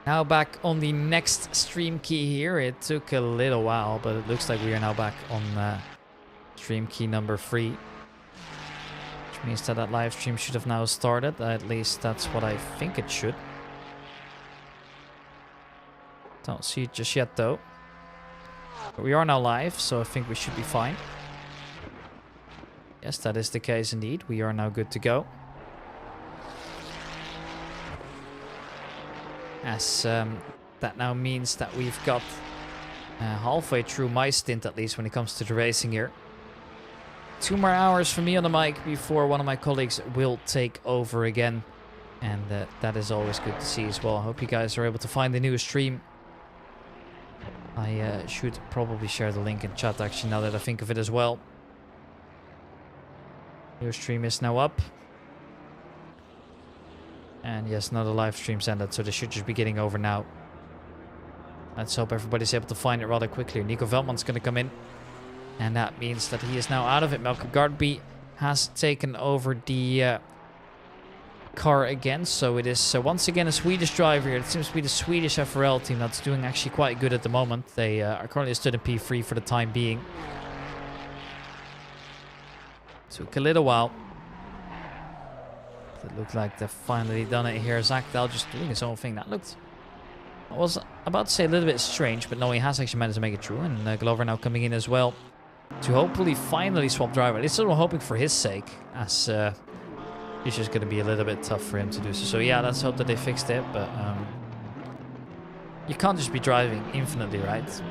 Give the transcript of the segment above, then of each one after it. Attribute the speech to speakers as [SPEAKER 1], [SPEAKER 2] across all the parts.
[SPEAKER 1] Now back on the next stream key here. It took a little while, but it looks like we are now back on stream key number 3. Which means that live stream should have now started. At least that's what I think it should. Don't see it just yet though. But we are now live, so I think we should be fine. Yes, that is the case indeed. We are now good to go. As that now means that we've got halfway through my stint, at least when it comes to the racing here. 2 more hours for me on the mic before one of my colleagues will take over again. And that is always good to see as well. I hope you guys are able to find the new stream. I should probably share the link in chat actually, now that I think of it as well. New stream is now up. And yes, now the live stream's ended, so they should just be getting over now. Let's hope everybody's able to find it rather quickly. Nico Veldman's going to come in. And that means that he is now out of it. Malcolm Gardby has taken over the car again. So it is once again a Swedish driver here. It seems to be the Swedish FRL team that's doing actually quite good at the moment. They are currently stood in P3 for the time being. Took a little while. It looked like they've finally done it here. Zach Dahl just doing his own thing. That looked... I was about to say a little bit strange, but no, he has actually managed to make it through. And Glover now coming in as well to hopefully finally swap driver. At least I'm hoping for his sake, as it's just going to be a little bit tough for him to do so. So yeah, let's hope that they fixed it. But you can't just be driving infinitely, right?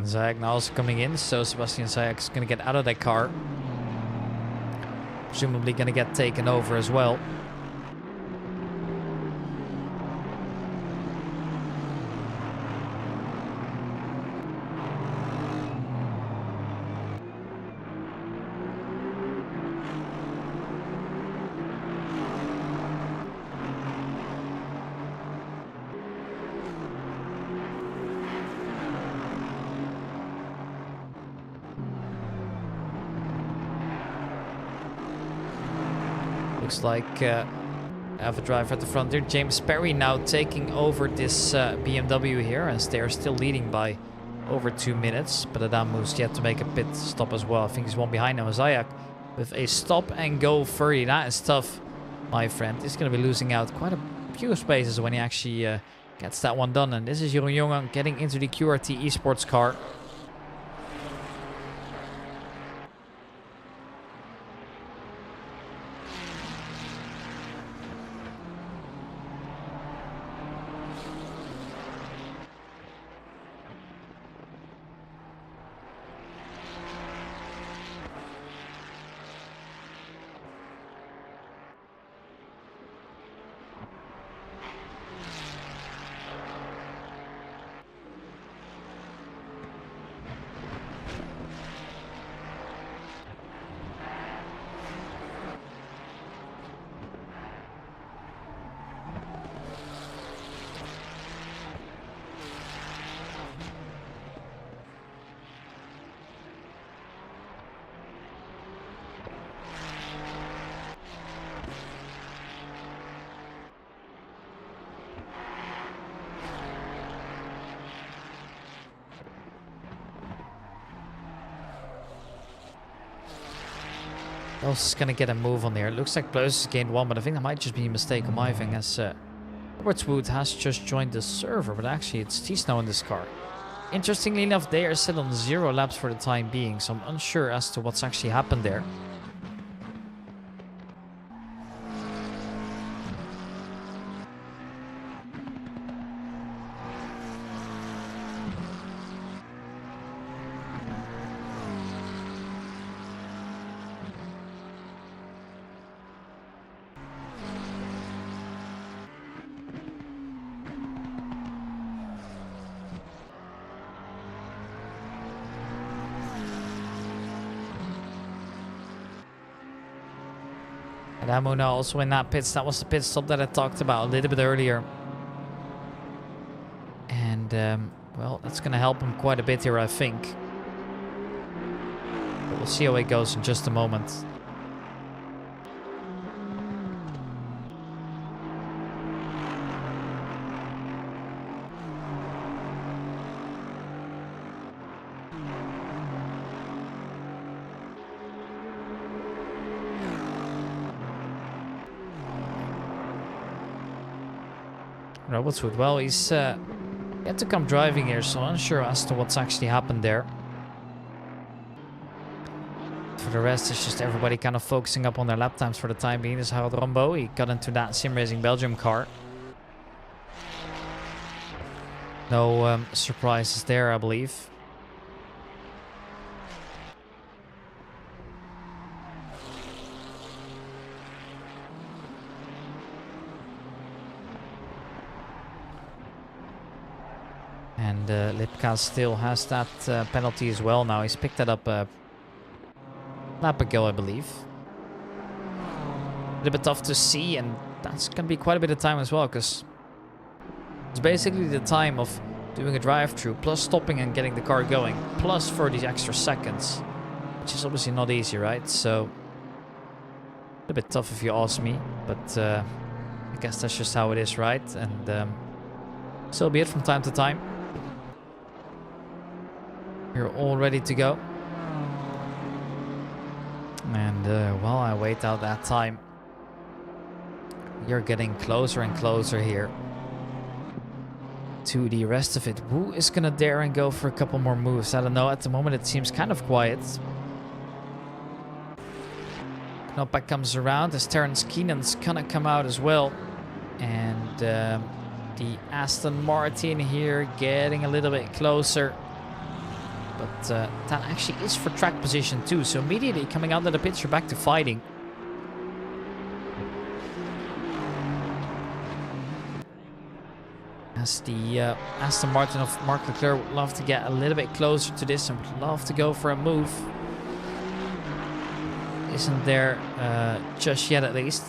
[SPEAKER 1] Zayek now also coming in, so Sebastian Zayek is going to get out of that car. Presumably going to get taken over as well. Looks like I have a driver at the front there. James Perry now taking over this BMW here, as they are still leading by over 2 minutes. But Adamu's yet to make a pit stop as well. I think he's one behind now. Zayek with a stop and go 30. That is tough, my friend. He's going to be losing out quite a few spaces when he actually gets that one done. And this is Jeroen Jonge getting into the QRT Esports car. Else is going to get a move on there. It looks like Blows has gained 1, but I think that might just be a mistake on my thing, as Robertswood has just joined the server, but actually it's T Snow in this car. Interestingly enough, they are set on 0 laps for the time being, so I'm unsure as to what's actually happened there. Adamo now also in that pits. That was the pit stop that I talked about a little bit earlier. And, well, that's going to help him quite a bit here, I think. But we'll see how it goes in just a moment. Robertswood, well, he's yet to come driving here, so I'm unsure as to what's actually happened there. For the rest, it's just everybody kind of focusing up on their lap times for the time being. This is Harold Rombo. He got into that Sim Racing Belgium car. No surprises there, I believe. And Lipka still has that penalty as well now. He's picked that up a lap ago, I believe. A little bit tough to see, and that's going to be quite a bit of time as well, because it's basically the time of doing a drive-through, plus stopping and getting the car going, plus 30 extra seconds, which is obviously not easy, right? So, a bit tough if you ask me, but I guess that's just how it is, right? And so be it from time to time. You're all ready to go. And while I wait out that time, you're getting closer and closer here to the rest of it. Who is going to dare and go for a couple more moves? I don't know. At the moment, it seems kind of quiet. Knopak comes around as Terence Keenan's going to come out as well. And the Aston Martin here getting a little bit closer. But that actually is for track position too. So immediately coming out of the pits, you're back to fighting. As the Aston Martin of Marc Leclerc would love to get a little bit closer to this and would love to go for a move. Isn't there just yet, at least.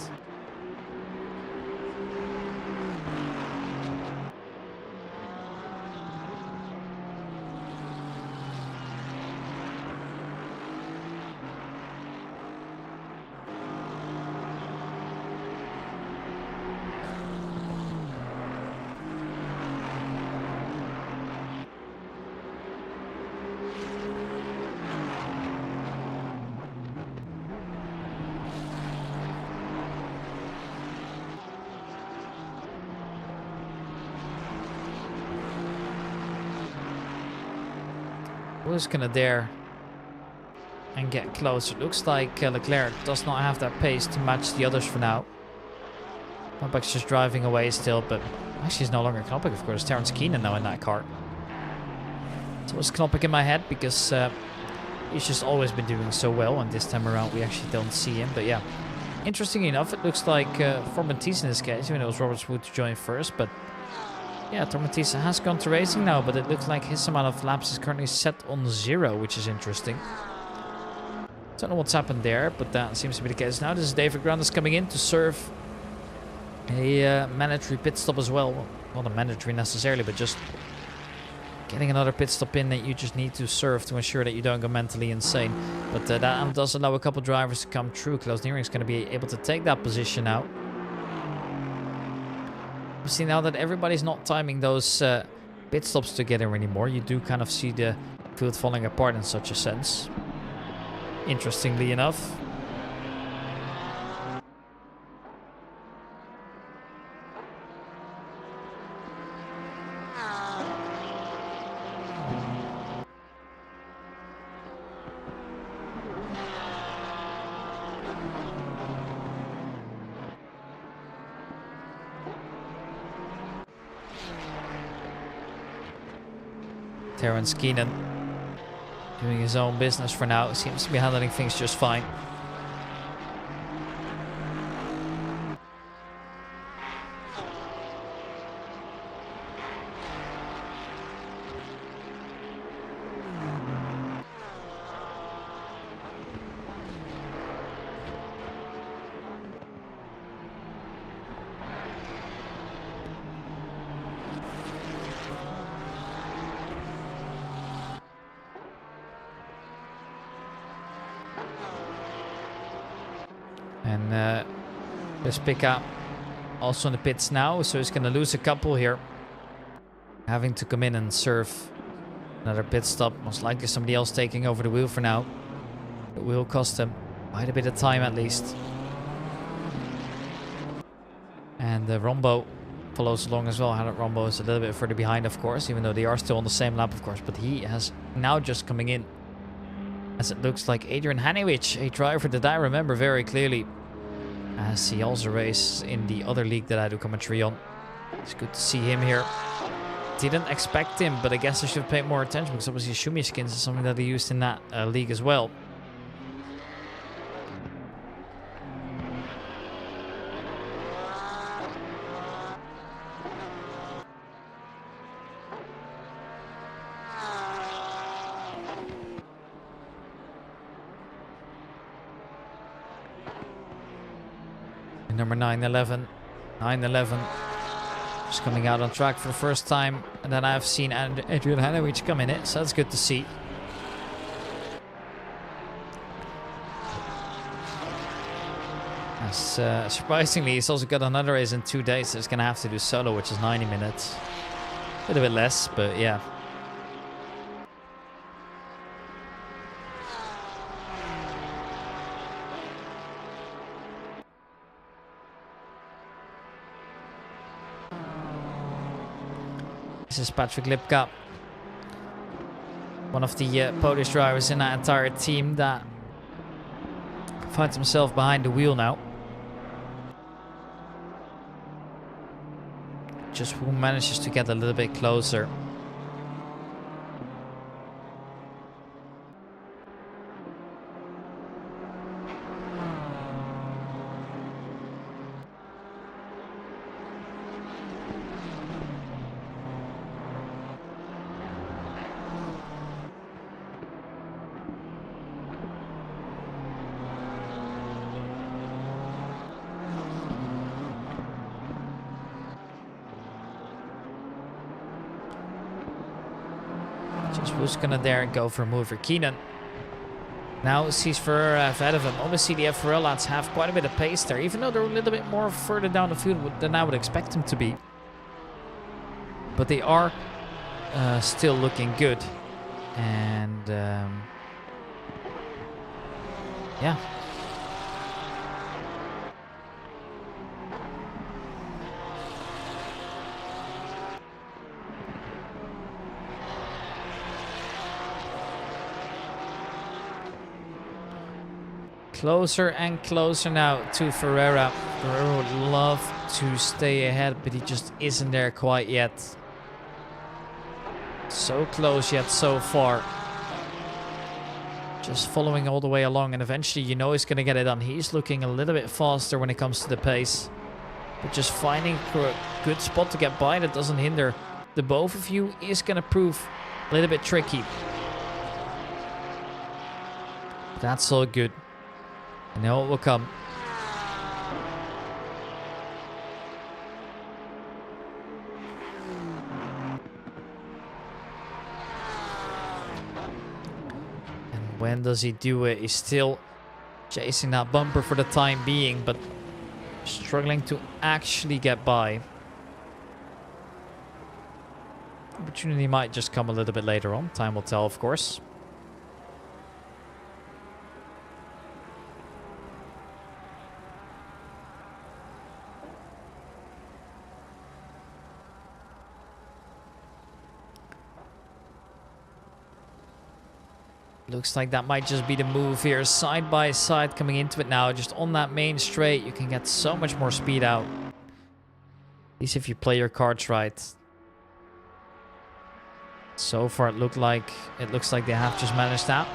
[SPEAKER 1] Who's gonna dare and get close? It looks like Leclerc does not have that pace to match the others for now. Knoppak's just driving away still, but actually he's no longer Knoppak, of course. Terence Keenan now in that car. So it's Knoppak in my head because he's just always been doing so well, and this time around we actually don't see him. But yeah, interesting enough, it looks like for Matisse in this case, even though it was Roberts Wood to join first, but yeah, Matisse has gone to racing now, but it looks like his amount of laps is currently set on 0, which is interesting. Don't know what's happened there, but that seems to be the case. Now this is David Grandes coming in to serve a mandatory pit stop as well. Well, not a mandatory necessarily, but just getting another pit stop in that you just need to serve to ensure that you don't go mentally insane. But that does allow a couple drivers to come through. Klaus Niering is going to be able to take that position now. We see now that everybody's not timing those pit stops together anymore. You do kind of see the field falling apart in such a sense. Interestingly enough. Terence Keenan doing his own business for now. Seems to be handling things just fine. And just pick up also in the pits now, so he's going to lose a couple here. Having to come in and serve another pit stop. Most likely somebody else taking over the wheel for now. It will cost him quite a bit of time at least. And Rombo follows along as well. Rombo is a little bit further behind, of course, even though they are still on the same lap, of course. But he has now just coming in, as it looks like Adrian Hanewich, a driver that I remember very clearly, as he also races in the other league that I do commentary on. It's good to see him here. Didn't expect him, but I guess I should have paid more attention because obviously Shumi skins is something that he used in that league as well. Number 911. 911. Just coming out on track for the first time. And then I've seen Adrian Hanewich come in it, so that's good to see. As, surprisingly, he's also got another race in 2 days, so he's going to have to do solo, which is 90 minutes. A little bit less, but yeah. This is Patrick Lipka, one of the Polish drivers in that entire team that finds himself behind the wheel now. Just who manages to get a little bit closer. Who's gonna dare go for a move for Keenan? Now sees Ferrer ahead of him. Obviously the Ferrer lads have quite a bit of pace there, even though they're a little bit more further down the field than I would expect them to be. But they are still looking good. And yeah. Closer and closer now to Ferreira. Ferreira would love to stay ahead, but he just isn't there quite yet. So close yet so far. Just following all the way along, and eventually you know he's going to get it done. He's looking a little bit faster when it comes to the pace. But just finding a good spot to get by that doesn't hinder the both of you is going to prove a little bit tricky. That's all good. I know it will come. And when does he do it? He's still chasing that bumper for the time being, but struggling to actually get by. Opportunity might just come a little bit later on. Time will tell, of course. Looks like that might just be the move here. Side by side coming into it now. Just on that main straight, you can get so much more speed out. At least if you play your cards right. So far it looks like they have just managed that.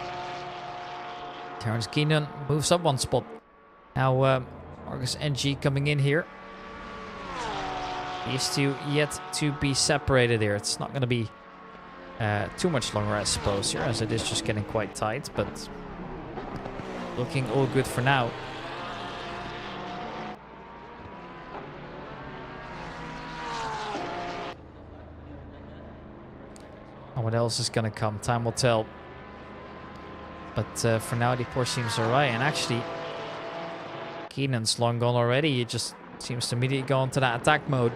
[SPEAKER 1] Terrence Keenan moves up one spot. Now Marcus NG coming in here. These two yet to be separated here. It's not going to be too much longer, I suppose, here, as it is just getting quite tight, but looking all good for now. And what else is going to come? Time will tell. But for now, the Porsche seems alright. And actually, Keenan's long gone already. He just seems to immediately go into that attack mode.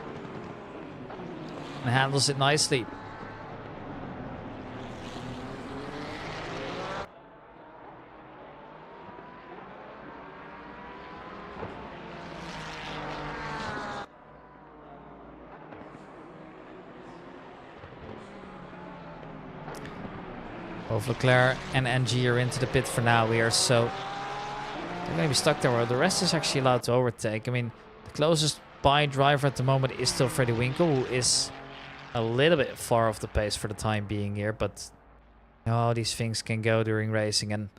[SPEAKER 1] And handles it nicely. Both Leclerc and NG are into the pit for now here, so they're going to be stuck there. Where the rest is actually allowed to overtake. I mean, the closest by driver at the moment is still Freddie Winkle, who is a little bit far off the pace for the time being here, but these things can go during racing, and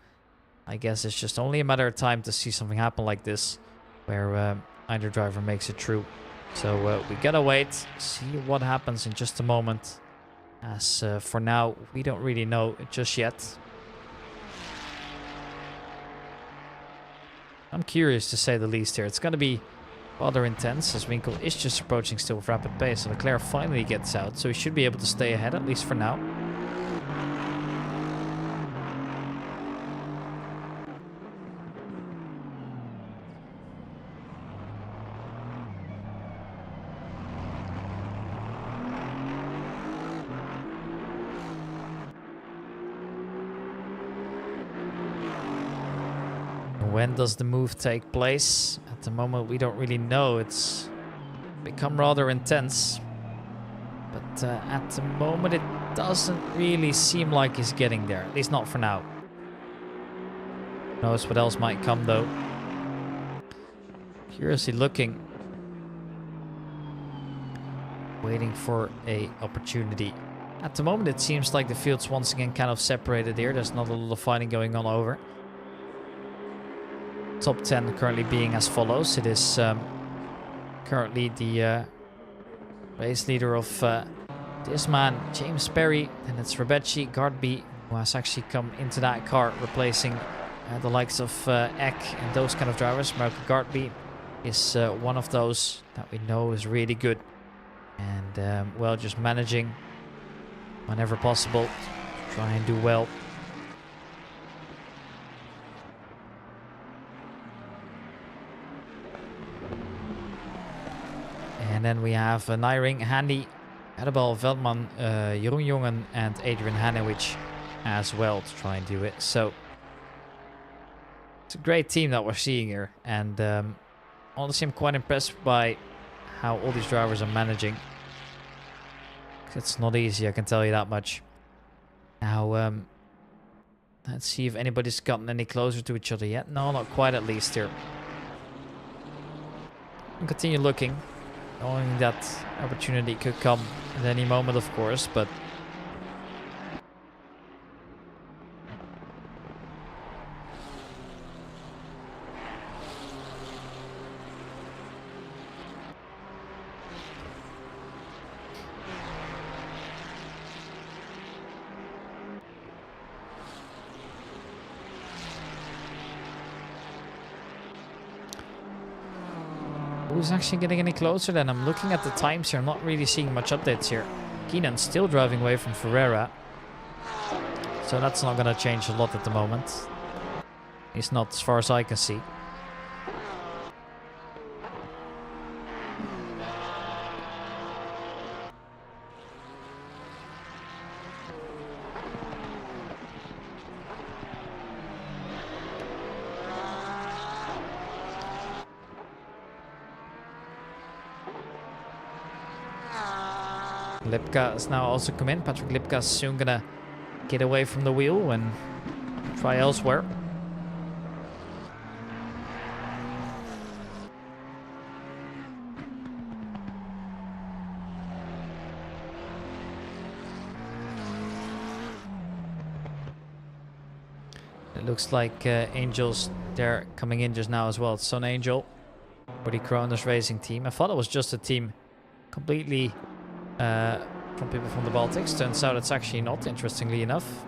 [SPEAKER 1] I guess it's just only a matter of time to see something happen like this, where either driver makes it through. So we gotta wait, see what happens in just a moment. As for now, we don't really know just yet. I'm curious to say the least here. It's going to be rather intense as Winkle is just approaching still with rapid pace. And Leclerc finally gets out, so he should be able to stay ahead, at least for now. When does the move take place? At the moment, we don't really know. It's become rather intense. But at the moment, it doesn't really seem like he's getting there. At least not for now. Who knows what else might come, though. Curiously looking. Waiting for a opportunity. At the moment, it seems like the field's once again kind of separated here. There's not a lot of fighting going on over. Top 10 currently being as follows. It is currently the race leader of this man, James Perry. Then it's Rebecci Gardby, who has actually come into that car, replacing the likes of Eck and those kind of drivers. Marco Gardby is one of those that we know is really good. And, well, just managing whenever possible to try and do well. And then we have Nijring, Handy, Edebal, Veldman, Jeroen Jongen, and Adrian Hanewich as well to try and do it. So it's a great team that we're seeing here. And honestly, I'm quite impressed by how all these drivers are managing. It's not easy, I can tell you that much. Now, let's see if anybody's gotten any closer to each other yet. No, not quite at least here. I'll continue looking. Knowing that opportunity could come at any moment, of course, but who's actually getting any closer then? I'm looking at the times here. I'm not really seeing much updates here. Keenan's still driving away from Ferreira. So that's not going to change a lot at the moment. He's not as far as I can see. Lipka has now also come in. Patrick Lipka is soon gonna get away from the wheel and try elsewhere. It looks like Angel's there coming in just now as well. It's Son Angel for the Kronos Racing team. I thought it was just a team completely from people from the Baltics. Turns out it's actually not, interestingly enough.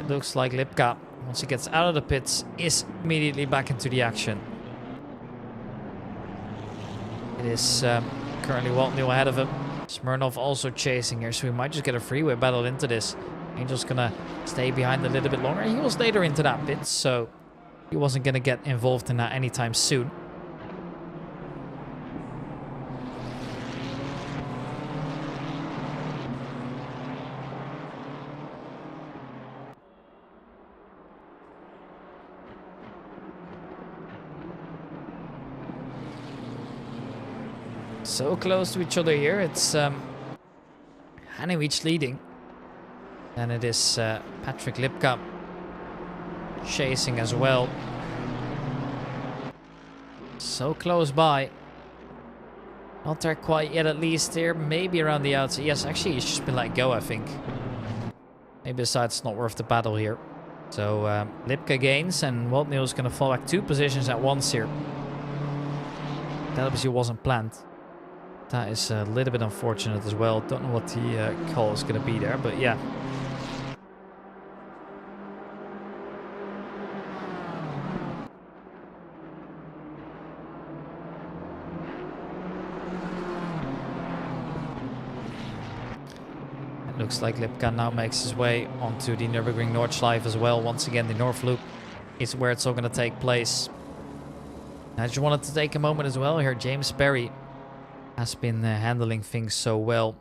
[SPEAKER 1] It looks like Lipka, once he gets out of the pits, is immediately back into the action. It is currently Waltney ahead of him. Smirnov also chasing here, so we might just get a freeway battle into this. Angel's gonna stay behind a little bit longer. He was later into that pit, so he wasn't gonna get involved in that anytime soon. So close to each other here. It's Hanewich leading. And it is Patrick Lipka chasing as well. So close by. Not there quite yet, at least here. Maybe around the outside. Yes, actually, he's just been let go, I think. Maybe decides it's not worth the battle here. So Lipka gains, and Waltney's going to fall back 2 positions at once here. That obviously wasn't planned. That is a little bit unfortunate as well. Don't know what the call is going to be there, but yeah. It looks like Lipka now makes his way onto the Nürburgring Nordschleife as well. Once again, the North Loop is where it's all going to take place. I just wanted to take a moment as well here. James Perry has been handling things so well.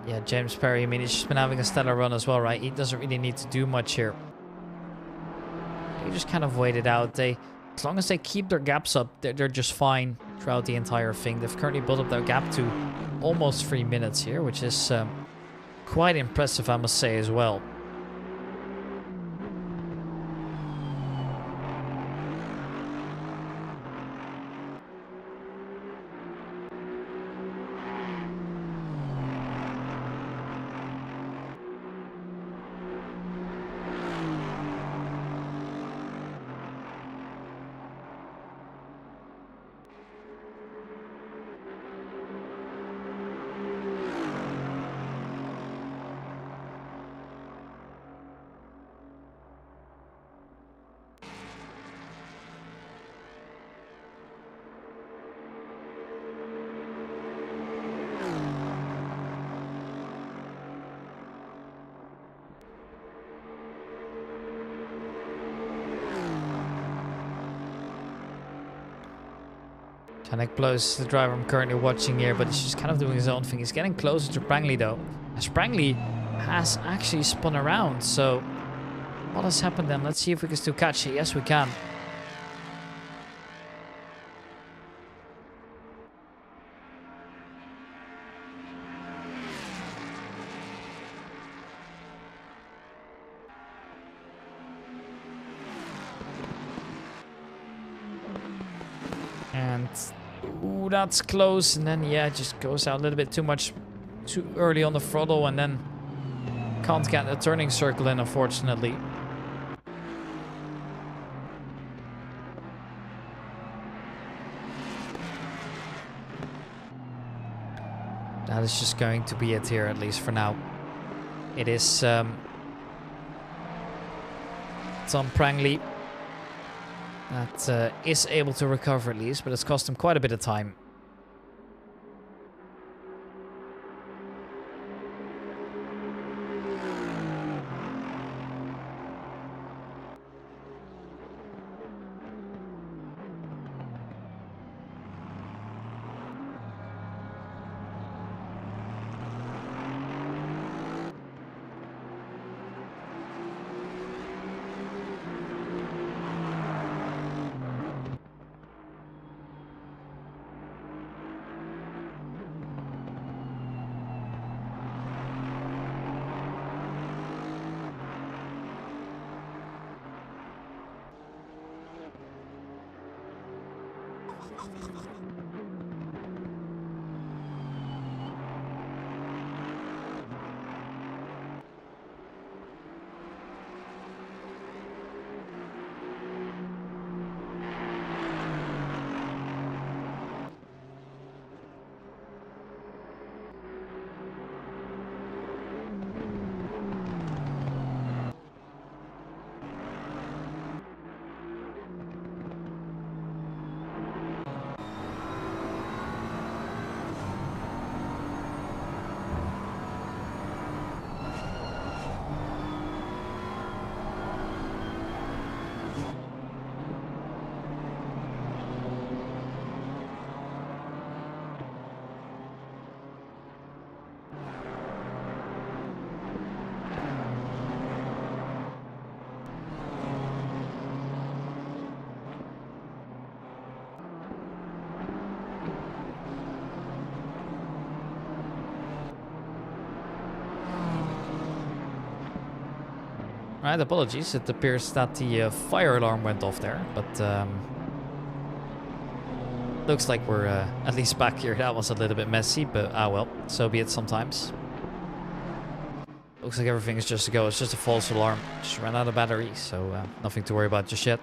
[SPEAKER 1] Yeah, James Perry, I mean, he's just been having a stellar run as well, right? He doesn't really need to do much here. He just kind of waited out. As long as they keep their gaps up, they're just fine throughout the entire thing. They've currently built up their gap to almost 3 minutes here, which is quite impressive, I must say, as well. Canik blows the driver I'm currently watching here, but he's just kind of doing his own thing. He's getting closer to Prangley though. As Prangley has actually spun around, so what has happened then? Let's see if we can still catch it. Yes, we can. And ooh, that's close. And then yeah, it just goes out a little bit too early on the throttle, and then can't get the turning circle in, unfortunately. That is just going to be it here, at least for now. It is Tom Prangley that is able to recover at least, but it's cost him quite a bit of time. Right, apologies. It appears that the fire alarm went off there, but looks like we're at least back here. That was a little bit messy, but well, so be it sometimes. Looks like everything is just to go. It's just a false alarm. Just ran out of battery, so nothing to worry about just yet.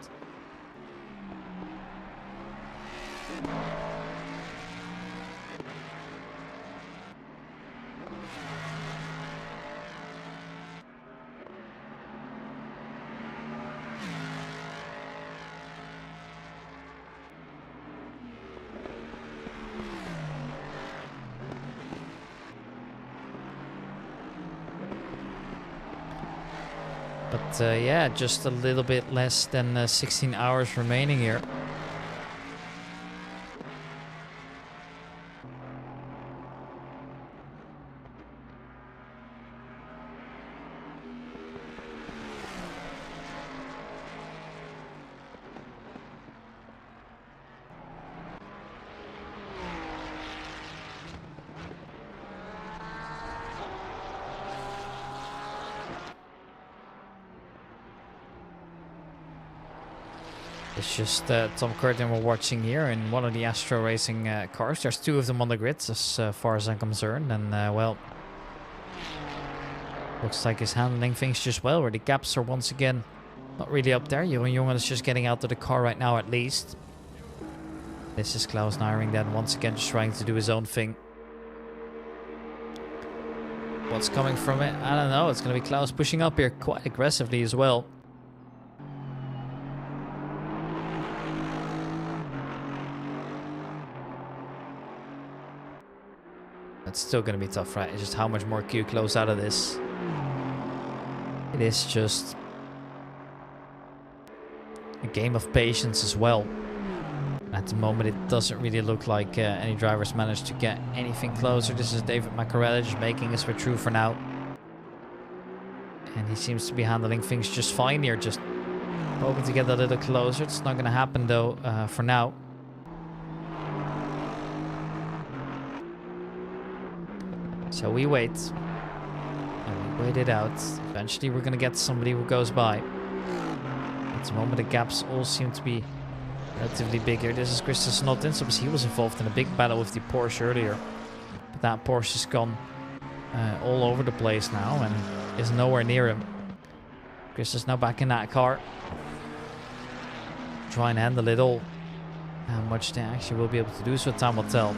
[SPEAKER 1] But yeah, just a little bit less than 16 hours remaining here. It's just Tom Curtin we're watching here in one of the Astro Racing cars. There's two of them on the grids as far as I'm concerned. And well, looks like he's handling things just well. Where the gaps are once again not really up there. Johan Jongen is just getting out of the car right now at least. This is Klaus Neiring then once again just trying to do his own thing. What's coming from it? I don't know. It's going to be Klaus pushing up here quite aggressively as well. It's still going to be tough, right? It's just how much more can you close out of this? It is just a game of patience as well. At the moment, it doesn't really look like any drivers managed to get anything closer. This is David Macarella just making his way through for now. And he seems to be handling things just fine here. Just hoping to get a little closer. It's not going to happen though for now. So we wait. And we wait it out. Eventually we're going to get somebody who goes by. At the moment the gaps all seem to be relatively big here. This is Christos Notins. Obviously he was involved in a big battle with the Porsche earlier. But that Porsche has gone all over the place now and is nowhere near him. Christos now back in that car. Try and handle it all. How much they actually will be able to do so, time will tell.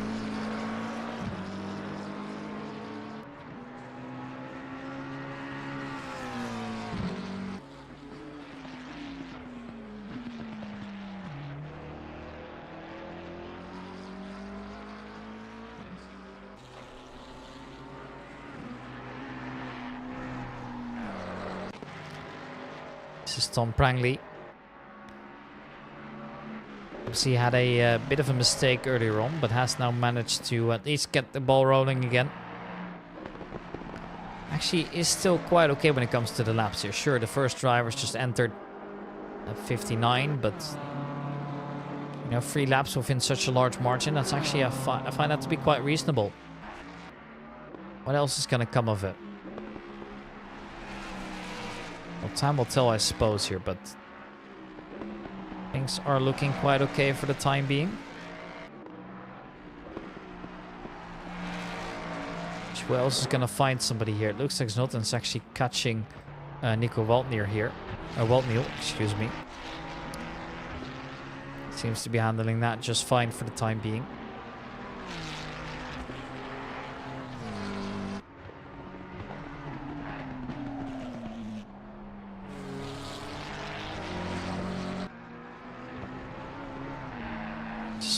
[SPEAKER 1] This is Tom Prangley. Obviously had a bit of a mistake earlier on, but has now managed to at least get the ball rolling again. Actually is still quite okay when it comes to the laps here. Sure, the first drivers just entered at 59, but you know, 3 laps within such a large margin, that's actually I find that to be quite reasonable. What else is going to come of it? Well, time will tell, I suppose, here, but things are looking quite okay for the time being. Who else is going to find somebody here? It looks like Znotten's actually catching Nico Waltniel here. Waltniel, excuse me. Seems to be handling that just fine for the time being.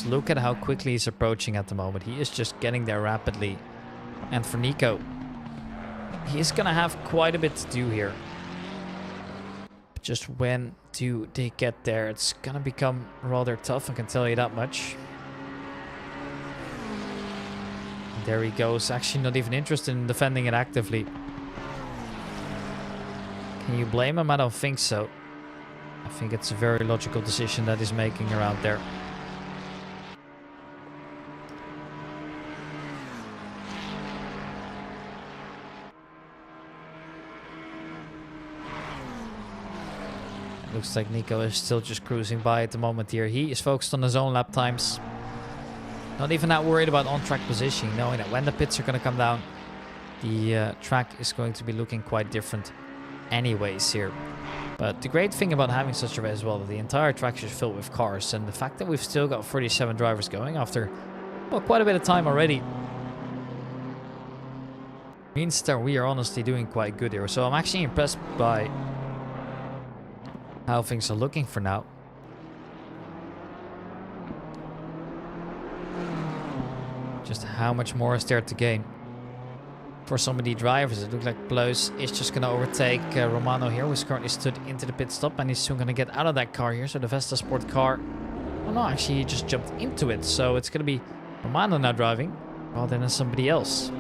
[SPEAKER 1] Look at how quickly he's approaching at the moment. He is just getting there rapidly. And for Nico, he is going to have quite a bit to do here. But just when do they get there? It's going to become rather tough, I can tell you that much. And there he goes. Actually not even interested in defending it actively. Can you blame him? I don't think so. I think it's a very logical decision that he's making around there. Looks like Nico is still just cruising by at the moment here. He is focused on his own lap times. Not even that worried about on-track positioning, knowing that when the pits are going to come down, the track is going to be looking quite different anyways here. But the great thing about having such a race as well, that the entire track is filled with cars, and the fact that we've still got 47 drivers going after, well, quite a bit of time already, means that we are honestly doing quite good here. So I'm actually impressed by how things are looking for now. Just how much more is there to gain for some of the drivers. It looks like Blows is just going to overtake Romano here, who's currently stood into the pit stop, and he's soon going to get out of that car here. So the Vesta Sport car, oh no, actually he just jumped into it, so it's going to be Romano now driving rather than somebody else.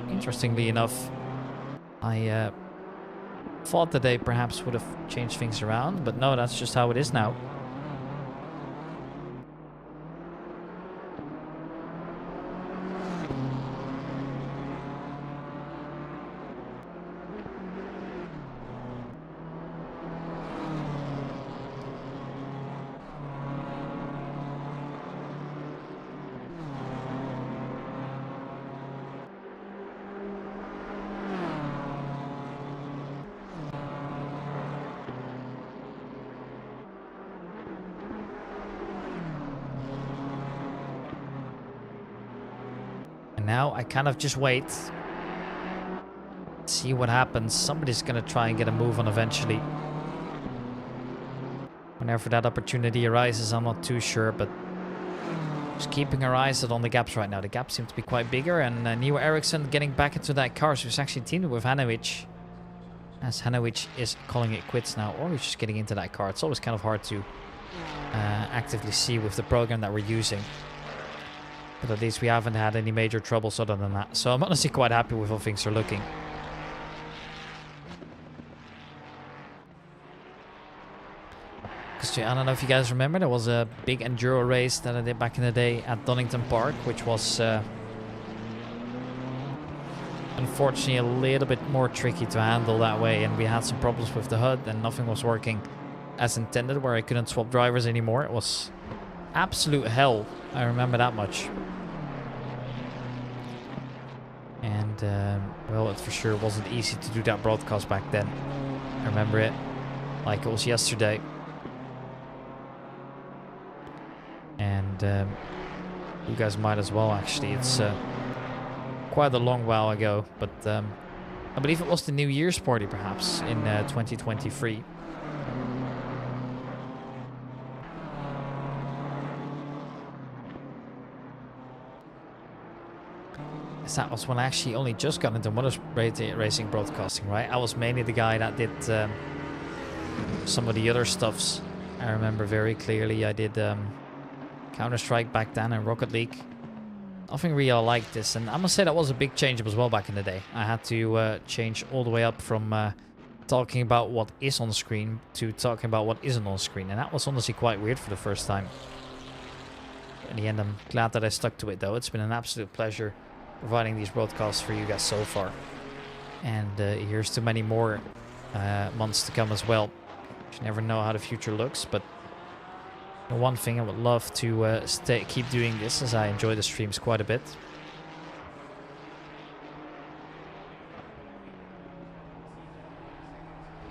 [SPEAKER 1] Interestingly enough, I thought that they perhaps would have changed things around, but no, that's just how it is now. Now I kind of just wait, see what happens. Somebody's gonna try and get a move on eventually. Whenever that opportunity arises, I'm not too sure, but just keeping our eyes on the gaps right now. The gaps seem to be quite bigger, and Neo Eriksson getting back into that car. So he's actually teamed with Hanovic, as Hanovic is calling it quits now, or he's just getting into that car. It's always kind of hard to actively see with the program that we're using. But at least we haven't had any major troubles other than that. So I'm honestly quite happy with how things are looking. Because I don't know if you guys remember, there was a big enduro race that I did back in the day at Donington Park, which was unfortunately a little bit more tricky to handle that way. And we had some problems with the HUD and nothing was working as intended, where I couldn't swap drivers anymore. It was absolute hell. I remember that much. And, well, it for sure wasn't easy to do that broadcast back then. I remember it like it was yesterday. And you guys might as well, actually. It's quite a long while ago. But I believe it was the New Year's party, perhaps, in 2023. That was when I actually only just got into motor racing broadcasting, right? I was mainly the guy that did some of the other stuffs. I remember very clearly I did Counter-Strike back then and Rocket League. Nothing really like this, and I must say that was a big change as well back in the day. I had to change all the way up from talking about what is on screen to talking about what isn't on screen, and that was honestly quite weird for the first time. In the end, I'm glad that I stuck to it, though. It's been an absolute pleasure providing these broadcasts for you guys so far, and here's to many more months to come as well. You never know how the future looks, but the one thing I would love to keep doing this, as I enjoy the streams quite a bit.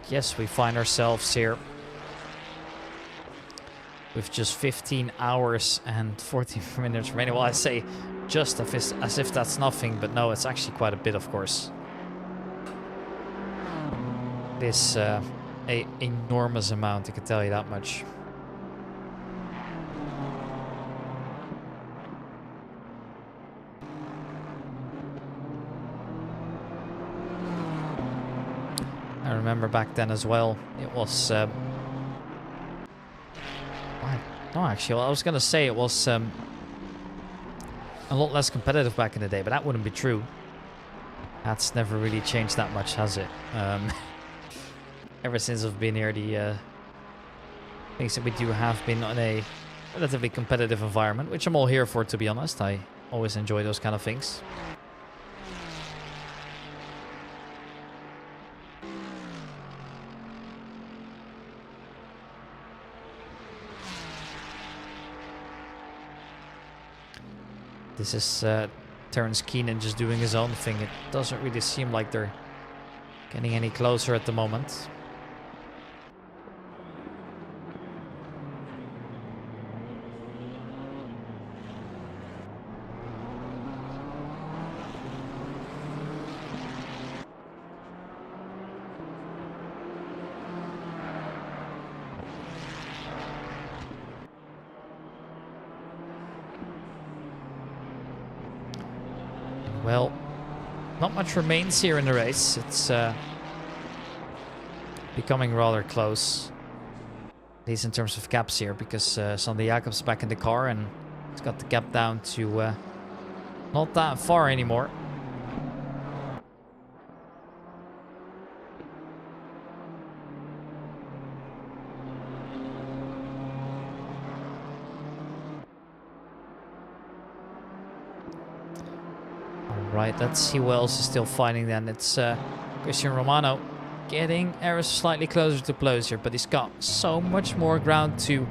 [SPEAKER 1] Yes, we find ourselves here with just 15 hours and 14 minutes remaining. Well, I say just as if that's nothing, but no, it's actually quite a bit, of course. This a enormous amount, I can tell you that much. I remember back then as well, it was no, actually, well, I was gonna say it was a lot less competitive back in the day, but that wouldn't be true. That's never really changed that much, has it? Ever since I've been here, the things that we do have been in a relatively competitive environment, which I'm all here for, to be honest. I always enjoy those kind of things. This is Terrence Keenan just doing his own thing. It doesn't really seem like they're getting any closer at the moment. Well, not much remains here in the race. It's becoming rather close. At least in terms of gaps here, because Sander Jacobs back in the car and he's got the gap down to not that far anymore. Right, let's see who else is still fighting then. It's Christian Romano getting Eris slightly closer to close here, but he's got so much more ground to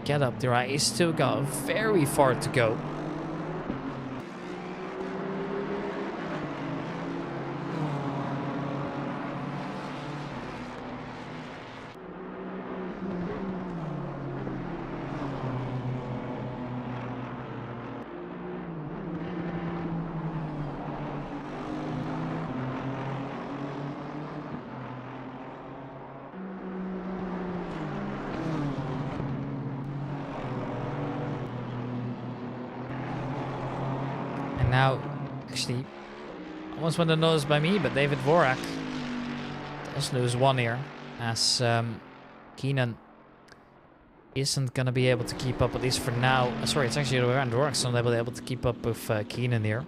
[SPEAKER 1] get up there. Right? He's still got very far to go. Now, actually, almost went unnoticed by me, but David Vorak does lose one here, as Keenan isn't going to be able to keep up, at least for now. Sorry, it's actually around Vorak's not able to keep up with Keenan here.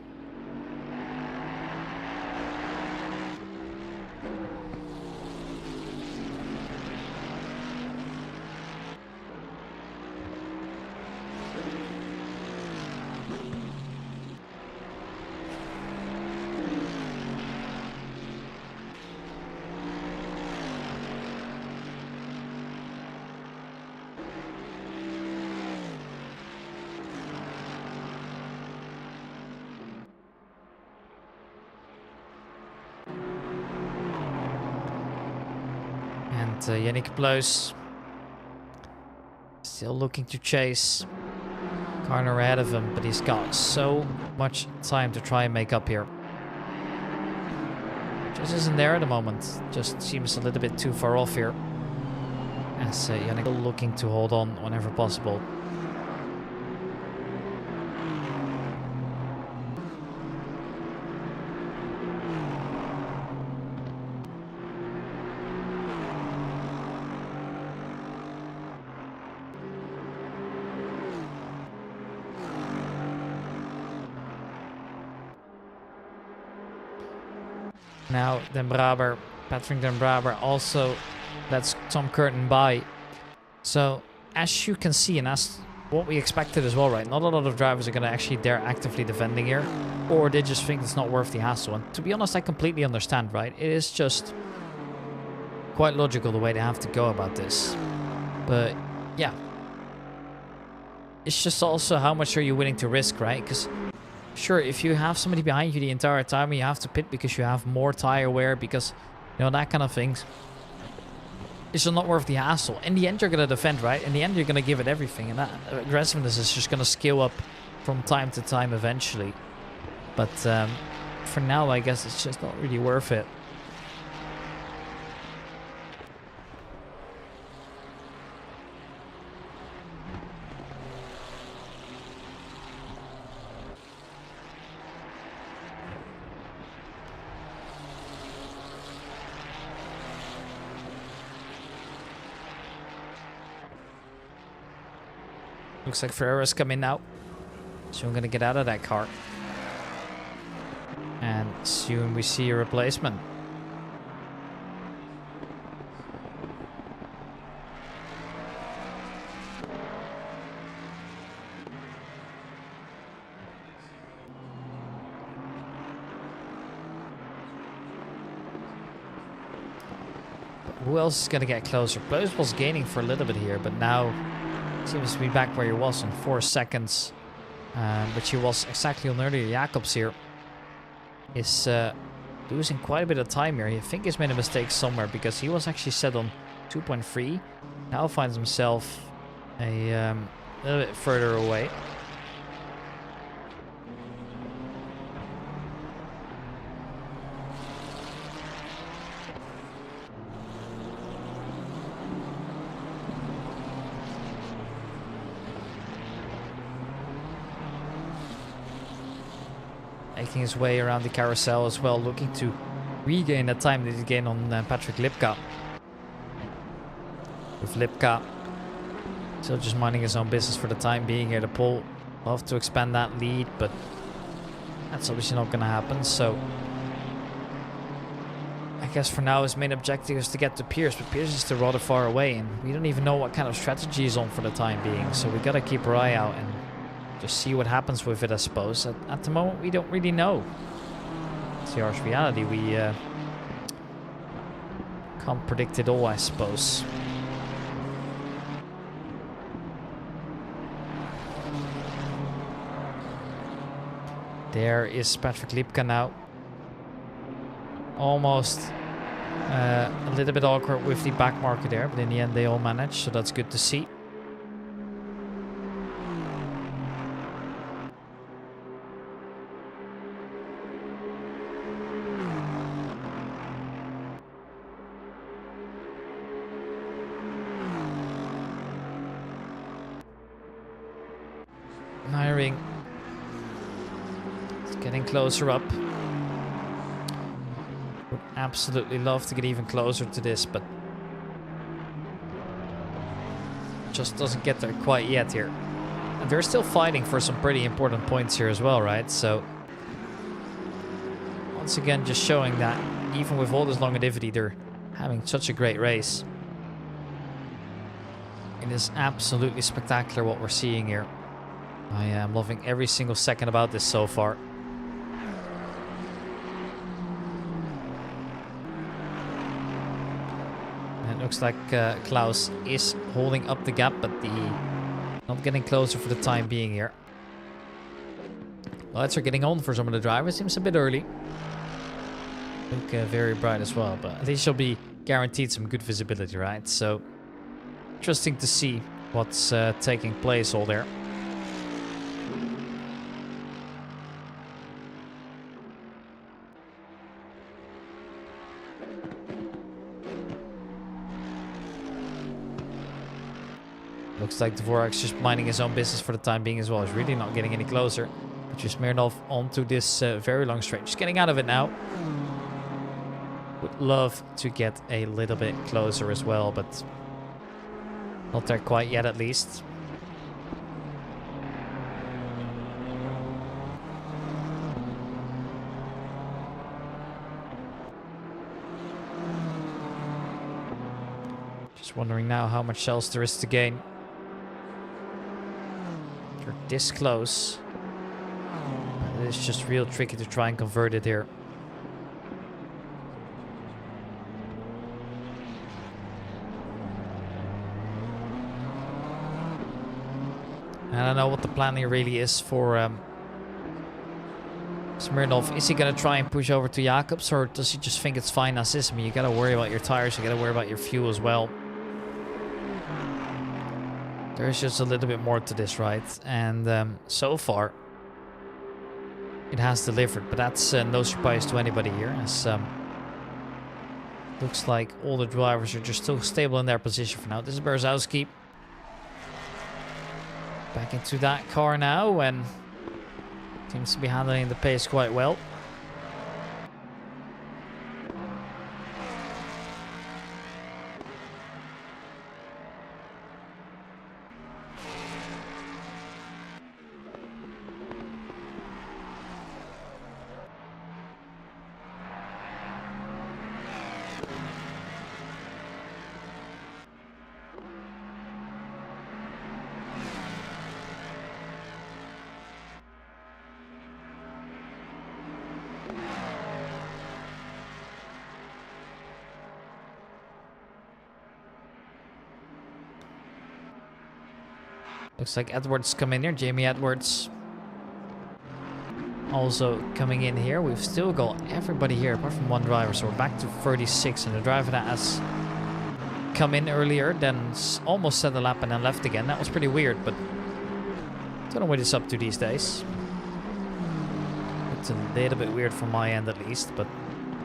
[SPEAKER 1] Yannick Bloos still looking to chase Garner ahead of him, but he's got so much time to try and make up here. Just isn't there at the moment. Just seems a little bit too far off here. As Yannick looking to hold on whenever possible. Now, Patrick Den Braber also lets Tom Curtin by. So, as you can see, and that's what we expected as well, right? Not a lot of drivers are going to actually dare actively defending here. Or they just think it's not worth the hassle. And to be honest, I completely understand, right? It is just quite logical the way they have to go about this. But, yeah. It's just also how much are you willing to risk, right? Because sure, if you have somebody behind you the entire time, you have to pit because you have more tire wear, because, you know, that kind of things. It's just not worth the hassle. In the end, you're going to defend, right? In the end, you're going to give it everything. And that aggressiveness is just going to scale up from time to time eventually. But for now, I guess it's just not really worth it. Looks like Ferreira's coming now. So I'm going to get out of that car. And soon we see a replacement. Who else is going to get closer? Bloos was gaining for a little bit here, but now seems to be back where he was in 4 seconds But she was exactly on earlier. Jacobs here is losing quite a bit of time here. I think he's made a mistake somewhere because he was actually set on 2.3. Now finds himself a little bit further away. Making his way around the carousel as well, looking to regain the time that he gained on Patrick Lipka. With Lipka still just minding his own business for the time being here. The pole love to expand that lead, but that's obviously not going to happen. So I guess for now his main objective is to get to Pierce, but Pierce is still rather far away, and we don't even know what kind of strategy he's on for the time being. So we got to keep our eye out and just see what happens with it, I suppose. At the moment, we don't really know. It's the harsh reality. We can't predict it all, I suppose. There is Patrick Lipka now. Almost a little bit awkward with the back marker there, but in the end they all managed, so that's good to see. Hiring. It's getting closer up. Would absolutely love to get even closer to this, but just doesn't get there quite yet here. And they're still fighting for some pretty important points here as well, right? So once again, just showing that even with all this longevity, they're having such a great race. It is absolutely spectacular what we're seeing here. I am loving every single second about this so far. And it looks like Klaus is holding up the gap, but not getting closer for the time being here. Lights are getting on for some of the drivers. Seems a bit early. Look very bright as well, but at least you'll be guaranteed some good visibility, right? So interesting to see what's taking place all there. Looks like Dvorak's just minding his own business for the time being as well. He's really not getting any closer. But just Smirnov onto this very long straight. Just getting out of it now. Would love to get a little bit closer as well, but not there quite yet at least. Just wondering now how much else there is to gain. You're this close. It's just real tricky to try and convert it here. I don't know what the plan here really is for Smirnov. Is he going to try and push over to Jacobs, or does he just think it's fine as is? I mean, you got to worry about your tires, you got to worry about your fuel as well. There's just a little bit more to this, right? And so far, it has delivered, but that's no surprise to anybody here, as looks like all the drivers are just still stable in their position for now. This is Berzowski. Back into that car now, and seems to be handling the pace quite well. Looks like Edwards come in here, Jamie Edwards. also coming in here. We've still got everybody here apart from one driver, so we're back to 36, and the driver that has come in earlier then almost set the lap and then left again. That was pretty weird, but don't know what it's up to these days. It's a little bit weird from my end at least, but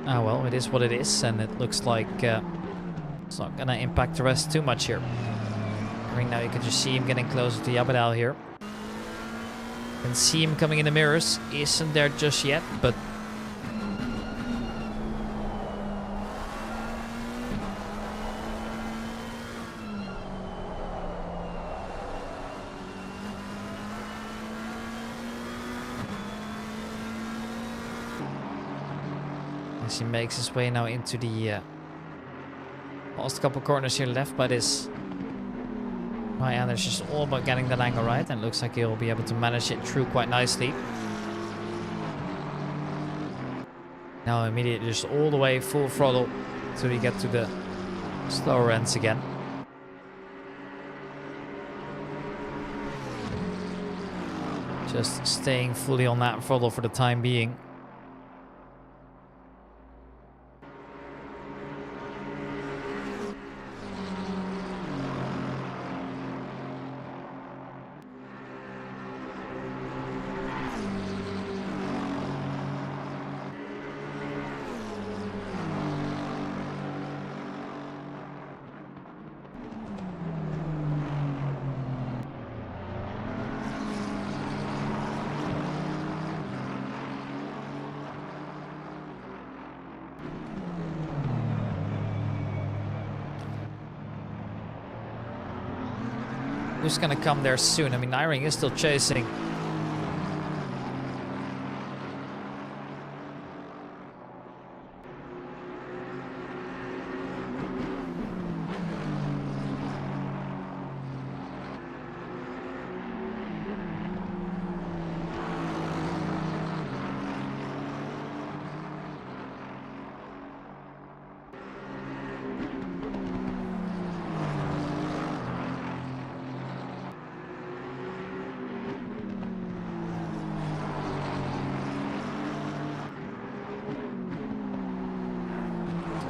[SPEAKER 1] oh well, it is what it is, and it looks like it's not gonna impact the rest too much here. Right now you can just see him getting closer to Yabadal here. You can see him coming in the mirrors. Isn't there just yet, but as he makes his way now into the last couple corners here left by this right-hander, it's just all about getting that angle right, and it looks like he'll be able to manage it through quite nicely. Now immediately just all the way full throttle till we get to the slower ends again. Just staying fully on that throttle for the time being. Who's gonna come there soon? I mean, Eyring is still chasing.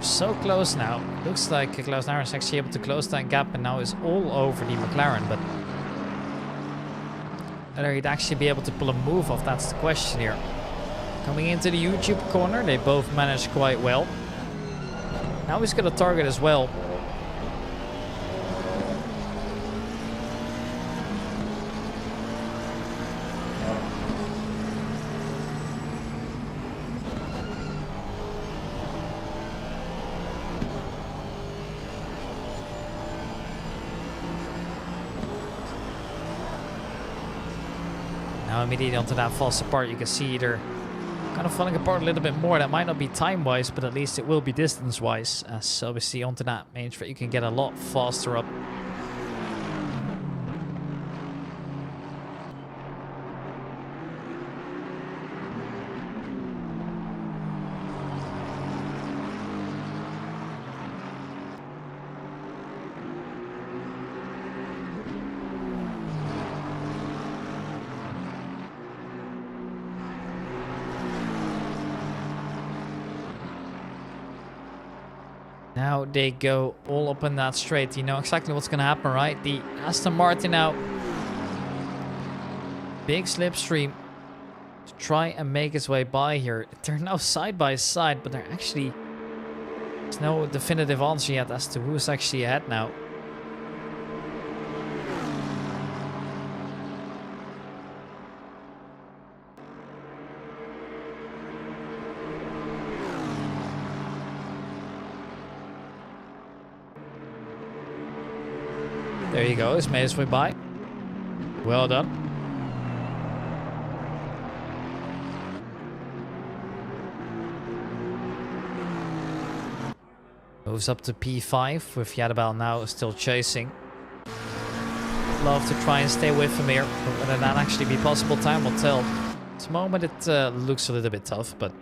[SPEAKER 1] So close now. Looks like Klaus Nair is actually able to close that gap and now is all over the McLaren, but whether he'd actually be able to pull a move off, that's the question here. Coming into the YouTube corner, they both managed quite well. Now he's got a target as well. Now immediately onto that false apart, you can see they're kind of falling apart a little bit more. That might not be time-wise, but at least it will be distance-wise. As obviously onto that main straight, you can get a lot faster up. Now they go all up in that straight. You know exactly what's going to happen, right? The Aston Martin now. Big slipstream to try and make its way by here. They're now side by side, but they're actually... There's no definitive answer yet as to who's actually ahead now. There he goes, made his way by. Well done. Moves up to P5 with Yadabal now still chasing. Love to try and stay with him here, but whether that actually be possible, time will tell. At the moment it looks a little bit tough, but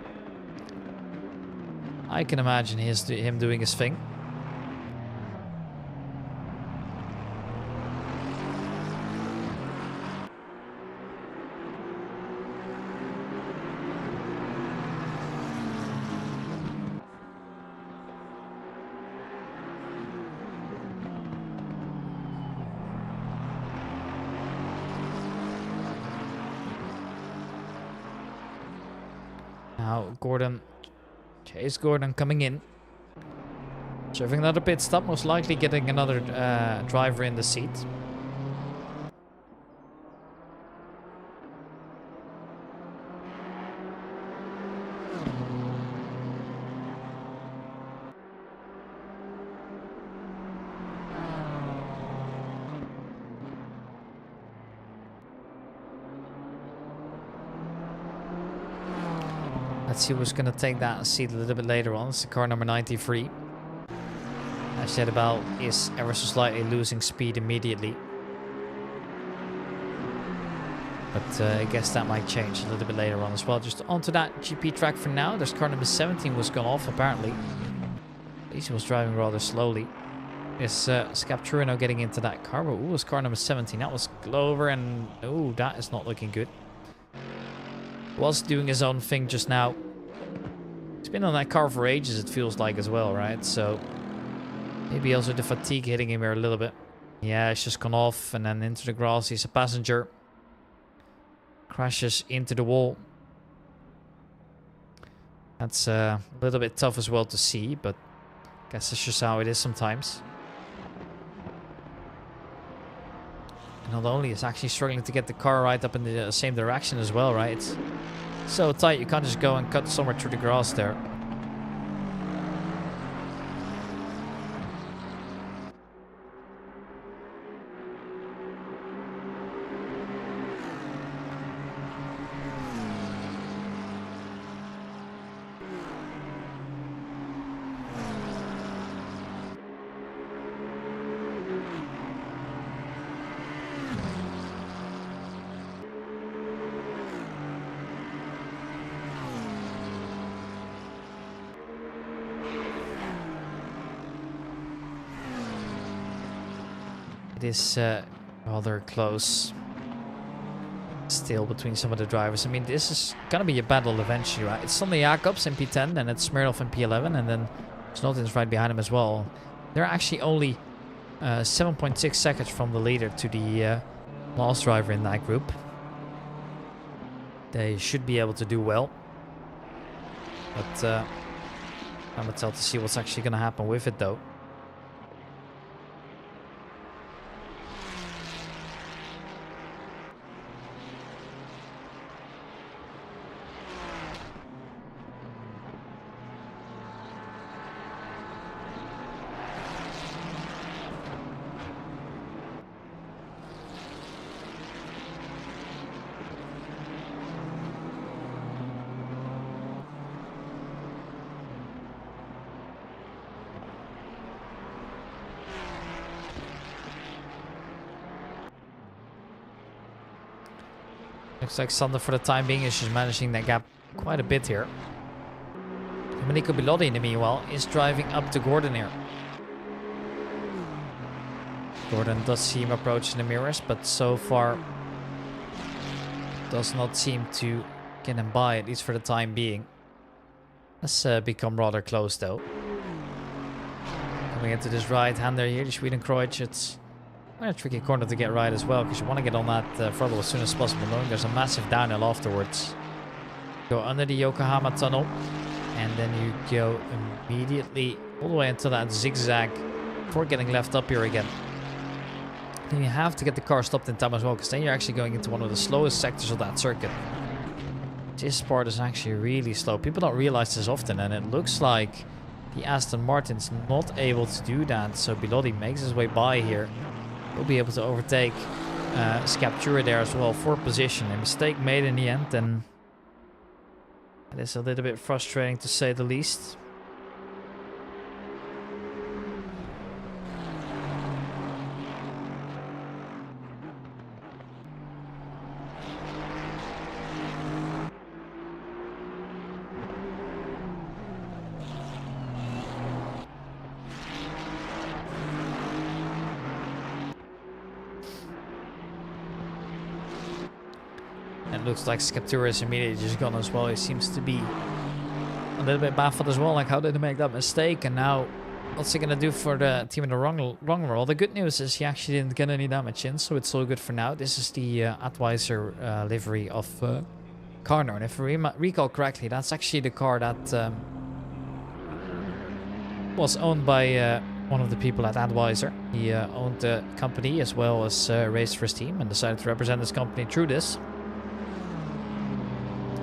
[SPEAKER 1] I can imagine him doing his thing. Now Gordon, Chase Gordon coming in. Serving another pit stop, most likely getting another driver in the seat. Let's see who's going to take that seat a little bit later on. It's the car number 93. Assetto is ever so slightly losing speed immediately. But I guess that might change a little bit later on as well. Just onto that GP track for now. There's car number 17 was gone off apparently. At least he was driving rather slowly. Is Scapturino getting into that car? But ooh, it was car number 17. That was Glover, and ooh, that is not looking good. Was doing his own thing just now. He's been on that car for ages, it feels like as well, right? So maybe also the fatigue hitting him here a little bit. Yeah, it's just gone off and then into the grass. He's a passenger. Crashes into the wall. That's a little bit tough as well to see, but I guess that's just how it is sometimes. And not only is actually struggling to get the car right up in the same direction as well, right? It's so tight, you can't just go and cut somewhere through the grass there. It is rather close still between some of the drivers. I mean, this is gonna be a battle eventually, right? It's Sonny Jacobs in P10, and it's Smirnoff in P11, and then Snowden's right behind him as well. They're actually only 7.6 seconds from the leader to the last driver in that group. They should be able to do well. But I'm gonna tell to see what's actually gonna happen with it though. Looks like Sander for the time being is just managing that gap quite a bit here. Domenico Bilotti in the meanwhile is driving up to Gordon here. Gordon does see him approach in the mirrors, but so far does not seem to get him by, at least for the time being. Has become rather close though. Coming into this right-hander here, the Schwedenkreuz. It's quite a tricky corner to get right as well, because you want to get on that throttle as soon as possible, knowing there's a massive downhill afterwards. Go under the Yokohama tunnel, and then you go immediately all the way into that zigzag before getting left up here again. Then you have to get the car stopped in time as well, because then you're actually going into one of the slowest sectors of that circuit. This part is actually really slow. People don't realize this often, and it looks like the Aston Martin's not able to do that, so Bilotti makes his way by here. Will be able to overtake Scaptura there as well for position. A mistake made in the end, and it is a little bit frustrating to say the least. It looks like Scaptura is immediately just gone as well. He seems to be a little bit baffled as well. Like, how did he make that mistake? And now, what's he gonna do for the team in the wrong roll? The good news is he actually didn't get any damage in, so it's all good for now. This is the Atweiser livery of car now. And if I recall correctly, that's actually the car that was owned by one of the people at Advisor. He owned the company as well as raced for his team and decided to represent his company through this.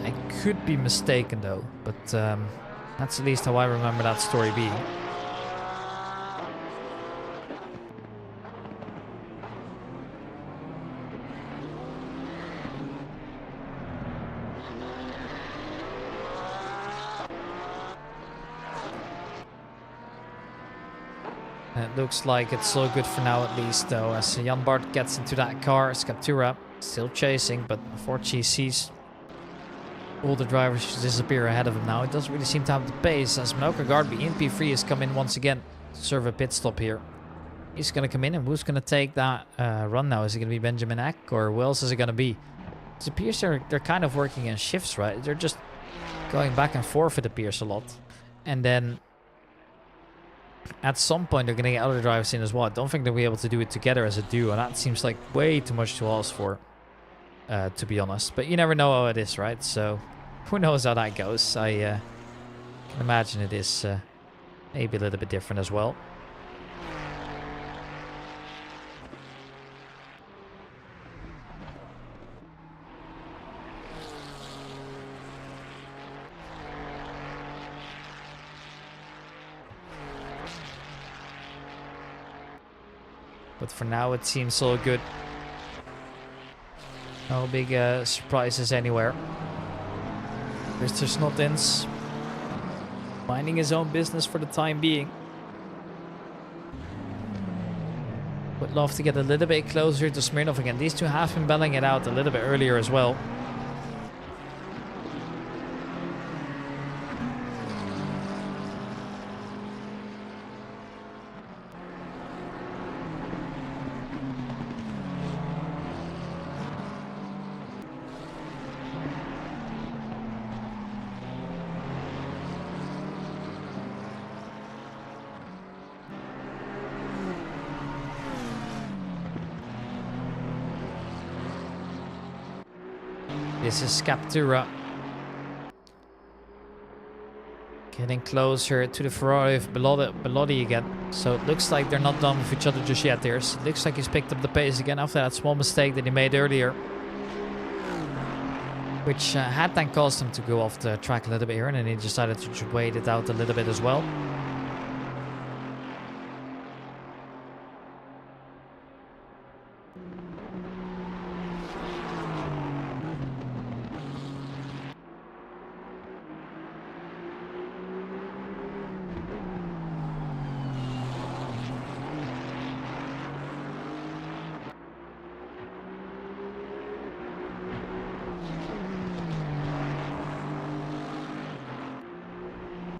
[SPEAKER 1] I could be mistaken though, but that's at least how I remember that story being. It looks like it's all good for now at least though, as Jan Bart gets into that car. Sceptura still chasing, but unfortunately he sees all the drivers just disappear ahead of him now. It doesn't really seem to have the pace, as Melker Gardby in P3 has come in once again to serve a pit stop here. He's going to come in, and who's going to take that run now? Is it going to be Benjamin Eck, or who else is it going to be? It appears they're kind of working in shifts, right? They're just going back and forth, it appears, a lot. And then at some point they're going to get other drivers in as well. I don't think they'll be able to do it together as a duo, and that seems like way too much to ask for, to be honest. But you never know how it is, right? So who knows how that goes. I can imagine it is maybe a little bit different as well. But for now, it seems all good. No big surprises anywhere. Mr. Snottins minding his own business for the time being. Would love to get a little bit closer to Smirnov again. These two have been battling it out a little bit earlier as well. This is Sceptura. Getting closer to the Ferrari of Bellotti again. So it looks like they're not done with each other just yet. It looks like he's picked up the pace again after that small mistake that he made earlier. Which had then caused him to go off the track a little bit here. And then he decided to wait it out a little bit as well.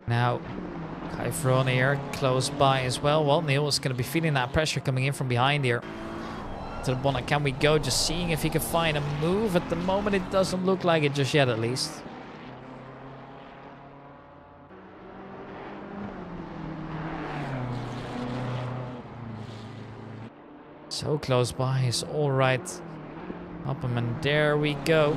[SPEAKER 1] Now, Kai Verone here, close by as well. Well, Neil is going to be feeling that pressure coming in from behind here. To the bonnet, can we go? Just seeing if he can find a move. At the moment, it doesn't look like it just yet, at least. So close by is all right. Up him, and there we go.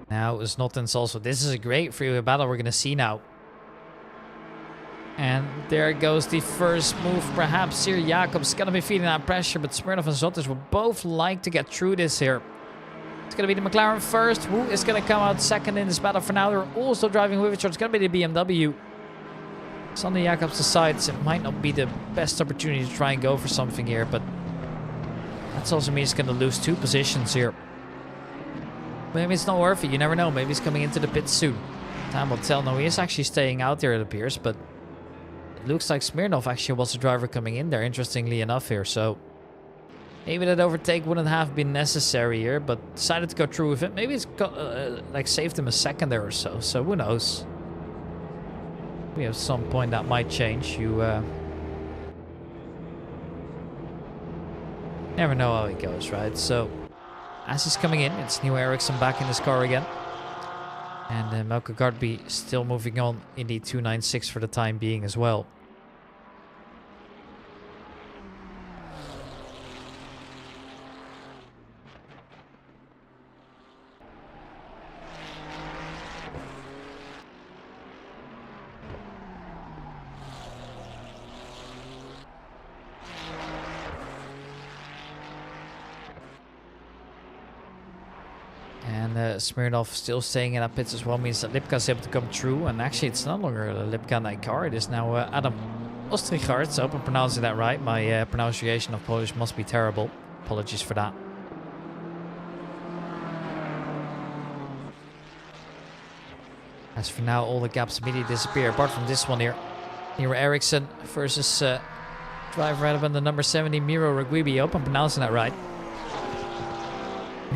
[SPEAKER 1] Now is Nottens also. This is a great freeway battle we're going to see now. And there goes the first move, perhaps here. Jacob's going to be feeling that pressure, but Smirnov and Zottis will both like to get through this here. It's going to be the McLaren first. Who is going to come out second in this battle for now? They're also driving with each other. It's going to be the BMW. Sander Jacobs decides it might not be the best opportunity to try and go for something here, but that's also means he's going to lose 2 positions here. Maybe it's not worth it. You never know. Maybe he's coming into the pits soon. Time will tell. No, he is actually staying out there, it appears, but it looks like Smirnov actually was the driver coming in there, interestingly enough here. So maybe that overtake wouldn't have been necessary here, but decided to go through with it. Maybe it's got, like saved him a second there or so. So who knows? Maybe at some point that might change. You Never know how it goes, right? So, as he's coming in, it's New Ericsson back in his car again. And Melke Gardby still moving on in the 296 for the time being as well. Smirnov still staying in that pits as well means that Lipka's able to come through. And actually, it's no longer a Lipka night car. It is now Adam Ostrigaard. I hope I'm pronouncing that right. My pronunciation of Polish must be terrible. Apologies for that. As for now, all the gaps immediately disappear. Apart from this one here. Nero Eriksson versus driver relevant, the number 70, Miro Raguibi. I hope I'm pronouncing that right.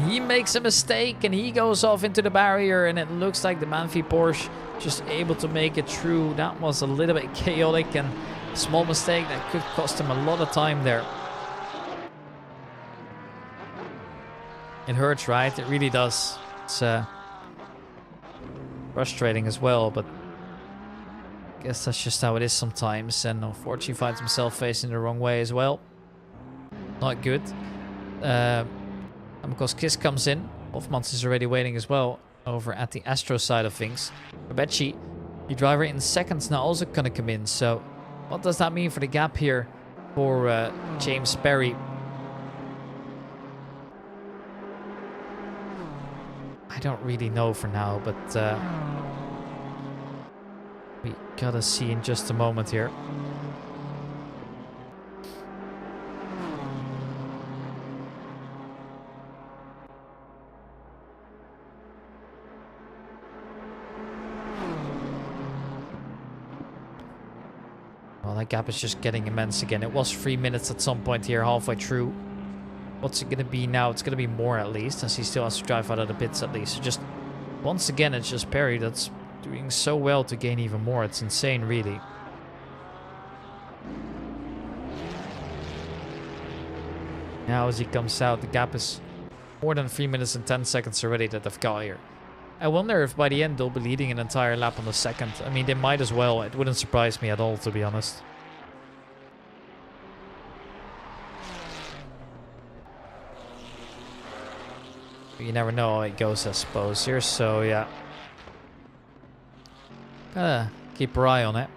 [SPEAKER 1] He makes a mistake and he goes off into the barrier, and it looks like the Manfi Porsche just able to make it through. That was a little bit chaotic and a small mistake that could cost him a lot of time there. It hurts, right? It really does. It's frustrating as well, but I guess that's just how it is sometimes. And unfortunately finds himself facing the wrong way as well. Not good. And because Kiss comes in, Hofmans is already waiting as well over at the Astro side of things. Rebecci, the driver in seconds now, also gonna come in. So what does that mean for the gap here for James Perry? I don't really know for now, but we gotta see in just a moment here. Well, that gap is just getting immense again. It was 3 minutes at some point here, halfway through. What's it going to be now? It's going to be more at least, as he still has to drive out of the pits at least. So just, once again, it's just Perry that's doing so well to gain even more. It's insane, really. Now as he comes out, the gap is more than 3 minutes and 10 seconds already that they've got here. I wonder if by the end they'll be leading an entire lap on the second. I mean, they might as well. It wouldn't surprise me at all, to be honest. You never know how it goes, I suppose, here. So, yeah. Gotta keep our eye on it.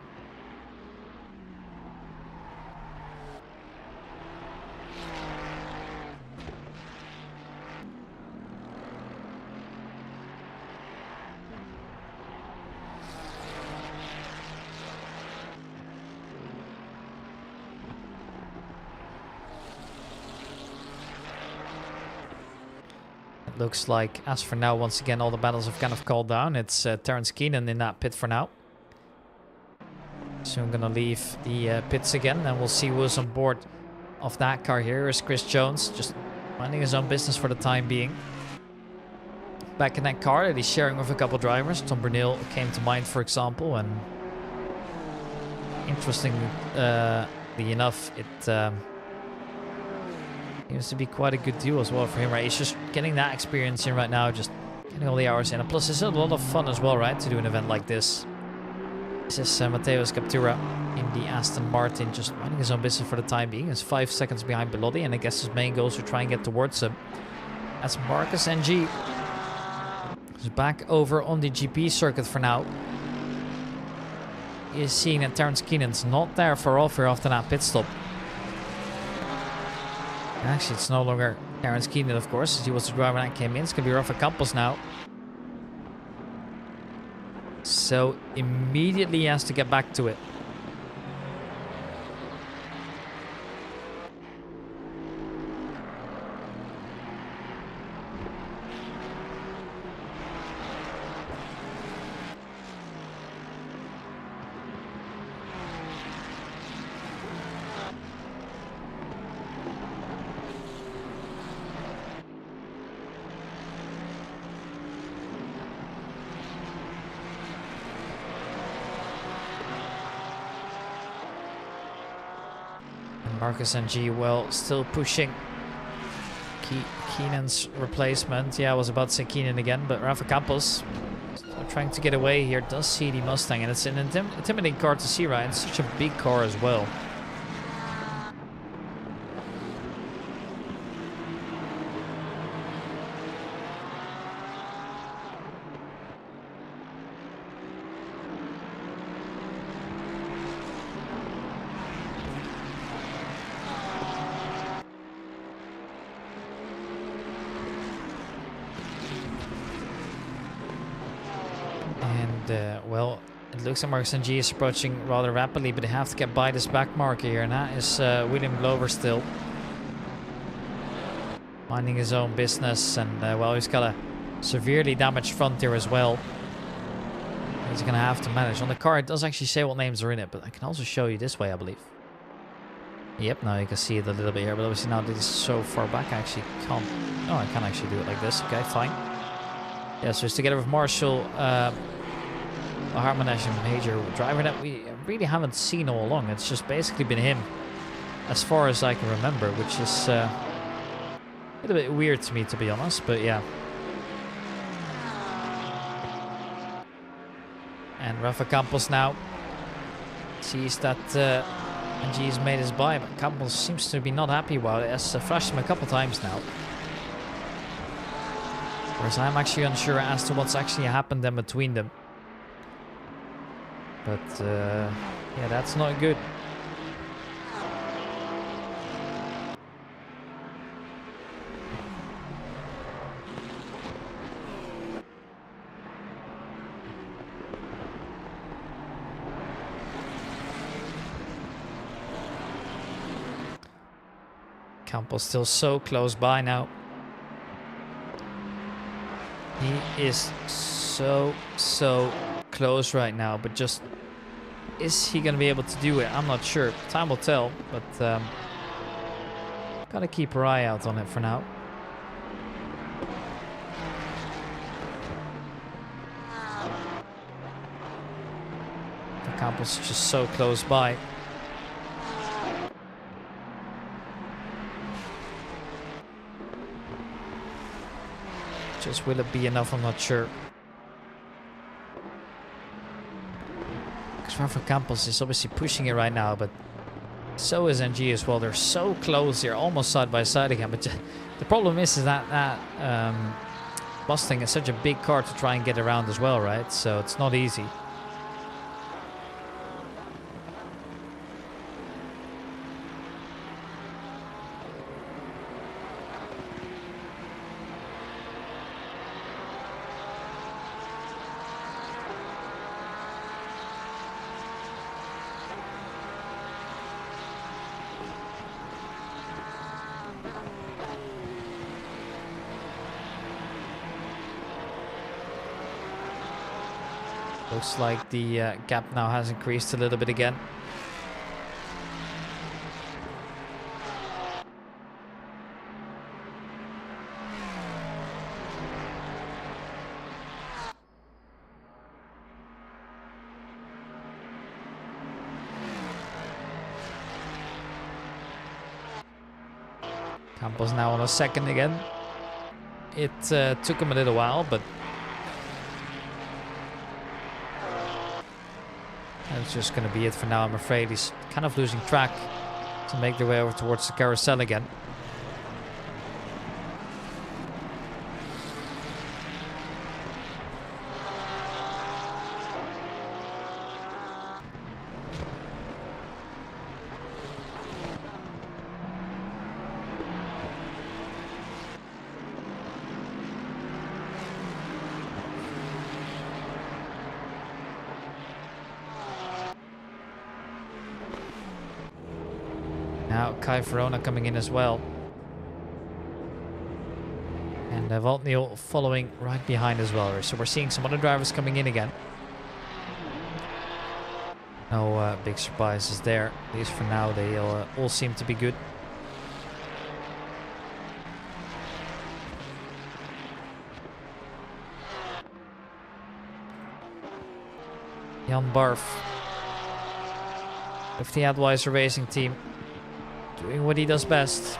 [SPEAKER 1] Looks like, as for now, once again, all the battles have kind of called down. It's Terence Keenan in that pit for now. So I'm going to leave the pits again, and we'll see who's on board of that car here. Here's Chris Jones, just minding his own business for the time being. Back in that car that he's sharing with a couple drivers. Tom Bernil came to mind, for example, and interestingly enough, it seems to be quite a good deal as well for him, right? He's just getting that experience in right now, just getting all the hours in. And plus, it's a lot of fun as well, right? To do an event like this. This is Mateusz Captura in the Aston Martin, just minding his own business for the time being. He's 5 seconds behind Bellotti, and I guess his main goal is to try and get towards him. That's Marcus NG. He's back over on the GP circuit for now. He is seeing that Terence Keenan's not there for off here after that pit stop. Actually, it's no longer Terence Keenan, of course, as he was the driver that came in. It's going to be Rafa Campos now. So, immediately he has to get back to it. Marcus NG, well, still pushing Keenan's replacement. Yeah, I was about to say Keenan again, but Rafa Campos trying to get away here. Does see the Mustang, and it's an intimidating car to see, right? It's such a big car as well. Well, it looks like Marcus NG is approaching rather rapidly, but they have to get by this back marker here, and that is William Glover still. Minding his own business, and well, he's got a severely damaged front here as well. He's going to have to manage. On the car, it does actually say what names are in it, but I can also show you this way, I believe. Yep, now you can see it a little bit here, but obviously now this is so far back, I actually can't... Oh, I can actually do it like this. Okay, fine. Yeah, so it's together with Marshall... a Harmonation Major driver that we really haven't seen all along. It's just basically been him as far as I can remember, which is a little bit weird to me, to be honest, but yeah. And Rafa Campos now sees that NG's made his buy, but Campos seems to be not happy about it. Has flashed him a couple times now. Whereas I'm actually unsure as to what's actually happened in between them. But, yeah, that's not good. Campos still so close by now. He is so close right now, but just... Is he going to be able to do it? I'm not sure. Time will tell, but gotta keep our eye out on it for now. The Campos is just so close by. Just will it be enough? I'm not sure. Rafa Campos is obviously pushing it right now, but so is NG as well. They're so close here, almost side by side again. But the problem is that Mustang is such a big car to try and get around as well, right? So it's not easy. Looks like the gap now has increased a little bit again. Campos now on a second again. It took him a little while, but that's just going to be it for now, I'm afraid. He's kind of losing track to make their way over towards the carousel again. Now Kai Verona coming in as well. And Valtneel following right behind as well. So we're seeing some other drivers coming in again. No big surprises there. At least for now, they all seem to be good. Jan Barf with the Adweiser Racing team, doing what he does best.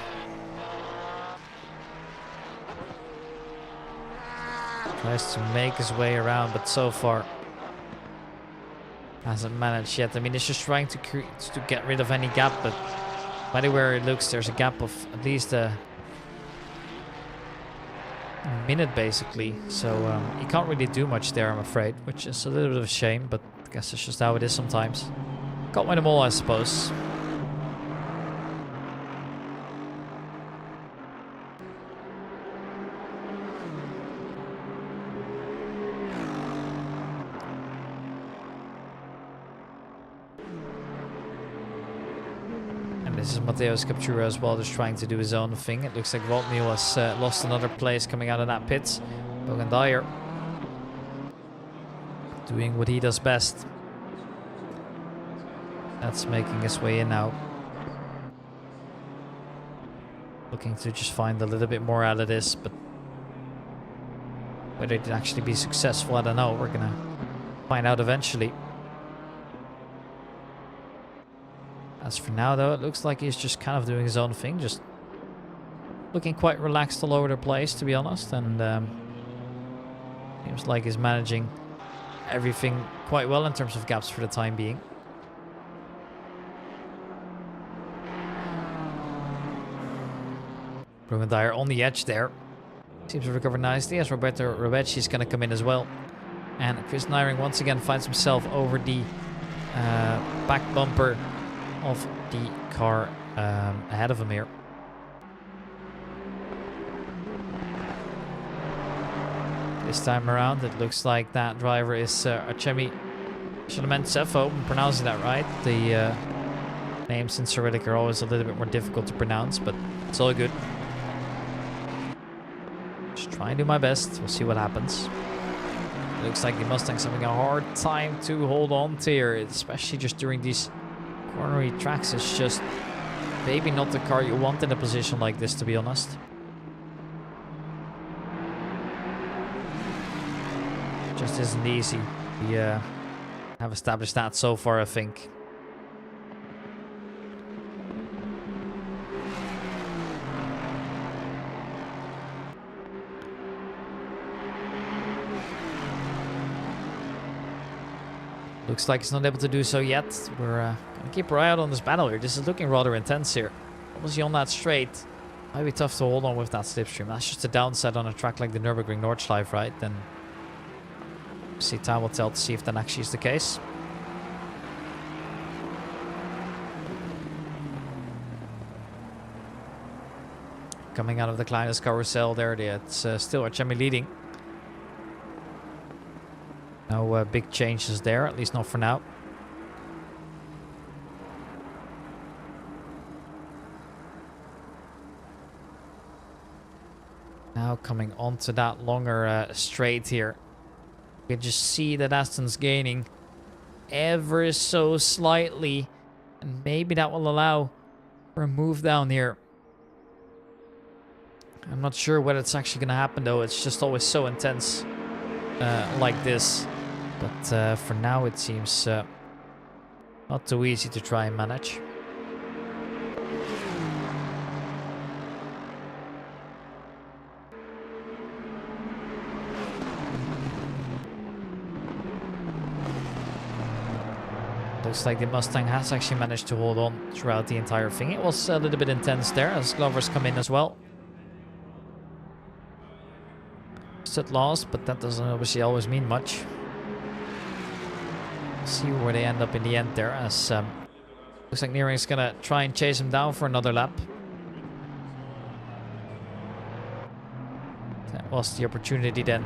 [SPEAKER 1] Tries to make his way around, but so far hasn't managed yet. I mean, it's just trying to get rid of any gap, but anywhere it looks, there's a gap of at least a minute, basically. So he can't really do much there, I'm afraid, which is a little bit of a shame, but I guess it's just how it is sometimes. Can't win them all, I suppose. This is Mateusz Captura as well, just trying to do his own thing. It looks like Waldmiel has lost another place coming out of that pit. Bogan Dyer doing what he does best. That's making his way in now. Looking to just find a little bit more out of this, but whether it actually be successful, I don't know. We're gonna find out eventually. As for now, though, it looks like he's just kind of doing his own thing, just looking quite relaxed all over the place, to be honest, and seems like he's managing everything quite well in terms of gaps for the time being. Bogan Dyer on the edge there. Seems to recover nicely as Roberto Robecci is going to come in as well. And Chris Nyring once again finds himself over the back bumper of the car ahead of him here. This time around, it looks like that driver is Archemi Shalamentsevo. I'm pronouncing that right. The names in Cyrillic are always a little bit more difficult to pronounce, but it's all good. Just try and do my best. We'll see what happens. It looks like the Mustang's having a hard time to hold on to here, especially just during these cornery tracks. Is just maybe not the car you want in a position like this, to be honest. Just isn't easy. We have established that so far, I think. Looks like he's not able to do so yet. We're gonna keep our eye out on this battle here. This is looking rather intense here. Obviously on that straight, might be tough to hold on with that slipstream. That's just a downside on a track like the Nürburgring Nordschleife, right? Then see, time will tell to see if that actually is the case. Coming out of the Kleines carousel there, it's still Archemi leading. No big changes there, at least not for now. Now coming onto that longer straight here. You can just see that Aston's gaining ever so slightly. And maybe that will allow for a move down here. I'm not sure whether it's actually going to happen though. It's just always so intense like this. But for now it seems not too easy to try and manage. Looks like the Mustang has actually managed to hold on throughout the entire thing. It was a little bit intense there as Glovers come in as well. Stood lost, but that doesn't obviously always mean much. See where they end up in the end there, as looks like Nearing's gonna try and chase him down for another lap. That was the opportunity then.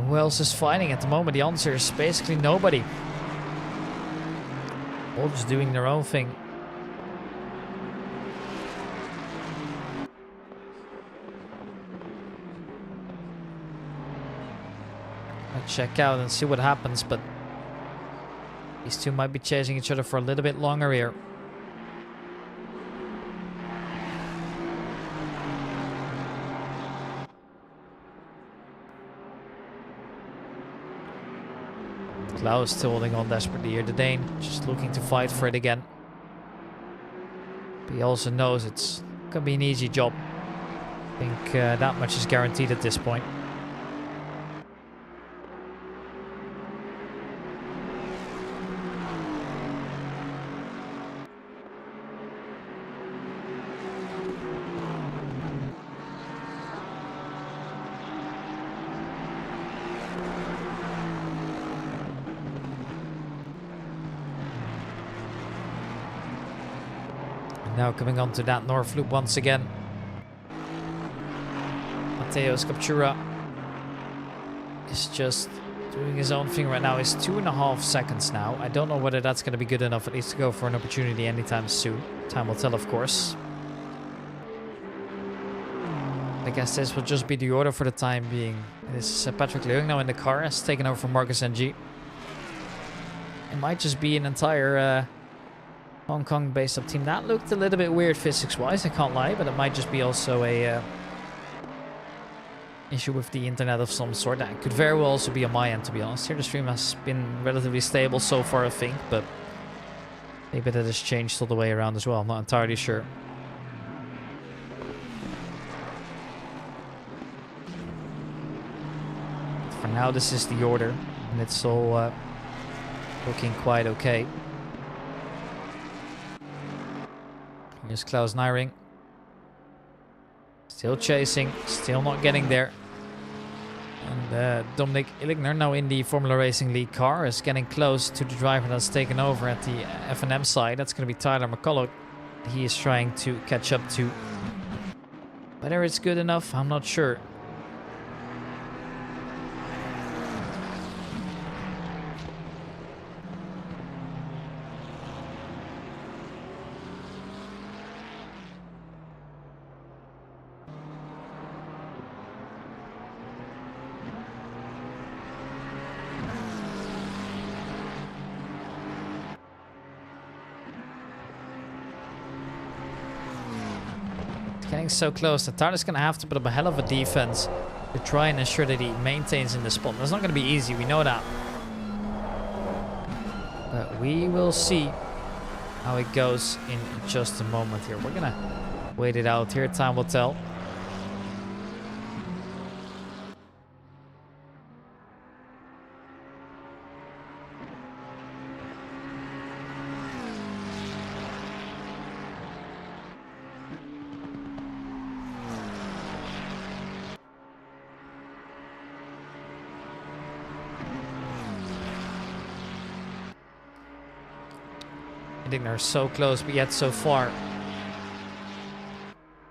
[SPEAKER 1] Who else is fighting at the moment? The answer is basically nobody. All just doing their own thing. I'll check out and see what happens, but these two might be chasing each other for a little bit longer here. Klaus still holding on desperately here. The Dane just looking to fight for it again. But he also knows it's gonna be an easy job. I think that much is guaranteed at this point. Now coming onto that north loop once again. Mateusz Kapczura is just doing his own thing right now. He's 2.5 seconds now. I don't know whether that's going to be good enough at least to go for an opportunity anytime soon. Time will tell, of course. I guess this will just be the order for the time being. This is Patrick Leung now in the car. Has taken over from Marcus NG. It might just be an entire Hong Kong based up team. That looked a little bit weird physics wise, I can't lie, but it might just be also a issue with the internet of some sort. That could very well also be on my end, to be honest. Here the stream has been relatively stable so far, I think, but maybe that has changed all the way around as well. I'm not entirely sure. For now, this is the order, and it's all looking quite okay. Here's Klaus Nyring. Still chasing, still not getting there. And Dominic Illigner, now in the Formula Racing League car, is getting close to the driver that's taken over at the F&M side. That's going to be Tyler McCulloch. He is trying to catch up to. Whether it's good enough, I'm not sure. Getting so close that Tyler's going to have to put up a hell of a defense to try and ensure that he maintains in the spot. That's not going to be easy, we know that. But we will see how it goes in just a moment here. We're going to wait it out here, time will tell. They're so close, but yet so far.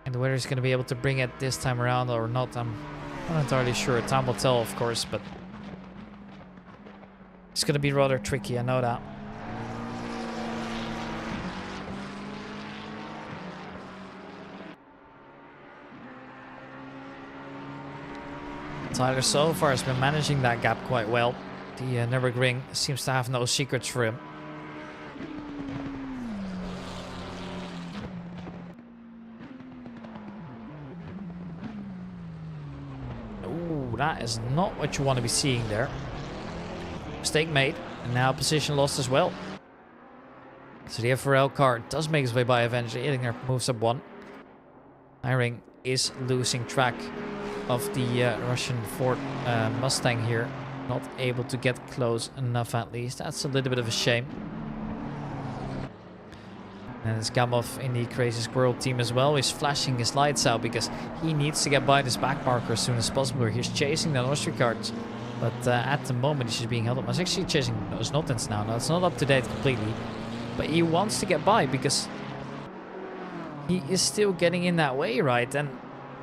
[SPEAKER 1] And whether he's going to be able to bring it this time around or not, I'm not entirely sure. Time will tell, of course, but it's going to be rather tricky, I know that. Tyler so far has been managing that gap quite well. The Nürburgring seems to have no secrets for him. That is not what you want to be seeing there. Mistake made, and now position lost as well. So the FRL car does make its way by eventually. Illinger moves up one. Nyring is losing track of the Russian Ford Mustang here. Not able to get close enough at least. That's a little bit of a shame. And it's Gamov in the Crazy Squirrel team as well. He's flashing his lights out because he needs to get by this back marker as soon as possible. He's chasing the Austria cards. But at the moment, he's just being held up. He's actually chasing those Notens now. Now, it's not up to date completely. But he wants to get by because he is still getting in that way, right? And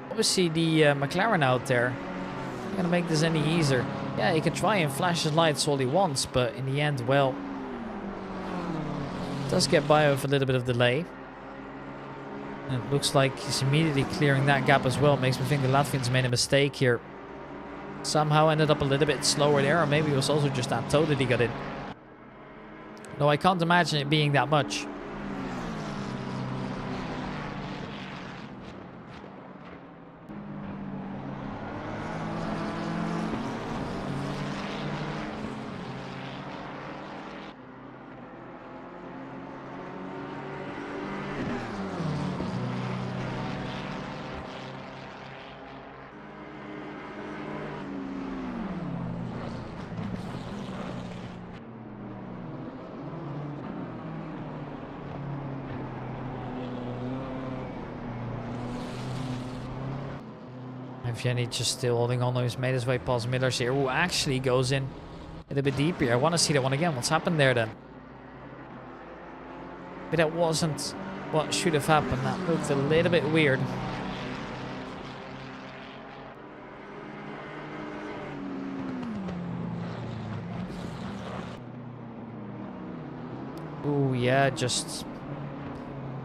[SPEAKER 1] obviously, the McLaren out there not going to make this any easier. Yeah, he can try and flash his lights all he wants. But in the end, well, does get by with a little bit of delay. And it looks like he's immediately clearing that gap as well. Makes me think the Latvians made a mistake here. Somehow ended up a little bit slower there, or maybe it was also just that toe that he got in. No, I can't imagine it being that much. Evgeny just still holding on. He's made his way past Millers here, who actually goes in a little bit deeper. I want to see that one again. What's happened there then? But that wasn't what should have happened. That looked a little bit weird. Ooh, yeah, just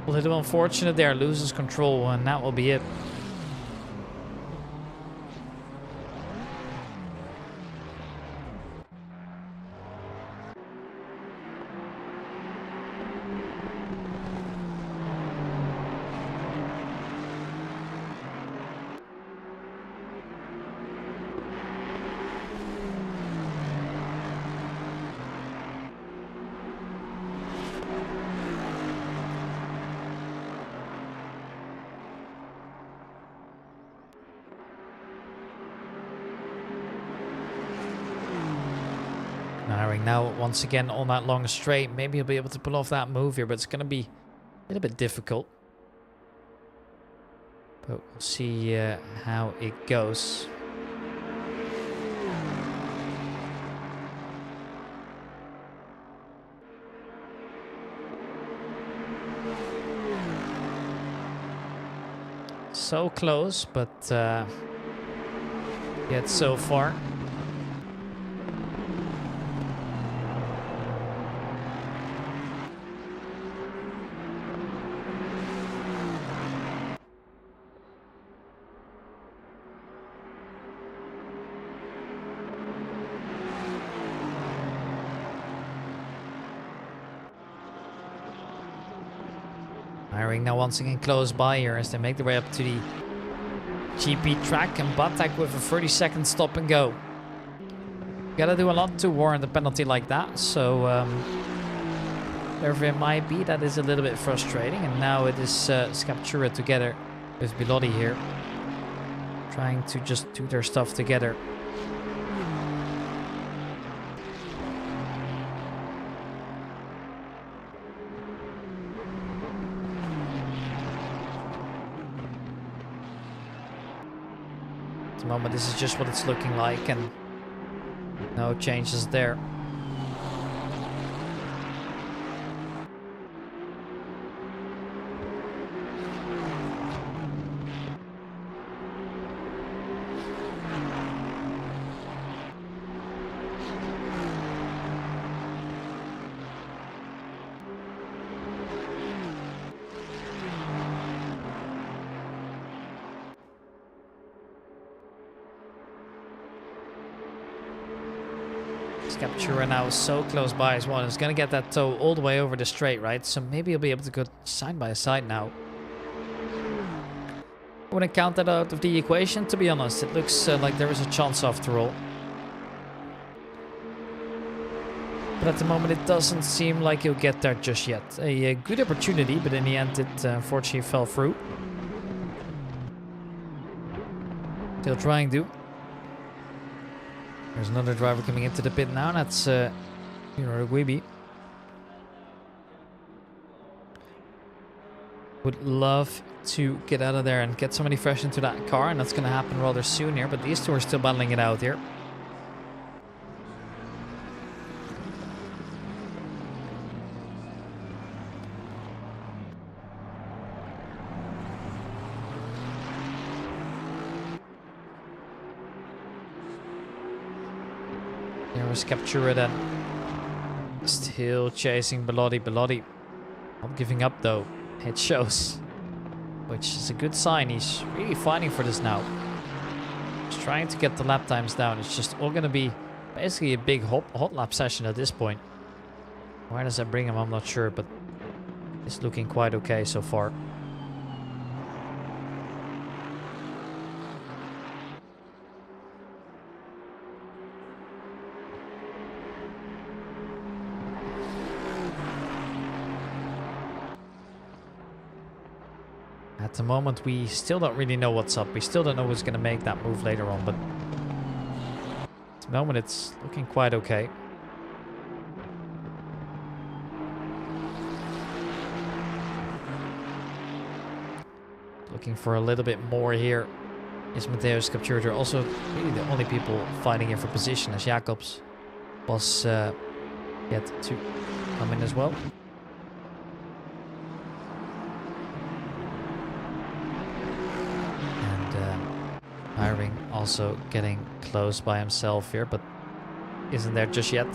[SPEAKER 1] a little unfortunate there. Loses control, and that will be it. Now once again on that long straight. Maybe he'll be able to pull off that move here, but it's going to be a little bit difficult. But we'll see how it goes. So close, but yet so far. Hiring now once again close by here as they make their way up to the GP track, and Batak with a 30-second stop and go. Gotta do a lot to warrant a penalty like that, so wherever it might be, that is a little bit frustrating. And now it is Scaptura together with Bilotti here, trying to just do their stuff together. Moment, this is just what it's looking like, and no changes there. Captura now so close by as well. It's going to get that toe all the way over the straight, right? So maybe he'll be able to go side by side now. I wouldn't count that out of the equation, to be honest. It looks like there is a chance after all. But at the moment, it doesn't seem like he'll get there just yet. A good opportunity, but in the end, it unfortunately fell through. Still trying to. There's another driver coming into the pit now. That's Guibi. Would love to get out of there and get somebody fresh into that car, and that's going to happen rather soon here. But these two are still battling it out here. Captura then. Still chasing Bilotti. Bilotti not giving up though. It shows. Which is a good sign. He's really fighting for this now. He's trying to get the lap times down. It's just all going to be basically a big hot lap session at this point. Where does that bring him? I'm not sure, but it's looking quite okay so far. At the moment, we still don't really know what's up. We still don't know who's going to make that move later on, but at the moment, it's looking quite okay. Looking for a little bit more here. is Mateusz Capture. Also really the only people fighting here for position, as Jacobs was yet to come in as well. Hiring also getting close by himself here, but isn't there just yet.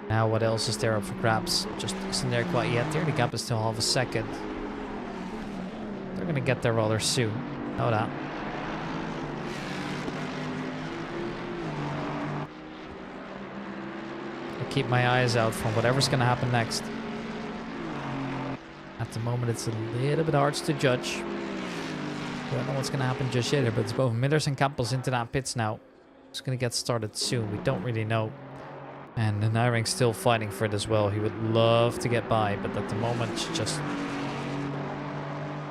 [SPEAKER 1] Now what else is there up for grabs? Just isn't there quite yet there. The gap is still half a second. They're gonna get there rather soon. Know that. Keep my eyes out for whatever's gonna happen next. At the moment it's a little bit hard to judge. Don't know what's gonna happen just yet, but it's both Millers and Campos into that pits now. It's gonna get started soon. We don't really know. And Nijring's still fighting for it as well. He would love to get by, but at the moment just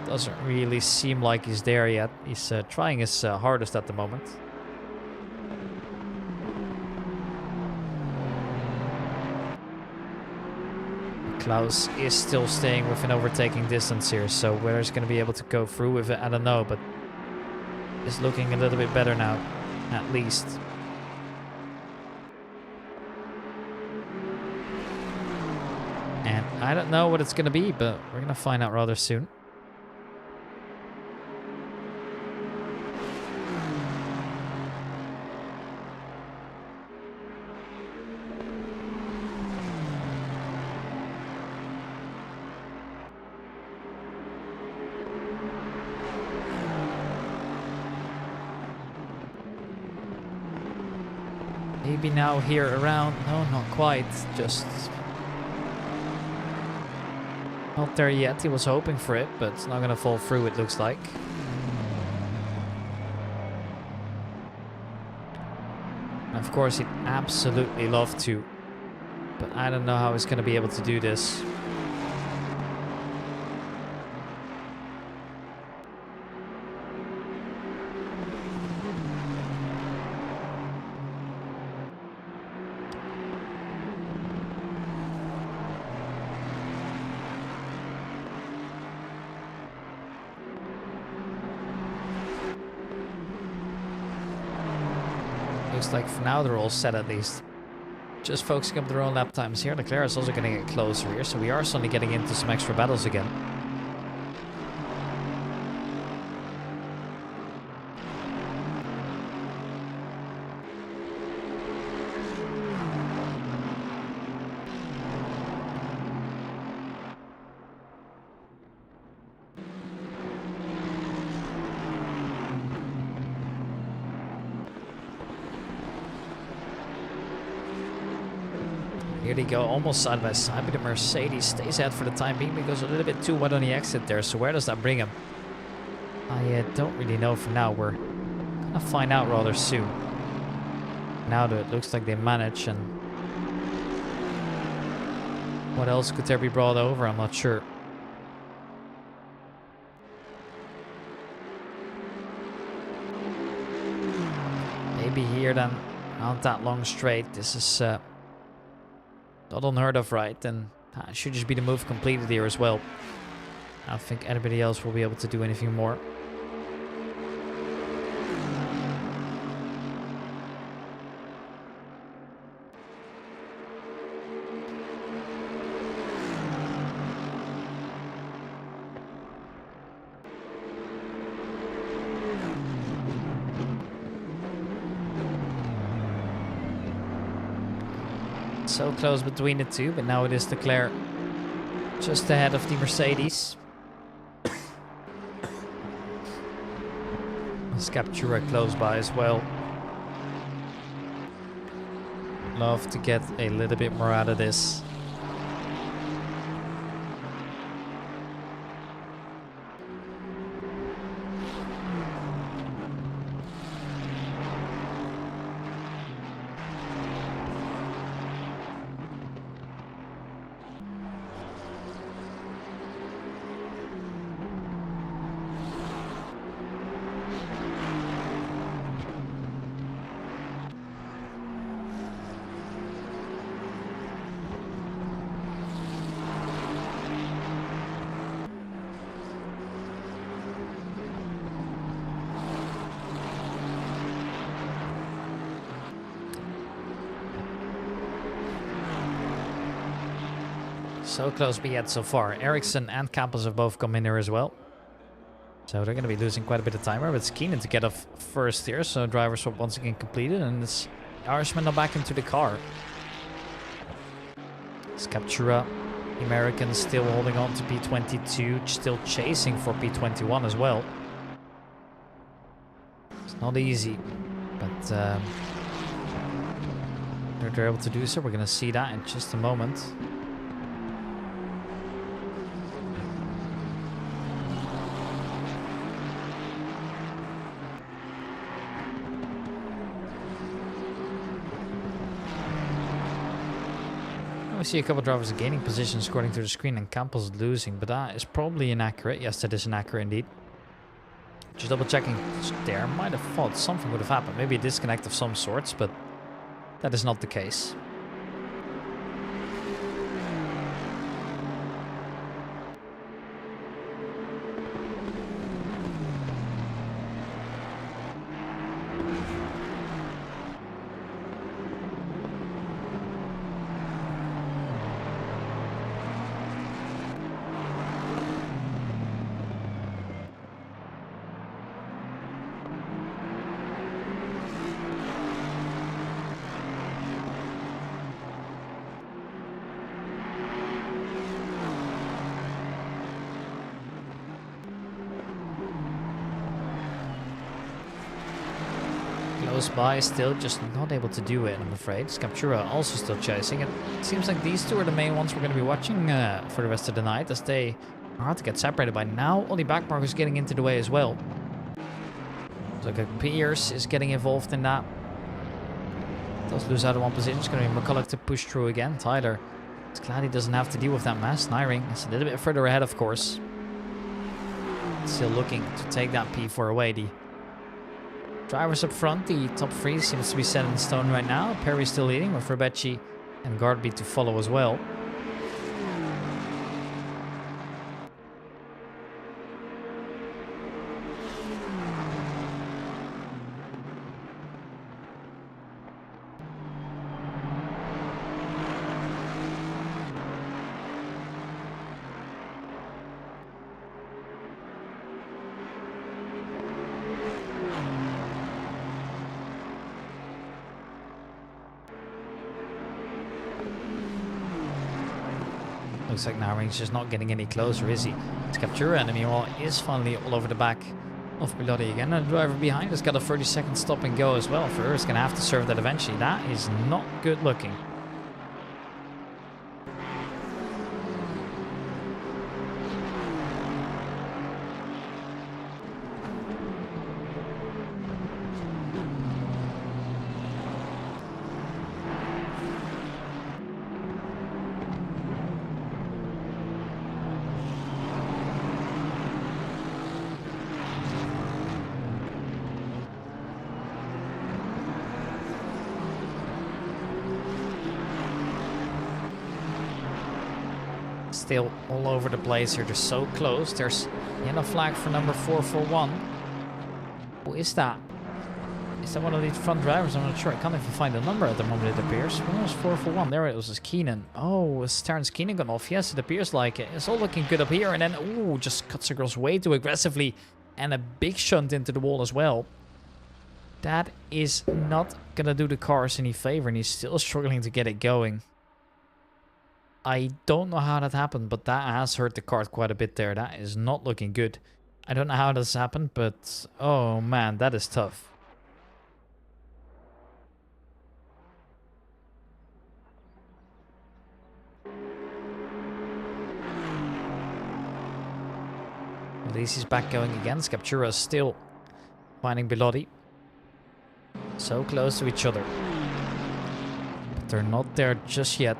[SPEAKER 1] doesn't really seem like he's there yet. He's trying his hardest at the moment. Klaus is still staying with an overtaking distance here, so whether he's going to be able to go through with it, I don't know, but it's looking a little bit better now, at least. And I don't know what it's going to be, but we're going to find out rather soon. Maybe now here around. No, not quite. Just not there yet. He was hoping for it, but it's not going to fall through, it looks like. And of course, he'd absolutely love to, but I don't know how he's going to be able to do this. Looks like for now they're all set at least. Just focusing up their own lap times here. Leclerc is also going to get closer here, so we are suddenly getting into some extra battles again. Here they go, almost side by side, but the Mercedes stays out for the time being because a little bit too wide on the exit there. So where does that bring him? I don't really know for now. We're gonna find out rather soon. Now that it looks like they manage, and what else could there be brought over? I'm not sure. Maybe here then, not that long straight. This is not unheard of, right? And should just be the move completed here as well. I don't think anybody else will be able to do anything more. So close between the two, but now it is Leclerc just ahead of the Mercedes. Captura close by as well. Love to get a little bit more out of this. So close, but yet so far. Ericsson and Campos have both come in here as well. So they're going to be losing quite a bit of time here, but it's Keenan to get off first here. So driver swap once again completed, and it's Irishman now back into the car. Captura, the American still holding on to P22, still chasing for P21 as well. It's not easy, but they're able to do so. We're going to see that in just a moment. We see a couple of drivers gaining positions according to the screen and Campos losing, but that is probably inaccurate. Yes, that is inaccurate indeed. Just double checking there. Might have thought something would have happened. Maybe a disconnect of some sorts, but that is not the case. Close by, still just not able to do it, I'm afraid. Captura also still chasing. It seems like these two are the main ones we're going to be watching for the rest of the night, as they are hard to get separated by now. Only backmark is getting into the way as well. So like Pierce is getting involved in that. Does lose out of one position. It's going to be McCulloch to push through again. Tyler is glad he doesn't have to deal with that mess. Nyring is a little bit further ahead, of course. Still looking to take that P4 away. The drivers up front, the top three seems to be set in stone right now. Perry still leading with Rebecci and Gardby to follow as well. Looks like Nyring's just not getting any closer, is he? His Captura enemy is finally all over the back of Bilotti again. And the driver behind has got a 30-second stop and go as well. For her, is going to have to serve that eventually. That is not good looking. Still all over the place here. They're so close. There's yellow flag for number 441. Who is that? Is that one of the front drivers? I'm not sure. I can't even find the number at the moment, it appears. When was 441? There it was, Keenan. Oh, is Terrence Keenan gone off? Yes, it appears like it. It's all looking good up here. And then, ooh, just cuts across way too aggressively. And a big shunt into the wall as well. That is not going to do the cars any favor. And he's still struggling to get it going. I don't know how that happened, but that has hurt the kart quite a bit there. That is not looking good. I don't know how this happened, but oh man, that is tough. At least he's back going again. Captura is still finding Bilotti. So close to each other. But they're not there just yet.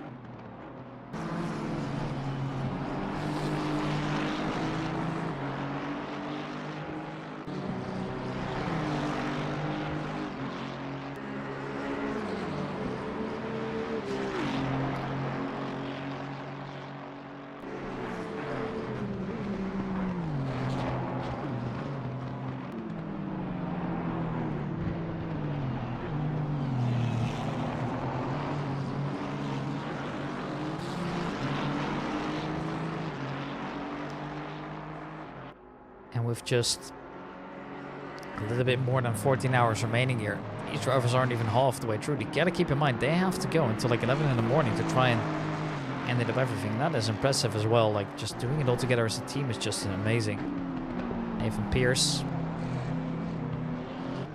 [SPEAKER 1] And with just a little bit more than 14 hours remaining here, these drivers aren't even half the way through. You gotta keep in mind, they have to go until like 11 in the morning to try and end it of everything. That is impressive as well. Like, just doing it all together as a team is just amazing. Nathan Pierce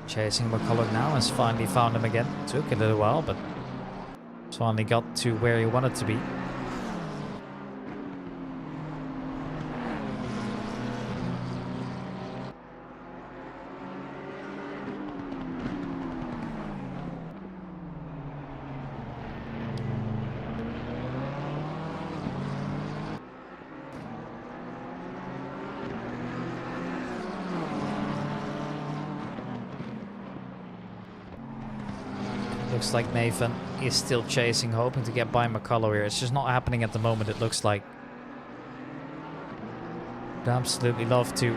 [SPEAKER 1] chasing McCulloch now, has finally found him again. Took a little while, but finally got to where he wanted to be. Looks like Nathan is still chasing, hoping to get by McCulloch here. It's just not happening at the moment, it looks like. Would absolutely love to.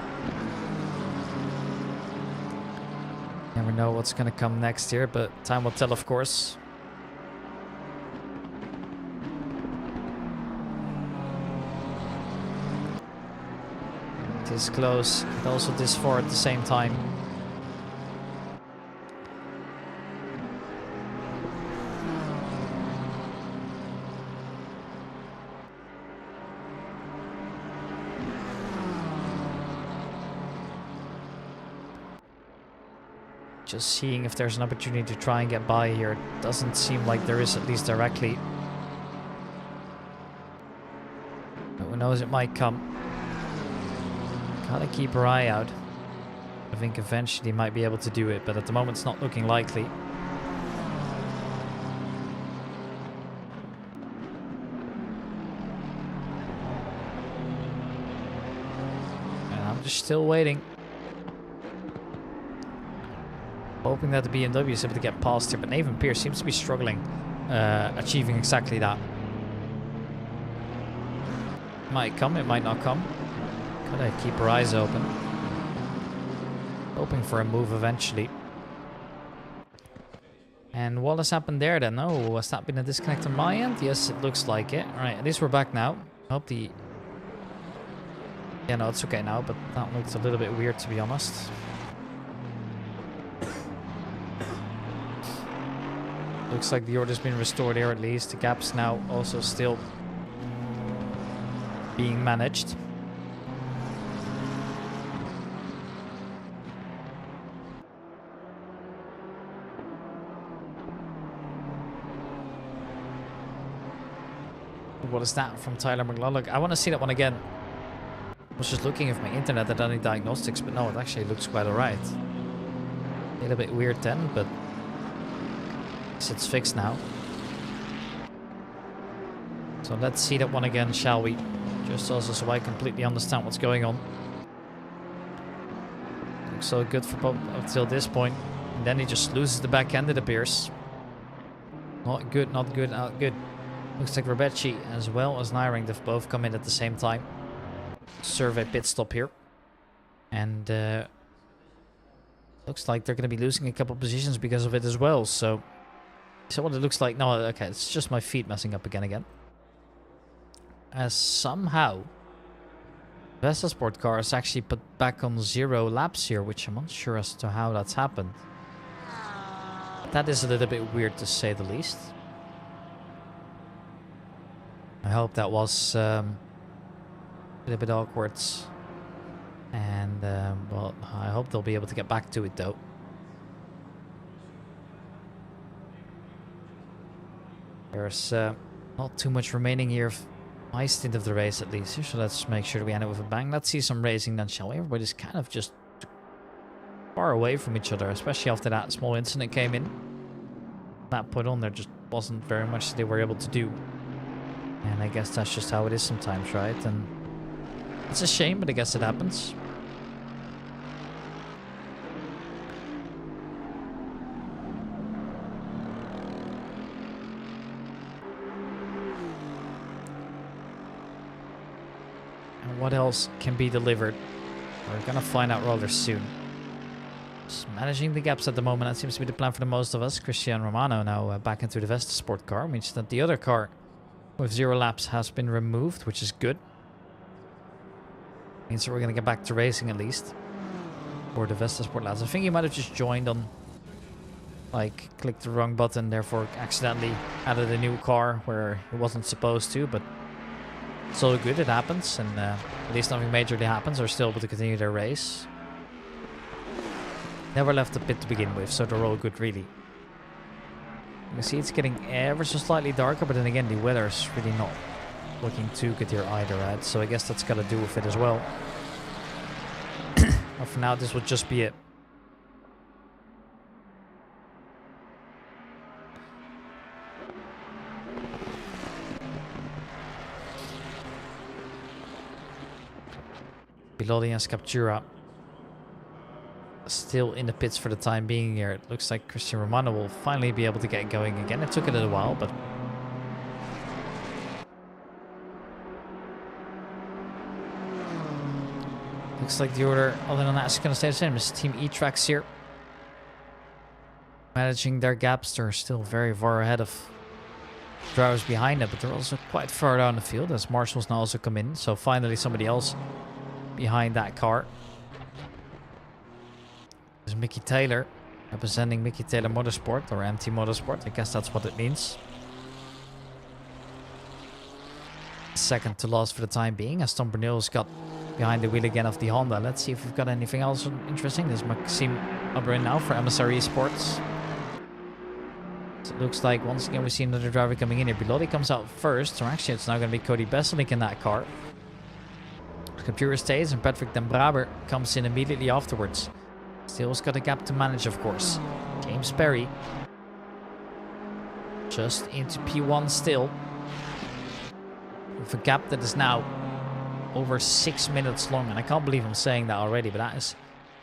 [SPEAKER 1] Never know what's going to come next here, but time will tell, of course. This close, but also this far at the same time. Just seeing if there's an opportunity to try and get by here. Doesn't seem like there is, at least directly. But who knows, it might come. Gotta keep our eye out. I think eventually might be able to do it, but at the moment it's not looking likely. And I'm just still waiting. Hoping that the BMW is able to get past here, but Nathan Pierce seems to be struggling achieving exactly that. Might come, it might not come. Gotta keep our eyes open. Hoping for a move eventually. And what has happened there then? Oh, has that been a disconnect on my end? Yes, it looks like it. Alright, at least we're back now. I hope the... Yeah, no, it's okay now, but that looked a little bit weird, to be honest. Looks like the order's been restored here at least. The gap's now also still being managed. What is that from Tyler McLaughlin? I want to see that one again. I was just looking if my internet had any diagnostics, but no, it actually looks quite alright. A little bit weird then, but it's fixed now. So let's see that one again, shall we? Just also so I completely understand what's going on. Looks so good for Bob up till this point. And then he just loses the back end, it appears. Not good, not good, not good. Looks like Rebecci as well as Nyring, they've both come in at the same time. Survey pit stop here. And looks like they're going to be losing a couple positions because of it as well, so... So what it looks like... No, okay, it's just my feet messing up again. As somehow... Vespa Sport car is actually put back on 0 laps here, which I'm not sure as to how that's happened. That is a little bit weird to say the least. I hope that was a little bit awkward. And, well, I hope they'll be able to get back to it though. There's not too much remaining here of my stint of the race at least. So let's make sure that we end it with a bang. Let's see some racing then, shall we? Everybody's kind of just far away from each other, especially after that small incident came in. From that point on, there just wasn't very much they were able to do. And I guess that's just how it is sometimes, right? And it's a shame, but I guess it happens. What else can be delivered? We're gonna find out rather soon. Just managing the gaps at the moment, that seems to be the plan for the most of us. Cristian Romano now back into the Vespa Sport car, means that the other car with 0 laps has been removed, which is good. Means that we're going to get back to racing at least. For the Vesta Sport lads. I think he might have just joined on... Like, clicked the wrong button, therefore accidentally added a new car where he wasn't supposed to, but... It's all good, it happens, and at least nothing majorly happens. They're still able to continue their race. Never left the pit to begin with, so they're all good, really. You can see it's getting ever so slightly darker, but then again, the weather's really not looking too good here either, right? So I guess that's got to do with it as well. But for now, this will just be it. Piloti and Sculptura still in the pits for the time being here. It looks like Christian Romano will finally be able to get going again. It took a little while, but... Looks like the order, other than that, is going to stay the same. It's Team E-Trax here. Managing their gaps. They're still very far ahead of drivers behind them, but they're also quite far down the field as Marshall's now also come in. So finally somebody else behind that car. There's Mickey Taylor, representing Mickey Taylor Motorsport, or MT Motorsport. I guess that's what it means. Second to last for the time being, as Tom Bernil's got behind the wheel again of the Honda. Let's see if we've got anything else interesting. There's Maxime Aubrin now for MSR Esports. So it looks like once again we see another driver coming in here. Bilotti comes out first, or actually it's now going to be Cody Besselink in that car. Computer stays and Patrick Den Braber comes in immediately afterwards. Still's got a gap to manage, of course. James Perry just into P1 still, with a gap that is now over 6 minutes long. And I can't believe I'm saying that already, but that is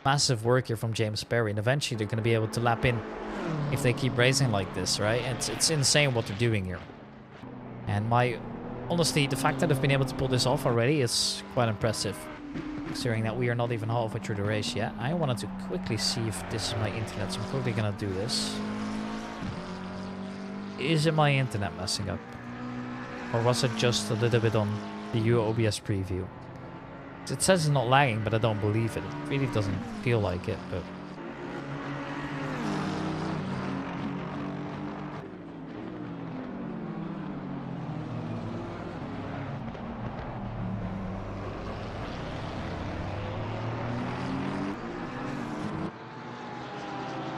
[SPEAKER 1] massive work here from James Perry. And eventually they're going to be able to lap in if they keep racing like this, right? It's insane what they're doing here. And honestly, the fact that I've been able to pull this off already is quite impressive, considering that we are not even halfway through the race yet. I wanted to quickly see if this is my internet, so I'm quickly gonna do this. Is it my internet messing up? Or was it just a little bit on the OBS preview? It says it's not lagging, but I don't believe it. It really doesn't feel like it, but...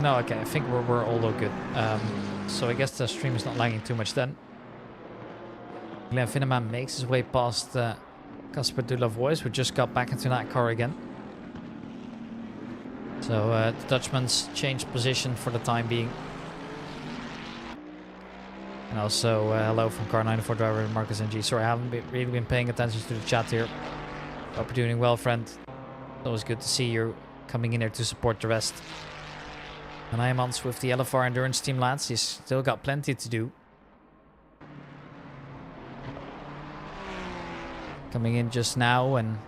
[SPEAKER 1] No, okay, I think we're all good. So I guess the stream is not lagging too much then. Glenn Finneman makes his way past Casper de la Voice, who just got back into that car again. So the Dutchman's changed position for the time being. And also hello from Car 94 driver Marcus NG. Sorry, I haven't really been paying attention to the chat here. Hope you're doing well, friend. It's always good to see you coming in here to support the rest. And I am on with the LFR Endurance team, lads. He's still got plenty to do. Coming in just now and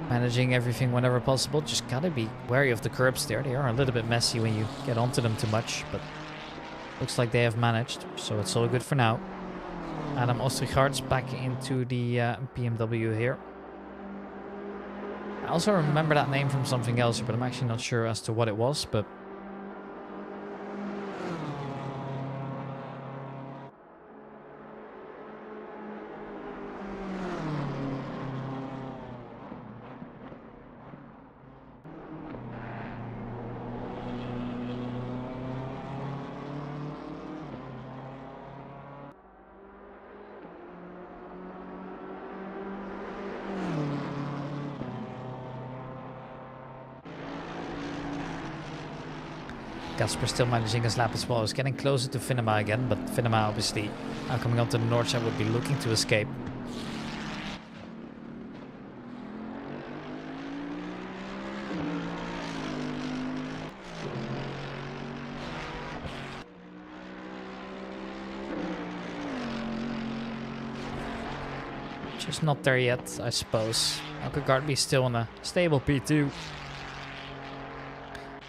[SPEAKER 1] managing everything whenever possible. Just gotta be wary of the curbs there. They are a little bit messy when you get onto them too much, but looks like they have managed, so it's all good for now. Adam Ostrigaard's back into the BMW here. I also remember that name from something else, but I'm actually not sure as to what it was, but... Casper still managing his lap as well. He's getting closer to Finema again, but Finema obviously now coming onto the north side would be looking to escape. Just not there yet, I suppose. Alkegaard be still in a stable P2.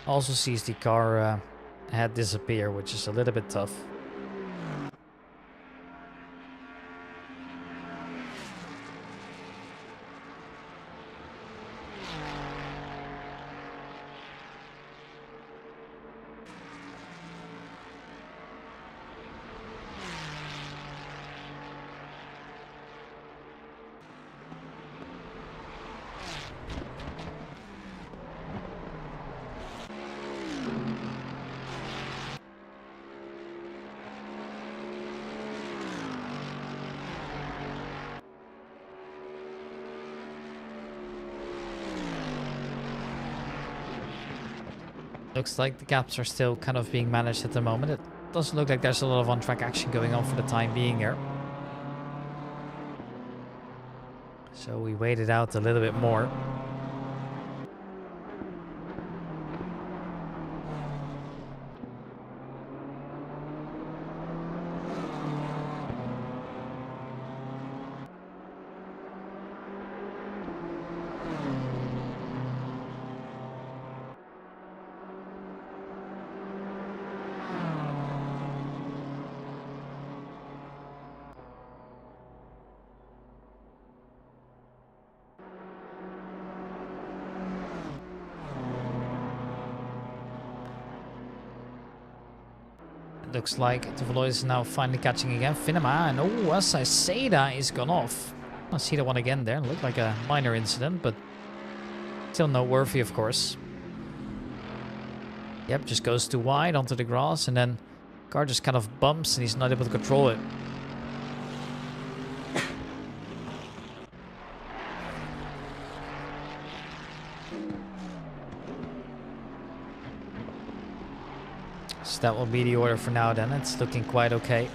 [SPEAKER 1] Also sees the car head disappear, which is a little bit tough. Looks like the gaps are still kind of being managed at the moment. It doesn't look like there's a lot of on-track action going on for the time being here. So we waited out a little bit more. Looks like the Valois is now finally catching again. Finema, and oh, Assetto is gone off. I see the one again there. Looked like a minor incident, but still noteworthy, of course. Yep, just goes too wide onto the grass, and then car just kind of bumps, and he's not able to control it. So that will be the order for now then. It's looking quite okay.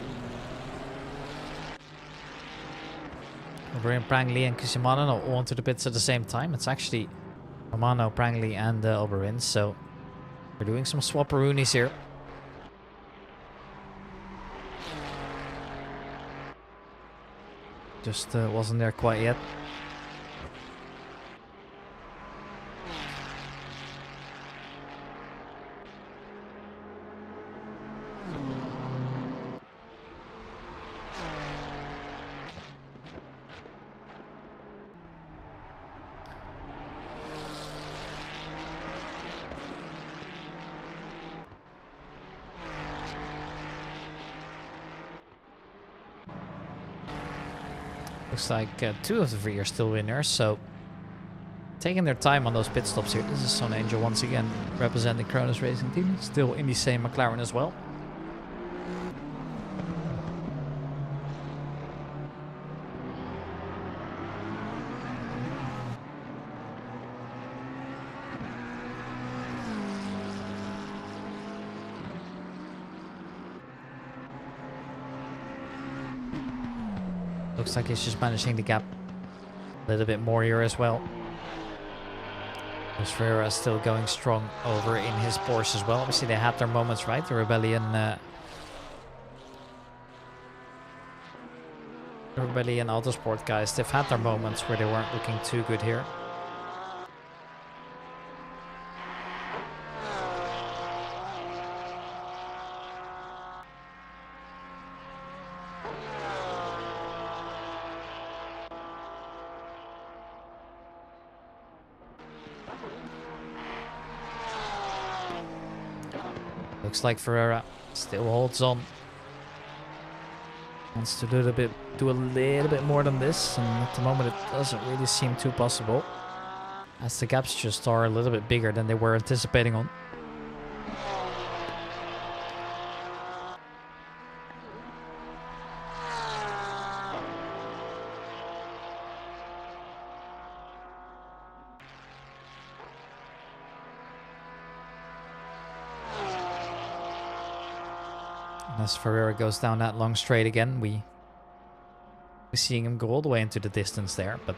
[SPEAKER 1] Over in Prangley and Cusimano all onto the pits at the same time. It's actually Romano, Prangley and Oberin. So we're doing some swapperoonies here. Just wasn't there quite yet. Looks like 2 of the 3 are still winners, so taking their time on those pit stops here. This is Son Angel once again representing Cronus Racing Team, still in the same McLaren as well. Looks like he's just managing the gap a little bit more here as well. Ferreira is still going strong over in his Porsche as well. Obviously they had their moments, right? The Rebellion Autosport guys, they've had their moments where they weren't looking too good here. Looks like Ferreira still holds on. Wants to do a little bit more than this, and at the moment it doesn't really seem too possible, as the gaps just are a little bit bigger than they were anticipating on. As Ferreira goes down that long straight again, we're seeing him go all the way into the distance there, but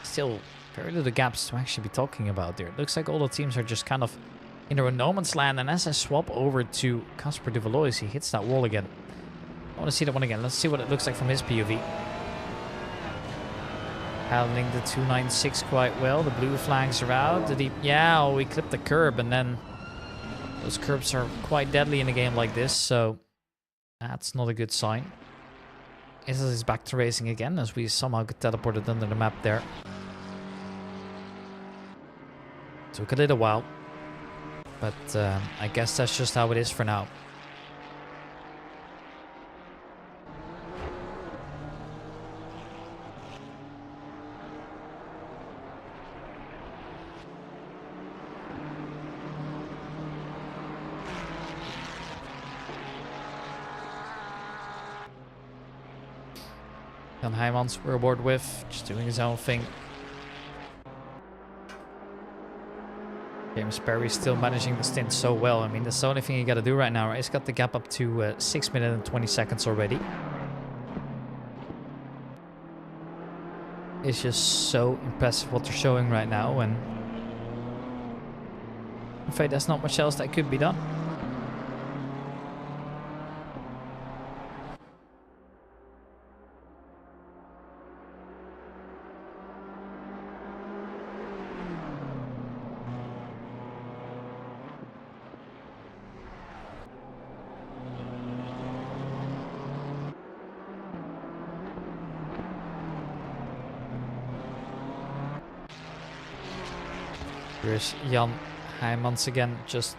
[SPEAKER 1] still very little gaps to actually be talking about there. It looks like all the teams are just kind of in their own no man's land, and as I swap over to Casper de Valois, he hits that wall again. I want to see that one again. Let's see what it looks like from his POV. Handling the 296 quite well. The blue flags are out. Did he? Yeah, oh, we clipped the curb, and then those curbs are quite deadly in a game like this, so that's not a good sign. Isis is back to racing again, as we somehow get teleported under the map there. Took a little while, but I guess that's just how it is for now. Jan Heijmans we're aboard with, just doing his own thing. James Perry still managing the stint so well. I mean, that's the only thing you got to do right now, right? He's got the gap up to 6 minutes and 20 seconds already. It's just so impressive what they're showing right now, and I'm afraid there's not much else that could be done. Here's Jan Heijmans again, just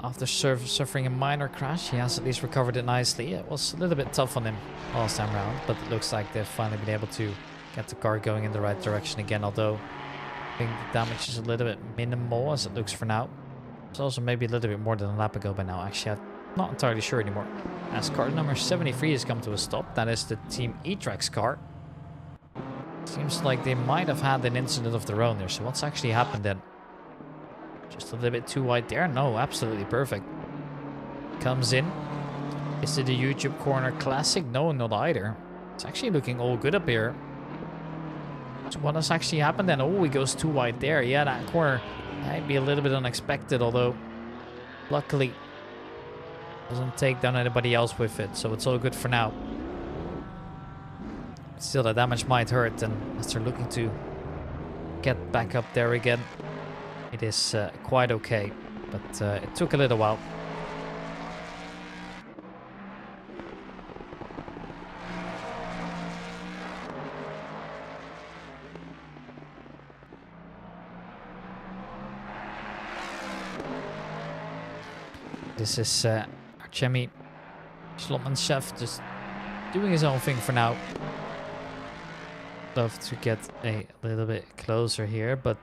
[SPEAKER 1] after suffering a minor crash. He has at least recovered it nicely. It was a little bit tough on him last time around, but it looks like they've finally been able to get the car going in the right direction again, although I think the damage is a little bit minimal as it looks for now. It's also maybe a little bit more than a lap ago by now. Actually, I'm not entirely sure anymore. As car number 73 has come to a stop. That is the Team E-Track's car. Seems like they might have had an incident of their own there. So what's actually happened then? Just a little bit too wide there? No, absolutely perfect. Comes in. Is it a YouTube corner classic? No, not either. It's actually looking all good up here. So what has actually happened then? Oh, he goes too wide there. Yeah, that corner might be a little bit unexpected, although luckily doesn't take down anybody else with it. So it's all good for now. Still, the damage might hurt, and as they're looking to get back up there again, it is quite okay, but it took a little while. This is Archemi Slotman-Chef just doing his own thing for now. Love to get a little bit closer here, but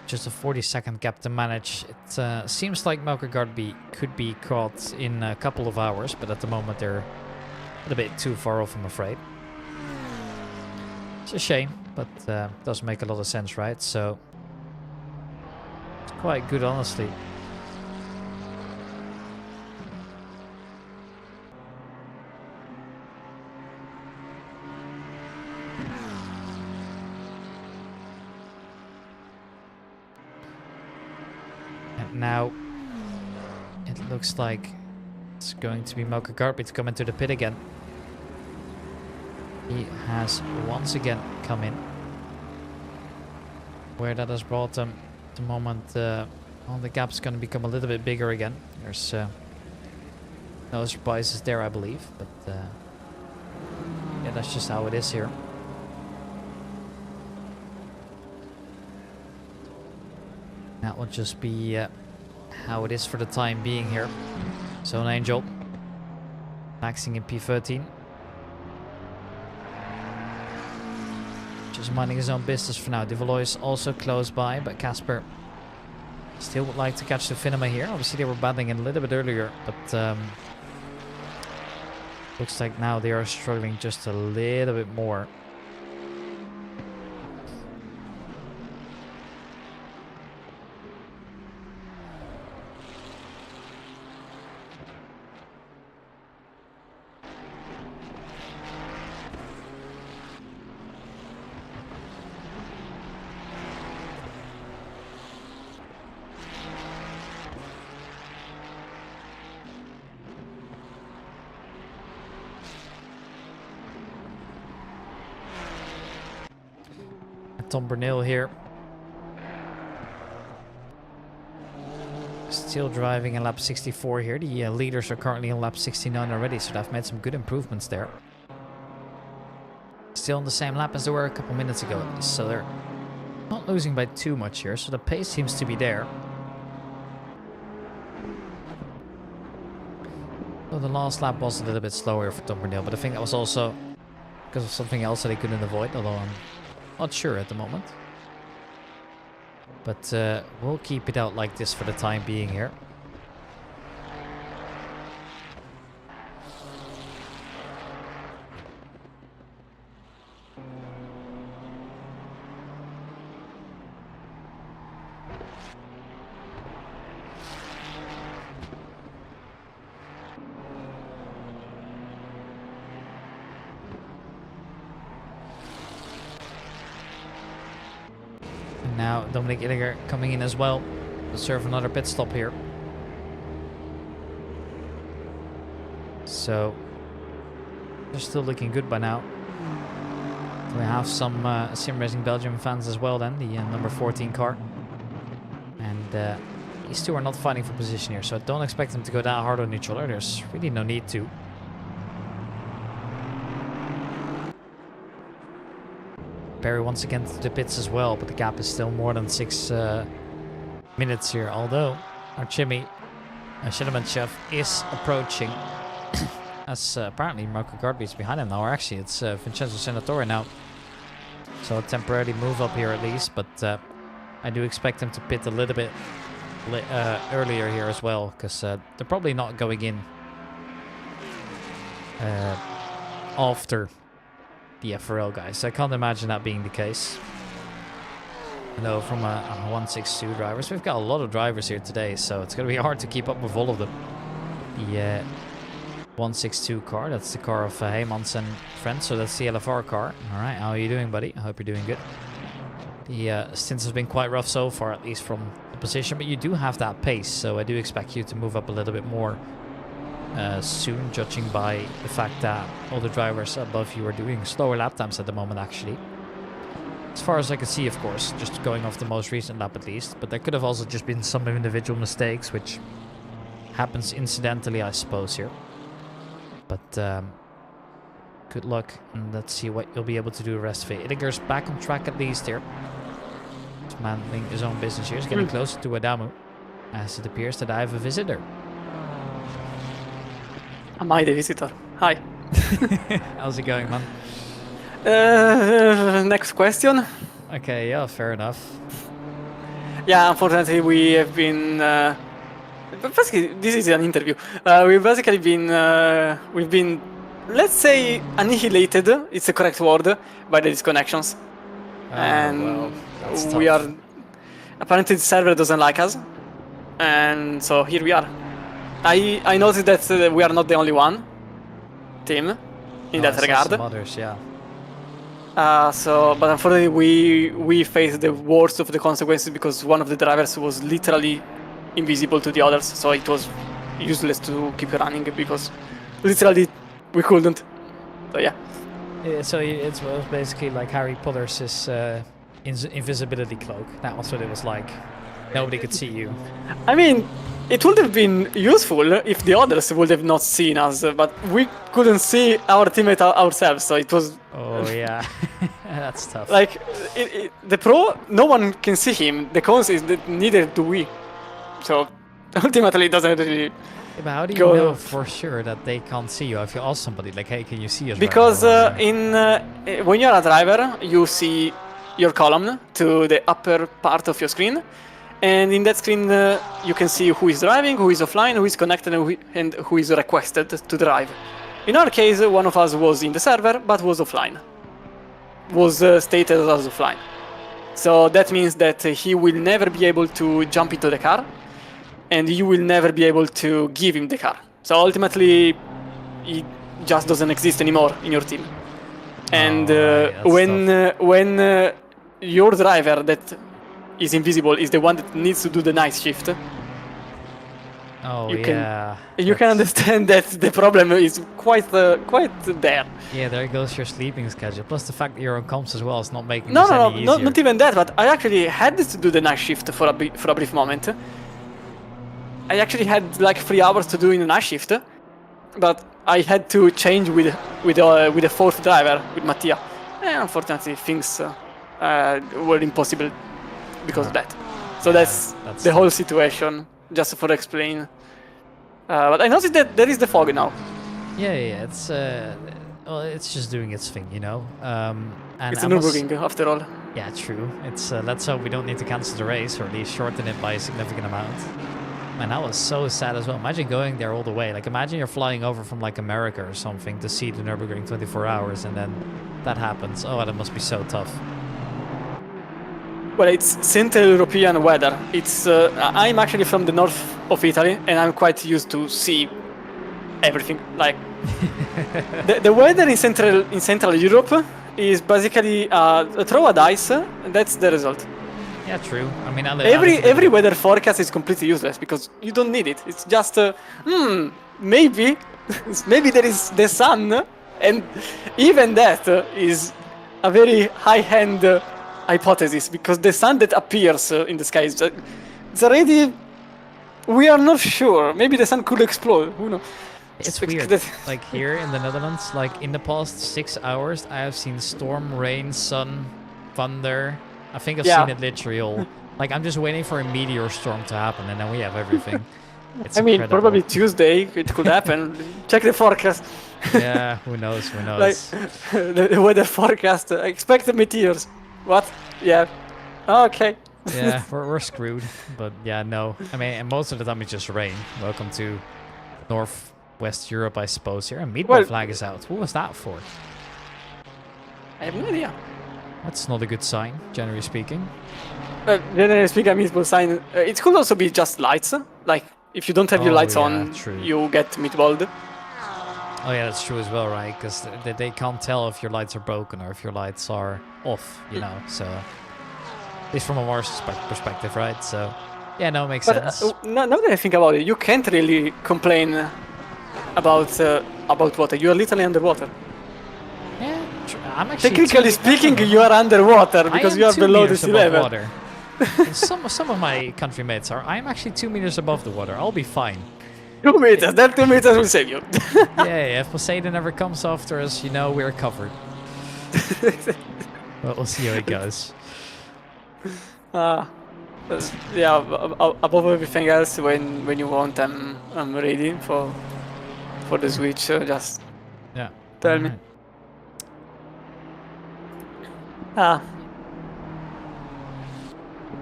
[SPEAKER 1] just a 40-second gap to manage. It seems like Melkegaard could be caught in a couple of hours, but at the moment they're a little bit too far off, I'm afraid. It's a shame, but does make a lot of sense, right? So it's quite good, honestly. Now, it looks like it's going to be Melkegaard to come into the pit again. He has once again come in. Where that has brought them at the moment, well, the gap's going to become a little bit bigger again. There's no surprises there, I believe. But yeah, that's just how it is here. That will just be how it is for the time being here. Zone Angel maxing in P13. Just minding his own business for now. De Valois is also close by, but Casper still would like to catch the Finema here. Obviously they were battling it a little bit earlier, but looks like now they are struggling just a little bit more. Tom Bernil here. Still driving in lap 64 here. The leaders are currently in lap 69 already, so they've made some good improvements there. Still on the same lap as they were a couple minutes ago, so they're not losing by too much here, so the pace seems to be there. So the last lap was a little bit slower for Tom Bernal, but I think that was also because of something else that he couldn't avoid, although I'm not sure at the moment. But we'll keep it out like this for the time being here. Now Dominic Illiger coming in as well to serve another pit stop here. So they're still looking good by now. We have some Sim Racing Belgium fans as well then, the number 14 car. And these two are not fighting for position here, so I don't expect them to go that hard on each other. There's really no need to. Perry once again to the pits as well, but the gap is still more than 6 minutes here. Although our Jimmy Shedderman is approaching, as apparently Marco Gardby is behind him now. Or actually, it's Vincenzo Senatore now. So a temporary move up here at least, but I do expect him to pit a little bit earlier here as well, because they're probably not going in after the FRL guys. I can't imagine that being the case. No, from a 162 drivers. We've got a lot of drivers here today, so it's going to be hard to keep up with all of them. The 162 car, that's the car of Heymans and friends, so that's the LFR car. Alright, how are you doing, buddy? I hope you're doing good. The stints has been quite rough so far, at least from the position, but you do have that pace, so I do expect you to move up a little bit more soon, judging by the fact that all the drivers above you are doing slower lap times at the moment, actually. As far as I can see, of course, just going off the most recent lap at least, but there could have also just been some individual mistakes, which happens incidentally, I suppose, here. But good luck, and let's see what you'll be able to do the rest of it. Illiger's back on track at least here. He's managing his own business here. He's getting closer to Adamu, as it appears that I have a visitor.
[SPEAKER 2] Am I the visitor? Hi.
[SPEAKER 1] How's it going, man?
[SPEAKER 2] Next question.
[SPEAKER 1] Okay, yeah, fair enough.
[SPEAKER 2] Yeah, unfortunately we have been... but basically, this is an interview. We've basically been... we've been, let's say, annihilated, it's the correct word, by the disconnections. And
[SPEAKER 1] well, that's
[SPEAKER 2] we
[SPEAKER 1] tough.
[SPEAKER 2] are... Apparently the server doesn't like us. And so here we are. I noticed that we are not the only one team in that regard.
[SPEAKER 1] Some others, yeah.
[SPEAKER 2] But unfortunately we faced the worst of the consequences because one of the drivers was literally invisible to the others, so it was useless to keep running because literally we couldn't. So yeah.
[SPEAKER 1] So it was basically like Harry Potter's invisibility cloak. That was what it was like. Nobody could see you.
[SPEAKER 2] I mean, it would have been useful if the others would have not seen us, but we couldn't see our teammate ourselves, so it was...
[SPEAKER 1] Oh yeah, that's tough.
[SPEAKER 2] Like, the pro, no one can see him. The cons is that neither do we. So, ultimately it doesn't really...
[SPEAKER 1] Yeah, but how do you know for sure that they can't see you? If you ask somebody, like, hey, can you see us?
[SPEAKER 2] Because when you're a driver, you see your column to the upper part of your screen. And in that screen, you can see who is driving, who is offline, who is connected, and who is requested to drive. In our case, one of us was in the server, but was offline. Was stated as offline. So that means that he will never be able to jump into the car, and you will never be able to give him the car. So ultimately, he just doesn't exist anymore in your team. And when your driver that is invisible is the one that needs to do the night shift.
[SPEAKER 1] Oh,
[SPEAKER 2] you
[SPEAKER 1] can
[SPEAKER 2] understand that the problem is quite there.
[SPEAKER 1] Yeah, there goes your sleeping schedule. Plus the fact that you're on comms as well is not making this any easier.
[SPEAKER 2] Not even that. But I actually had to do the night shift for a brief moment. I actually had like 3 hours to do in the night shift, but I had to change with the fourth driver, with Mattia. And unfortunately, things were impossible because of that. So that's the whole situation, just for explain. But I noticed that there is the fog now.
[SPEAKER 1] Yeah. It's well, it's just doing its thing, you know. And
[SPEAKER 2] It's a Nürburgring after all.
[SPEAKER 1] Yeah, true. It's let's hope we don't need to cancel the race or at least shorten it by a significant amount. Man, that was so sad as well. Imagine going there all the way. Like, imagine you're flying over from like America or something to see the Nürburgring 24 hours, and then that happens. Oh, that must be so tough.
[SPEAKER 2] Well, it's Central European weather. It's I'm actually from the north of Italy, and I'm quite used to see everything. Like the weather in Central Europe is basically throw a dice. That's the result.
[SPEAKER 1] Yeah, true. I mean,
[SPEAKER 2] every weather forecast is completely useless because you don't need it. It's just maybe maybe there is the sun, and even that is a very high-end hypothesis because the sun that appears in the sky is just, it's already, we are not sure. Maybe the sun could explode. Who knows?
[SPEAKER 1] It's weird. Like here in the Netherlands, like in the past 6 hours, I have seen storm, rain, sun, thunder. I think I've seen it literally all. Like, I'm just waiting for a meteor storm to happen, and then we have everything. It's incredible.
[SPEAKER 2] Probably Tuesday it could happen. Check the forecast.
[SPEAKER 1] Yeah, who knows? Who knows?
[SPEAKER 2] Like, the weather forecast. Expect the meteors. What? Yeah. Okay.
[SPEAKER 1] Yeah, we're screwed. But yeah, no. I mean, and most of the time it's just rain. Welcome to Northwest Europe, I suppose. Here, a meatball flag is out. What was that for?
[SPEAKER 2] I have no idea.
[SPEAKER 1] That's not a good sign, generally speaking.
[SPEAKER 2] Generally speaking, meatball sign. It could also be just lights. Like, if you don't have your lights on, you get meatballed.
[SPEAKER 1] Oh yeah, that's true as well, right? Because they can't tell if your lights are broken or if your lights are off, you know. So, at least from a Mars perspective, right? So, yeah, no, it makes sense.
[SPEAKER 2] Now that I think about it, you can't really complain about water. You are literally underwater.
[SPEAKER 1] Yeah, I'm actually
[SPEAKER 2] technically speaking, you are underwater because you are below the sea level.
[SPEAKER 1] Water. some of my country mates are. I'm actually 2 meters above the water. I'll be fine.
[SPEAKER 2] 2 meters. That 2 meters will save you.
[SPEAKER 1] Yeah. If Poseidon ever comes after us, you know we're covered. But we'll see how it goes.
[SPEAKER 2] Yeah. Above everything else, when you want, I'm ready for the switch. Just tell me.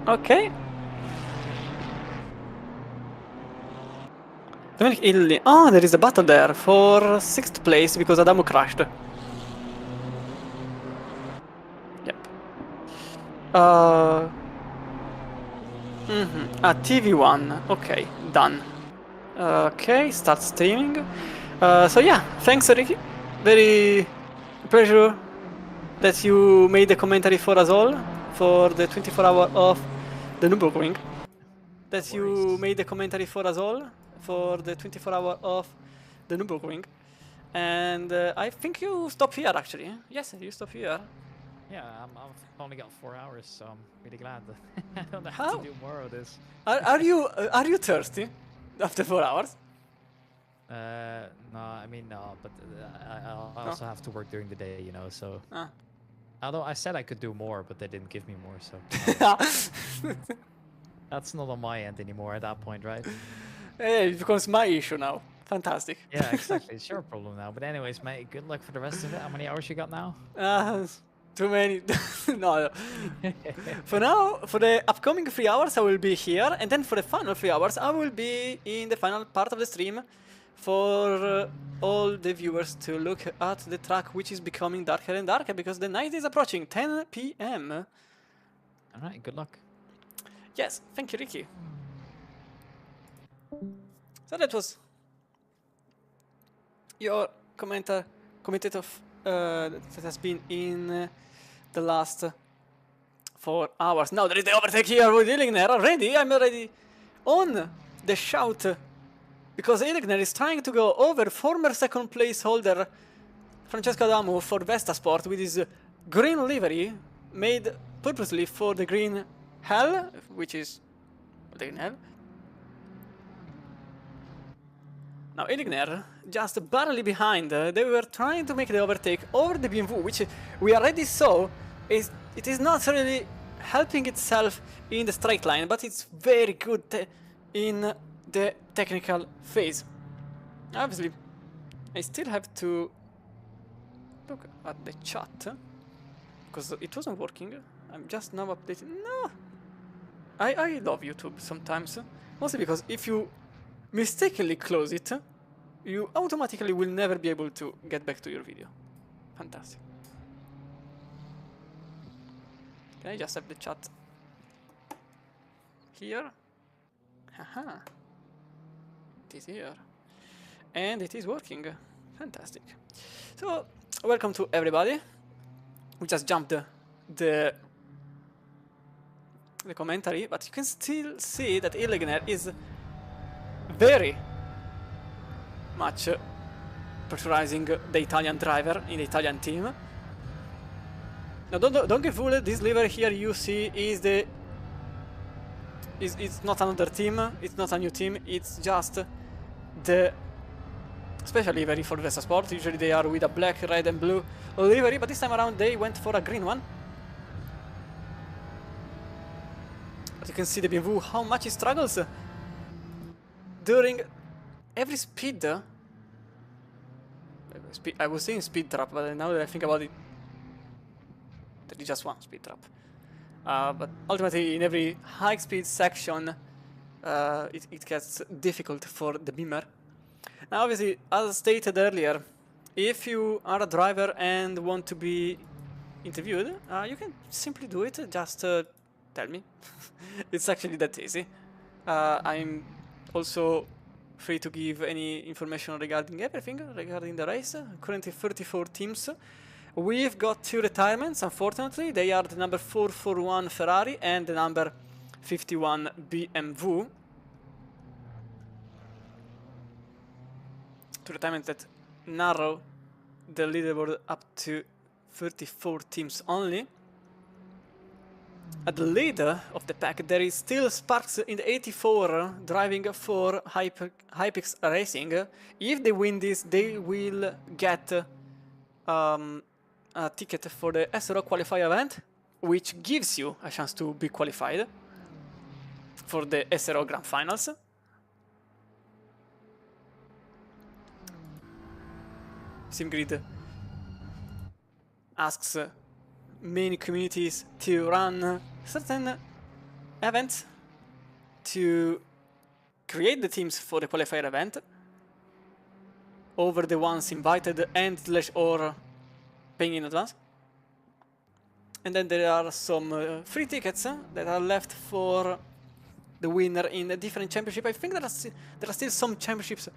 [SPEAKER 2] Okay. Dominic Illy. Oh, there is a battle there for 6th place because Adamo crashed. Yep. TV1. Okay, done. Okay, start streaming. So yeah, thanks Ricky. Very pleasure that you made the commentary for us all for the 24 hour of the Nürburgring. That you made the commentary for us all for the 24 hour of the Nürburgring. And I think you stop here actually. Yes, you stop here.
[SPEAKER 1] Yeah, I've only got 4 hours, so I'm really glad that I don't have to do more of this.
[SPEAKER 2] Are you thirsty after 4 hours?
[SPEAKER 1] No, I mean no, but I also have to work during the day, you know. So, although I said I could do more, but they didn't give me more, so that's not on my end anymore at that point, right?
[SPEAKER 2] Hey, it becomes my issue now. Fantastic.
[SPEAKER 1] Yeah, exactly. It's your problem now. But anyways, mate, good luck for the rest of it. How many hours you got now?
[SPEAKER 2] Too many. No. For now, for the upcoming 3 hours, I will be here, and then for the final 3 hours, I will be in the final part of the stream for all the viewers to look at the track, which is becoming darker and darker because the night is approaching. 10 p.m.
[SPEAKER 1] All right. Good luck.
[SPEAKER 2] Yes. Thank you, Ricky. So that was your commentator that has been in the last 4 hours. Now there is the overtake here with Illigner already. I'm already on the shout because Illigner is trying to go over former second place holder Francesco Adamo for Vesta Sport with his green livery made purposely for the green hell, which is the green hell. Now Illigner just barely behind. They were trying to make the overtake over the BMW, which we already saw it is not really helping itself in the straight line, but it's very good in the technical phase. Obviously, I still have to look at the chat because it wasn't working. I'm just now updating. No, I love YouTube sometimes, mostly because if you mistakenly close it, you automatically will never be able to get back to your video. Fantastic. Can I just have the chat here? Haha. It is here. And it is working. Fantastic. So, welcome to everybody. We just jumped the commentary, but you can still see that Illegner is very much pressurizing the Italian driver in the Italian team. Now don't get fooled, this lever here you see is it's not another team, it's not a new team, it's just the special livery for Versa Sport. Usually they are with a black, red and blue livery, but this time around they went for a green one. But you can see the BMW, how much it struggles during every speed. I was saying speed trap, but now that I think about it, there is just one speed trap. But ultimately, in every high-speed section, it gets difficult for the Beamer. Now, obviously, as stated earlier, if you are a driver and want to be interviewed, you can simply do it. Just tell me. It's actually that easy. I'm also free to give any information regarding everything, regarding the race. Currently 34 teams. We've got 2 retirements, unfortunately. They are the number 441 Ferrari and the number 51 BMW. 2 retirements that narrow the leaderboard up to 34 teams only. At the leader of the pack, there is still Sparks in the 84 driving for Hypix Racing. If they win this, they will get a ticket for the SRO qualifier event, which gives you a chance to be qualified for the SRO Grand Finals. SimGrid asks many communities to run certain events to create the teams for the qualifier event over the ones invited and/or paying in advance. And then there are some free tickets that are left for the winner in a different championship. I think there are still some championships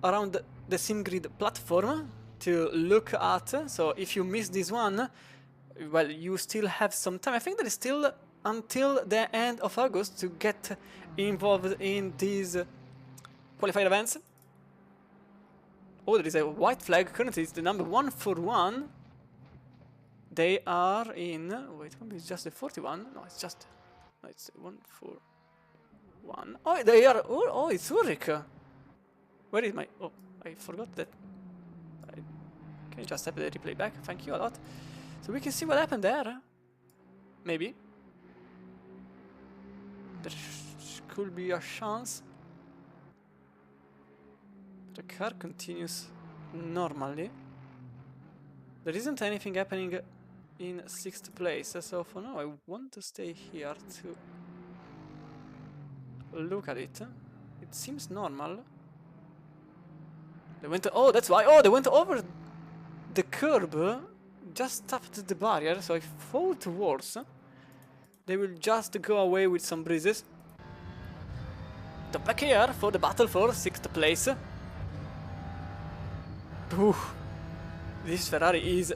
[SPEAKER 2] around the SimGrid platform to look at. So if you miss this one, well, you still have some time. I think there is still until the end of August to get involved in these qualified events. Oh, there is a white flag. Currently, it's the number 141. They are in. Wait, it's just the 41. No, it's just. No, it's 141. Oh, they are. Oh, it's Ulrich. Where is my? Oh, I forgot that. Can you just have the replay back? Thank you a lot. So we can see what happened there. Maybe. There could be a chance. The car continues normally. There isn't anything happening in 6th place, so for now I want to stay here to look at it. It seems normal. They went. Oh, that's why. Oh, they went over the curb. Just tapped the barrier, so I fall towards. They will just go away with some breezes. The back here for the battle for 6th place. Ooh, this Ferrari is.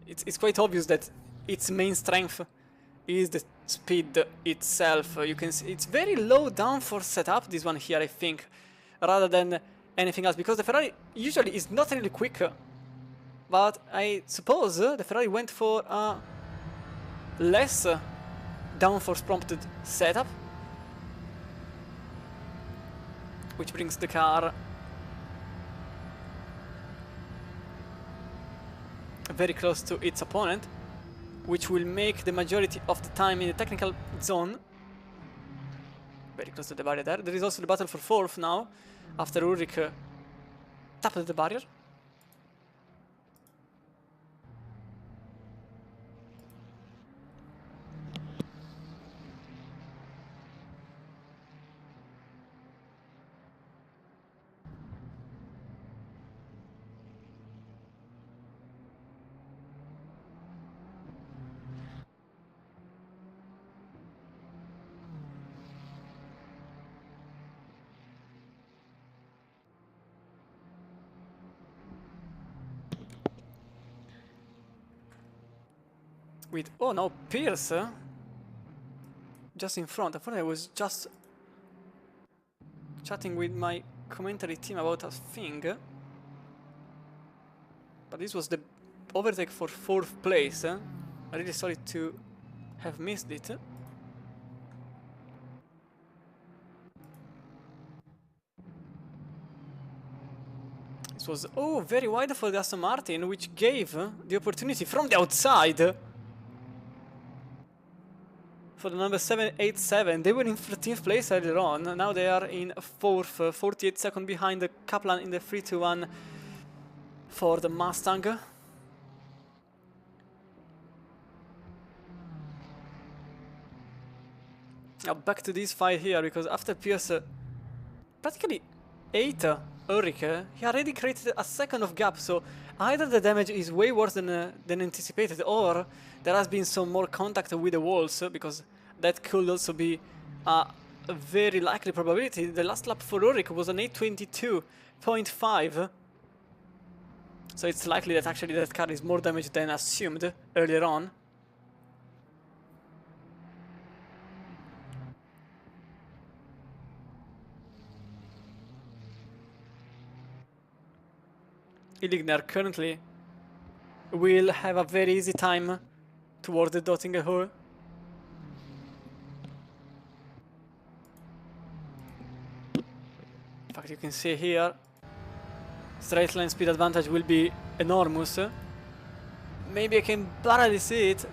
[SPEAKER 2] It's quite obvious that its main strength is the speed itself. You can see it's very low downforce setup. This one here, I think, rather than anything else, because the Ferrari usually is not really quick. But I suppose the Ferrari went for a less downforce prompted setup, which brings the car very close to its opponent, which will make the majority of the time in the technical zone. Very close to the barrier there. There is also the battle for 4th now, after Ulrich tapped the barrier. With, oh no, Pierce just in front. I thought I was just chatting with my commentary team about a thing. But this was the overtake for 4th place. I'm really sorry to have missed it. This was, oh, very wide for the Aston Martin, which gave the opportunity from the outside for the number 787. They were in 13th place earlier on. Now they are in 4th, 48 seconds behind the Kaplan in the 3-2-1 for the Mustang. Now back to this fight here, because after Pierce practically ate Ulrich, he already created a second of gap, so either the damage is way worse than anticipated, or there has been some more contact with the walls, because that could also be a very likely probability. The last lap for Ulrich was an 822.5, so it's likely that actually that car is more damaged than assumed earlier on. Illigner currently will have a very easy time toward the Dottinger hole. In fact, you can see here, straight line speed advantage will be enormous. Maybe I can barely see it.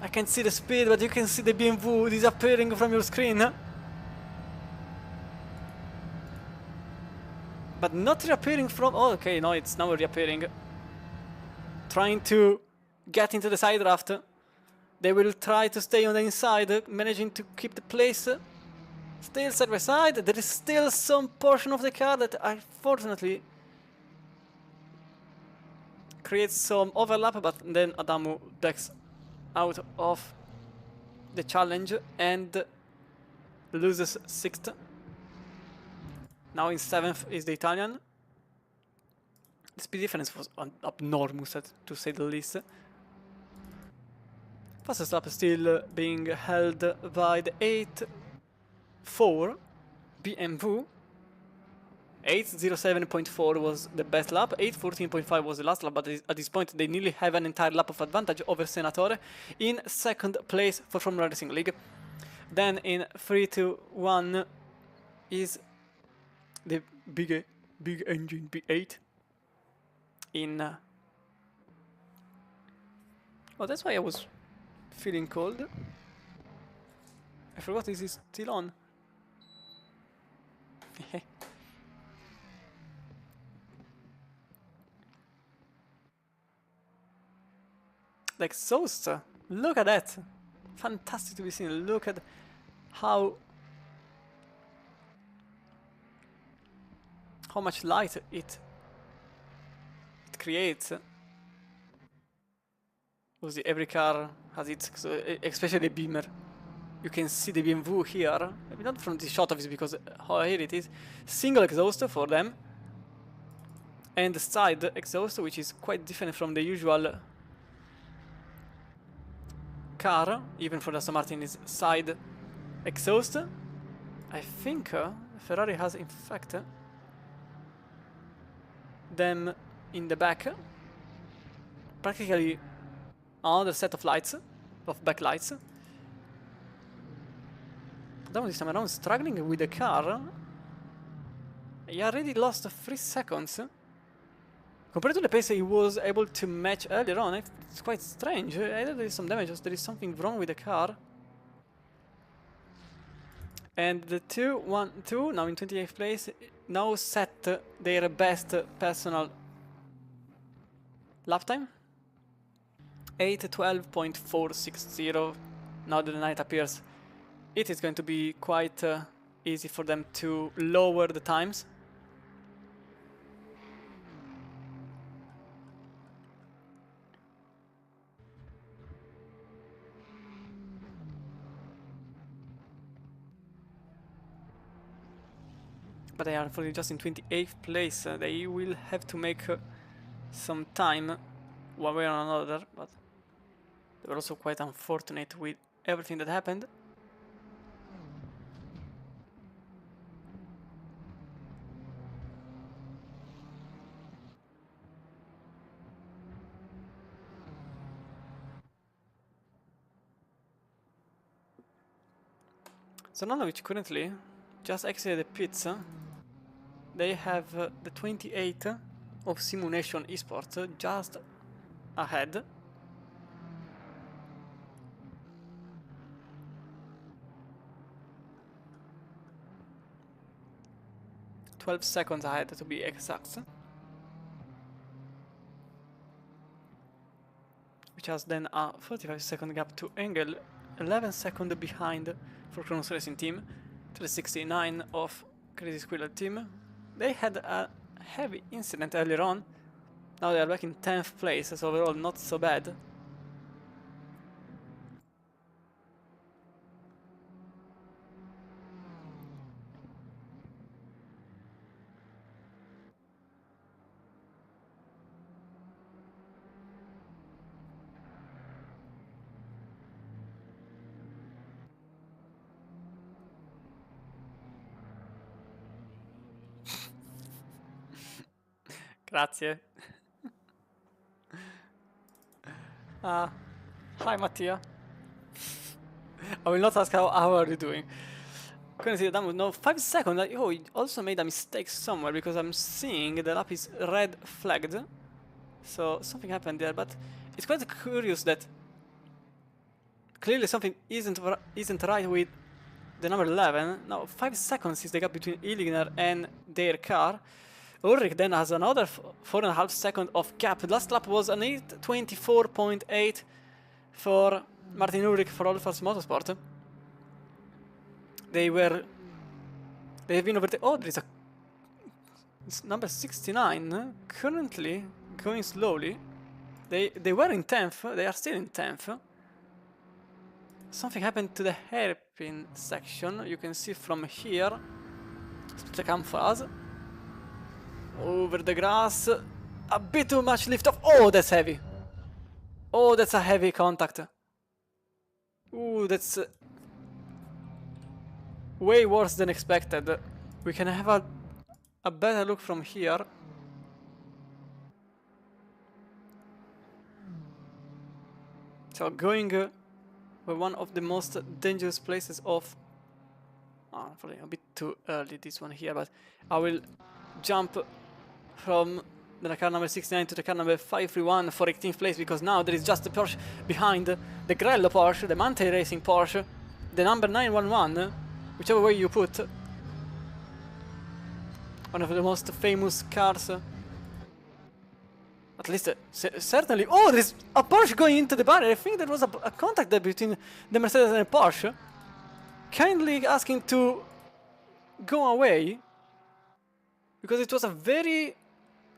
[SPEAKER 2] I can see the speed, but you can see the BMW disappearing from your screen. But not reappearing from... Oh, okay, no, it's now reappearing. Trying to get into the side draft. They will try to stay on the inside, managing to keep the place. Still side by side. There is still some portion of the car that unfortunately creates some overlap, but then Adamu backs out of the challenge and loses 6th. Now in 7th is the Italian. The speed difference was abnormous, to say the least. Fastest lap still being held by the 8.4 BMW. 8.07.4 was the best lap. 8.14.5 was the last lap, but at this point they nearly have an entire lap of advantage over Senatore in 2nd place for Formula Racing League. Then in 3-2-1 is the big engine B8 in oh, that's why I was feeling cold. I forgot this is still on. The exhaust, look at that, fantastic to be seen. Look at how much light it creates. Obviously every car has its, especially the Beamer. You can see the BMW here, maybe not from this shot obviously because how here it is. Single exhaust for them. And the side exhaust, which is quite different from the usual car, even for the Aston Martin is side exhaust. I think Ferrari has in fact them in the back, practically another set of lights, of backlights. Down this time around, struggling with the car. He already lost 3 seconds. Compared to the pace he was able to match earlier on, it's quite strange. Either there is some damage or there is something wrong with the car. And the 2-1-2, now in 28th place, now set their best personal lap time. 8:12.460. Now that the night appears, it is going to be quite easy for them to lower the times. But they are unfortunately just in 28th place. They will have to make some time one way or another, but they were also quite unfortunate with everything that happened. So Nanovic currently just exited the pits. They have the 28 of Simulation Esports just ahead. "12 seconds ahead to be exact. Which has then a 45-second gap to Engel, 11 seconds behind for Kronos Racing Team, to the 69 of Crazy Squirrel Team. They had a heavy incident earlier on. Now they are back in 10th place, so overall not so bad. Grazie. Hi Mattia. I will not ask how are you doing. Couldn't see the damage. No, 5 seconds. Oh, he also made a mistake somewhere because I'm seeing the lap is red flagged. So something happened there, but it's quite curious that clearly something isn't right with the number 11. Now 5 seconds is the gap between Illigner and their car. Ulrich then has another 4.5 seconds of gap. The last lap was an 8:24.8 for Martin Ulrich for Alphas Motorsport. They have been overtaken. Oh, there is a number 69 currently going slowly. They were in 10th. They are still in 10th. Something happened to the hairpin section. You can see from here. Split cam for us. Over the grass. A bit too much lift off. Oh, that's heavy. Oh, that's a heavy contact. Ooh, that's way worse than expected. We can have a better look from here. So going one of the most dangerous places of... Oh, probably a bit too early this one here, but I will jump from the car number 69 to the car number 531 for 18th place, because now there is just the Porsche behind, the Grello Porsche, the Mante Racing Porsche, the number 911, whichever way you put. One of the most famous cars. At least, certainly. Oh, there's a Porsche going into the barrier. I think there was a contact there between the Mercedes and the Porsche. Kindly asking to go away, because it was a very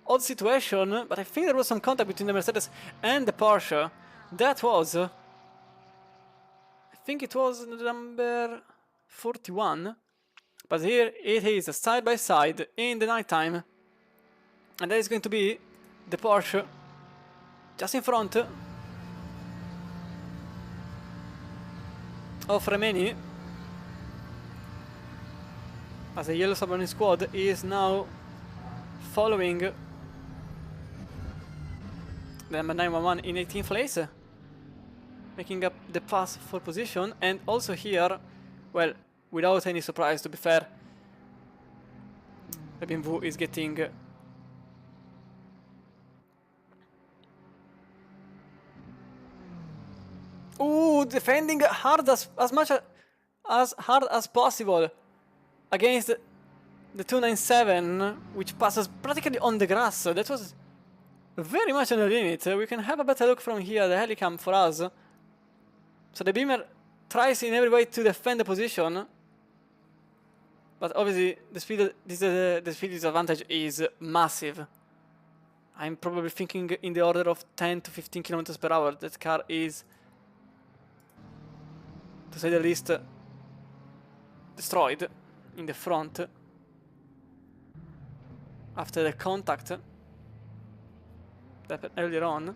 [SPEAKER 2] odd situation, but I think there was some contact between the Mercedes and the Porsche. That was... I think it was number 41. But here it is, side by side, in the nighttime. And that is going to be the Porsche just in front of Remeni, as the Yellow Submarine squad is now following the number 911 in 18th place, making up the pass for position. And also here, well, without any surprise, to be fair, Rebin Vu is getting defending hard as much as hard as possible against the 297, which passes practically on the grass. That was very much on the limit. We can have a better look from here, the helicam for us. So the Beamer tries in every way to defend the position, but obviously the speed disadvantage is massive. I'm probably thinking in the order of 10 to 15 kilometers per hour. That car is, to say the least, destroyed in the front after the contact that happened earlier on.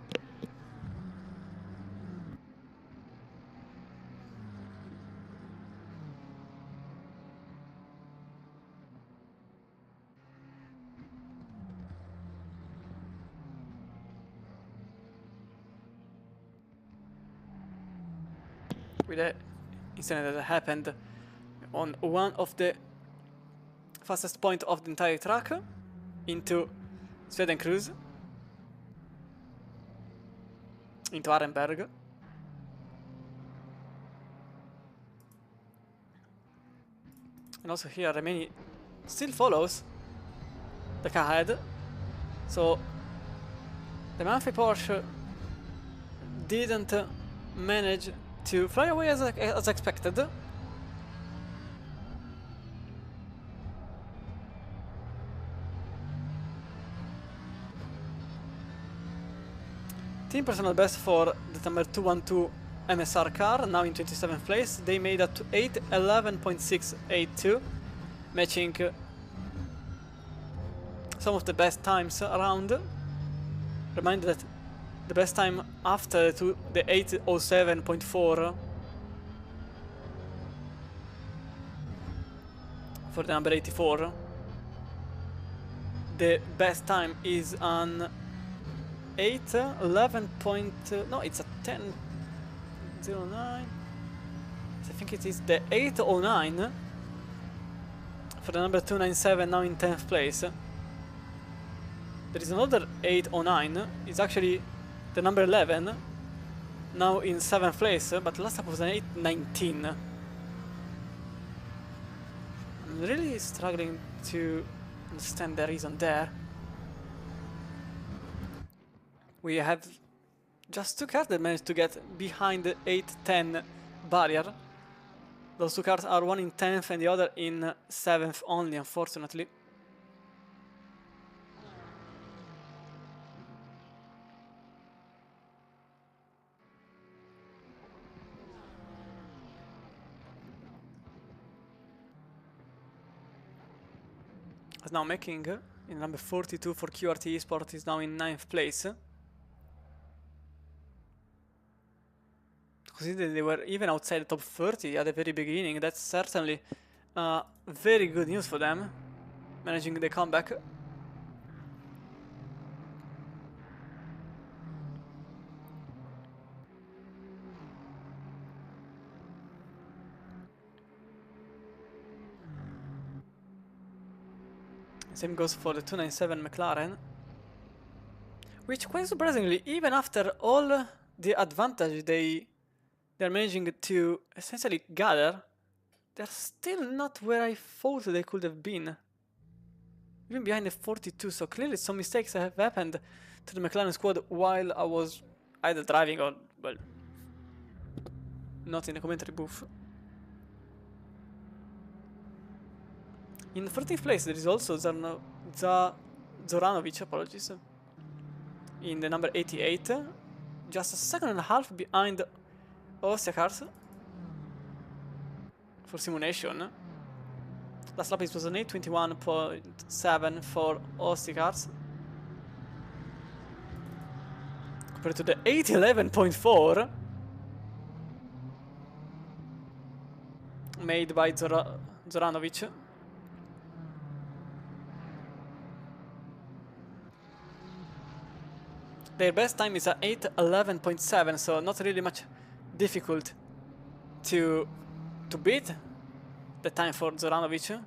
[SPEAKER 2] With the incident that happened on one of the fastest point of the entire track into Sweden Cruise, into Arenberg. And also here Remini still follows the car ahead, so the Manfred Porsche didn't manage to fly away as expected. Team personal best for the number 212 MSR car, now in 27th place. They made up to 8:11.682, matching some of the best times around. Remind that the best time after the 8:07.4 for the number 84. The best time is an 8:11. No, it's a 10:09. I think it is the 8:09 for the number 297, now in 10th place. There is another 8:09. It's actually the number 11, now in 7th place, but last time was an 8:19. I'm really struggling to understand the reason there. We have just two cars that managed to get behind the 8:10 barrier. Those two cars are one in 10th and the other in 7th only, unfortunately. Is now making in number 42 for QRT Esport, is now in 9th place. Considering they were even outside the top 30 at the very beginning, that's certainly very good news for them, managing the comeback. Same goes for the 297 McLaren, which quite surprisingly, even after all the advantage they're managing to essentially gather, they're still not where I thought they could have been. Even behind the 42, so clearly some mistakes have happened to the McLaren squad while I was either driving or, well, not in the commentary booth. In 13th place there is also Zoranovic, apologies, in the number 88, just a second and a half behind Austria cars for simulation. Last lap it was an 8:21.7 for Austria cars, compared to the 8:11.4 made by Zoranovic. Their best time is at 8:11.7, so not really much difficult to beat the time for Zoranovic.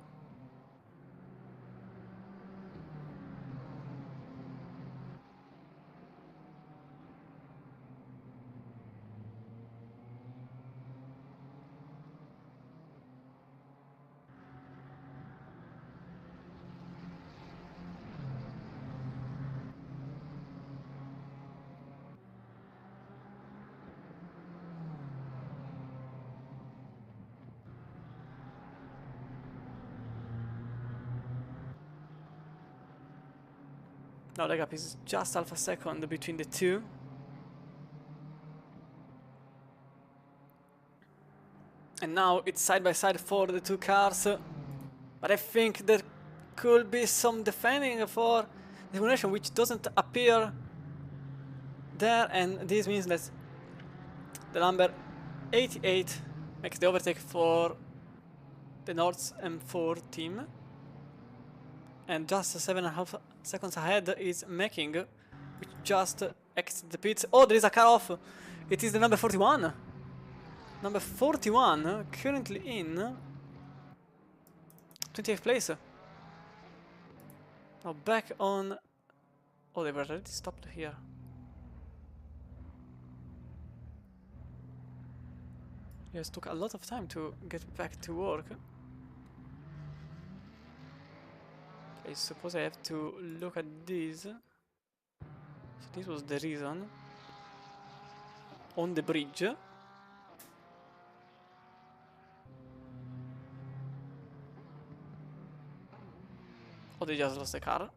[SPEAKER 2] Now the gap is just half a second between the two. And now it's side by side for the two cars. But I think there could be some defending for the combination which doesn't appear there, and this means that the number 88 makes the overtake for the North's M4 team. And just 7.5 seconds ahead is Making, which just exited the pits. Oh, there is a car off! It is the number 41! Number 41 currently in 20th place. Now back on... Oh, they were already stopped here. Yes, took a lot of time to get back to work. I suppose I have to look at this. So this was the reason. On the bridge. Oh, they just lost the car.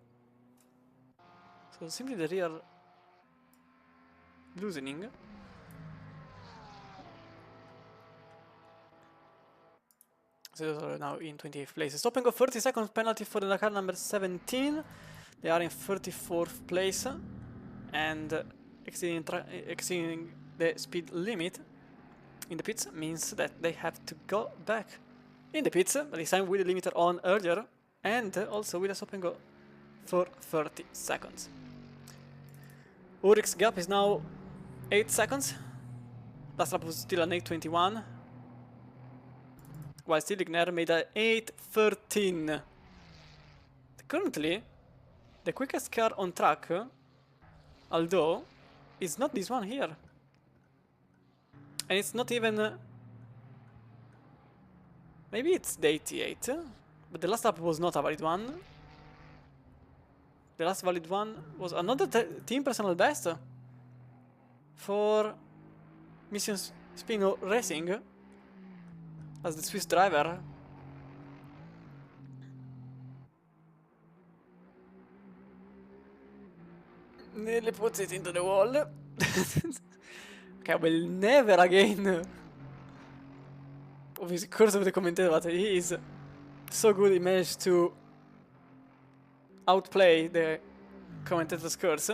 [SPEAKER 2] So simply the rear loosening. So they are now in 28th place. Stopping of 30 seconds penalty for the car number 17. They are in 34th place and exceeding the speed limit in the pits means that they have to go back in the pits, but this time with the limiter on earlier and also with a stop and go for 30 seconds. Ulrich's gap is now 8 seconds. Last lap was still an 8:21. While Stilligner made an 8:13. Currently, the quickest car on track, although, is not this one here. And it's not even... maybe it's the 88, but the last lap was not a valid one. The last valid one was another team personal best for Mission Spino Racing as the Swiss driver. Nearly puts it into the wall. Okay, I will never again. Obviously, curse of the commentator, but he is so good he managed to outplay the commentator's curse.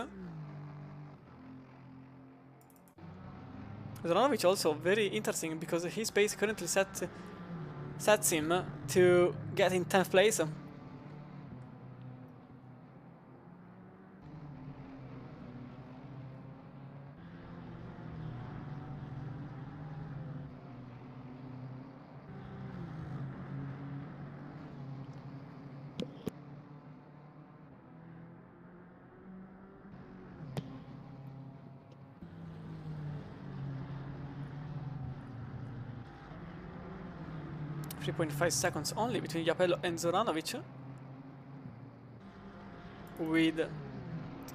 [SPEAKER 2] Zoranovic also very interesting because his pace currently sets him to get in 10th place. .5 seconds only between Japello and Zoranovic, with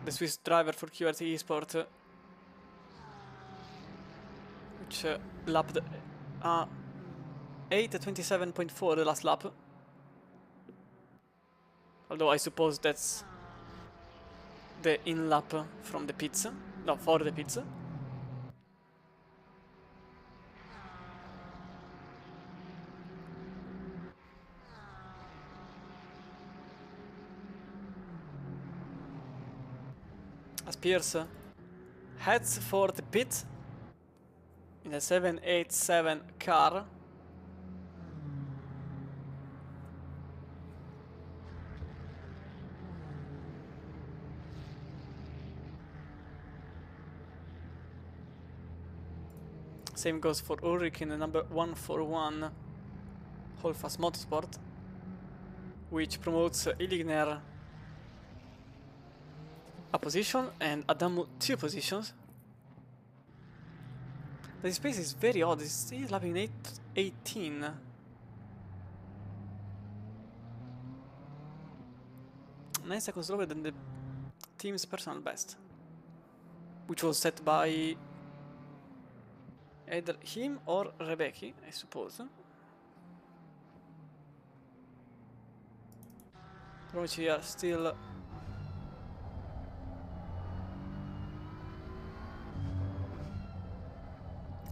[SPEAKER 2] the Swiss driver for QRT Esport, which lapped 8:27.4 the last lap. Although I suppose that's the in lap from the pits, no, for the pits. As Pierce heads for the pit in a 787 car. Same goes for Ulrich in the number 141 Holfast Motorsport, which promotes Illigner a position and Adamu 2 positions. This pace is very odd, he's lapping 8:18. Nine seconds lower than the team's personal best, which was set by either him or Rebecca, I suppose. From which we are still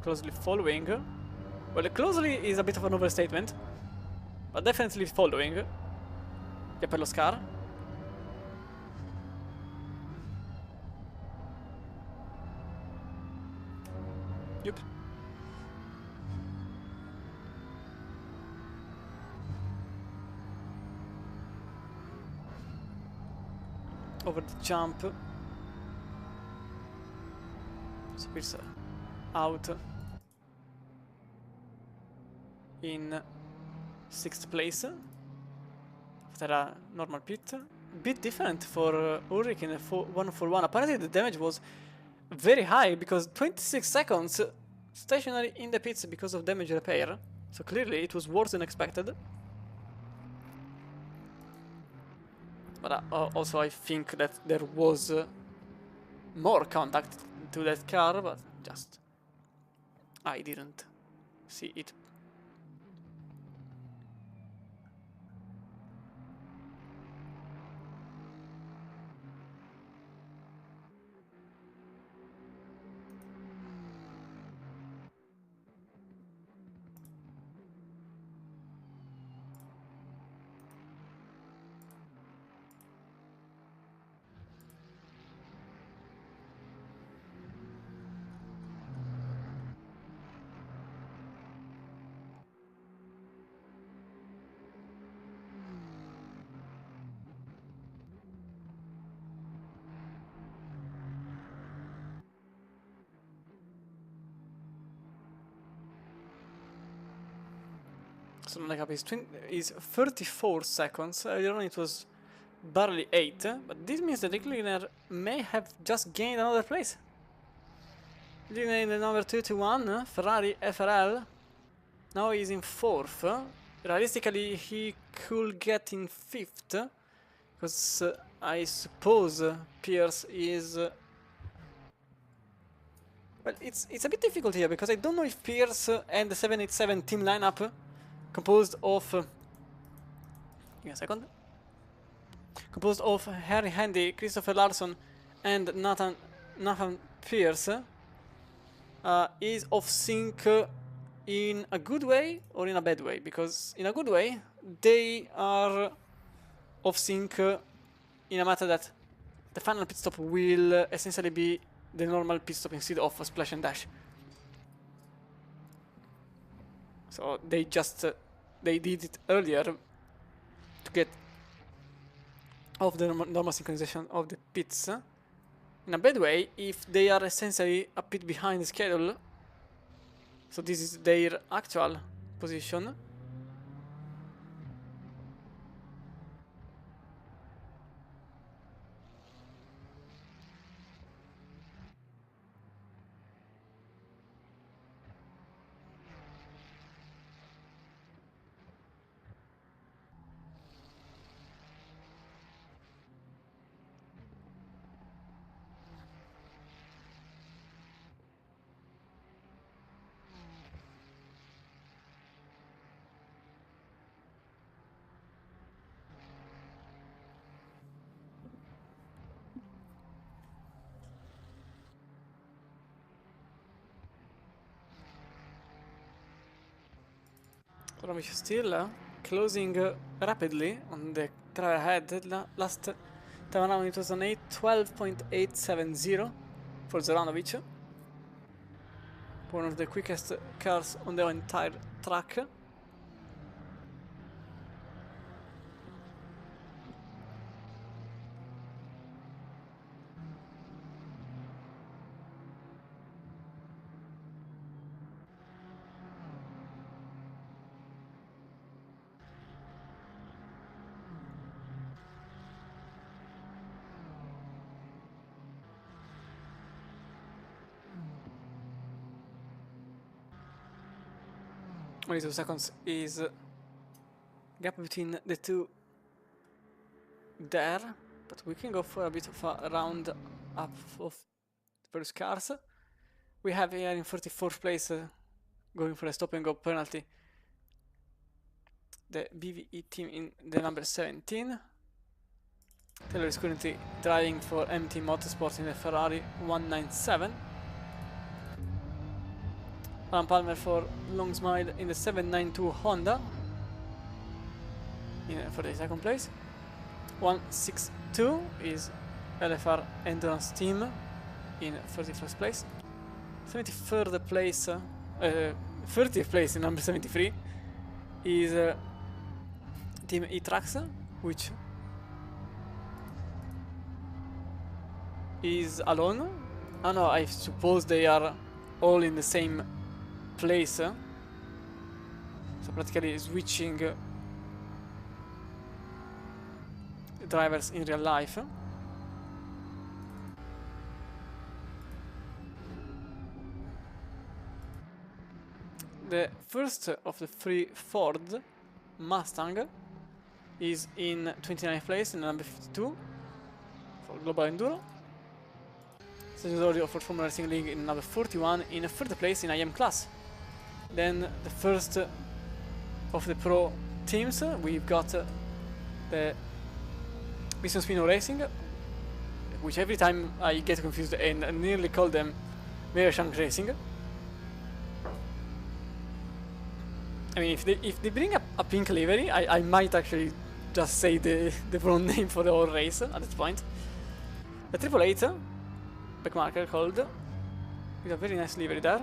[SPEAKER 2] closely following. Well, closely is a bit of an overstatement, but definitely following. Via per lo Scar. Yep. Over the jump. So Pierce out in 6th place after a normal pit. A bit different for Ulrich in a 1-for-1. Apparently the damage was very high because 26 seconds stationary in the pits because of damage repair. So clearly it was worse than expected. But also I think that there was more contact to that car, but just I didn't see it. So the gap is 34 seconds. Earlier on it was barely 8, but this means that the cleaner may have just gained another place. Cleaner in the number 2-1, Ferrari FRL. Now he's in 4th. Realistically, he could get in 5th, because I suppose Pierce is... well, it's a bit difficult here, because I don't know if Pierce and the 787 team lineup composed of... give me a second. Composed of Harry Handy, Christopher Larson, and Nathan Pierce is off sync in a good way or in a bad way, because in a good way they are off sync in a matter that the final pit stop will essentially be the normal pit stop instead of a splash and dash. So they just they did it earlier to get off the normal synchronization of the pits. In a bad way, if they are essentially a bit behind the schedule, so this is their actual position. Romic still closing rapidly on the driver ahead. Last time around it was an 12.870 for Zoranovic. One of the quickest cars on the entire track. Only 2 seconds is gap between the two there, but we can go for a bit of a round up of the first cars. We have here in 44th place going for a stop and go penalty the BVE team in the number 17. Taylor is currently driving for MT Motorsport in the Ferrari 197. Alan Palmer for long smile in the 792 Honda for the second place. 162 is LFR Endurance Team in 31st place. 73rd place, 30th place in number 73 is Team E-Trax, which is alone. Oh no, I suppose they are all in the same place. So practically switching drivers in real life. The first of the three Ford Mustang is in 29th place in number 52 for Global Enduro. Sergio for Formula Racing League in number 41 in 3rd place in IM class. Then the first of the pro teams, we've got the Mission Spino Racing, which every time I get confused and nearly call them Meershank Racing. I mean, if they bring a pink livery, I might actually just say the wrong name for the whole race at this point. The 888 backmarker called with a very nice livery there.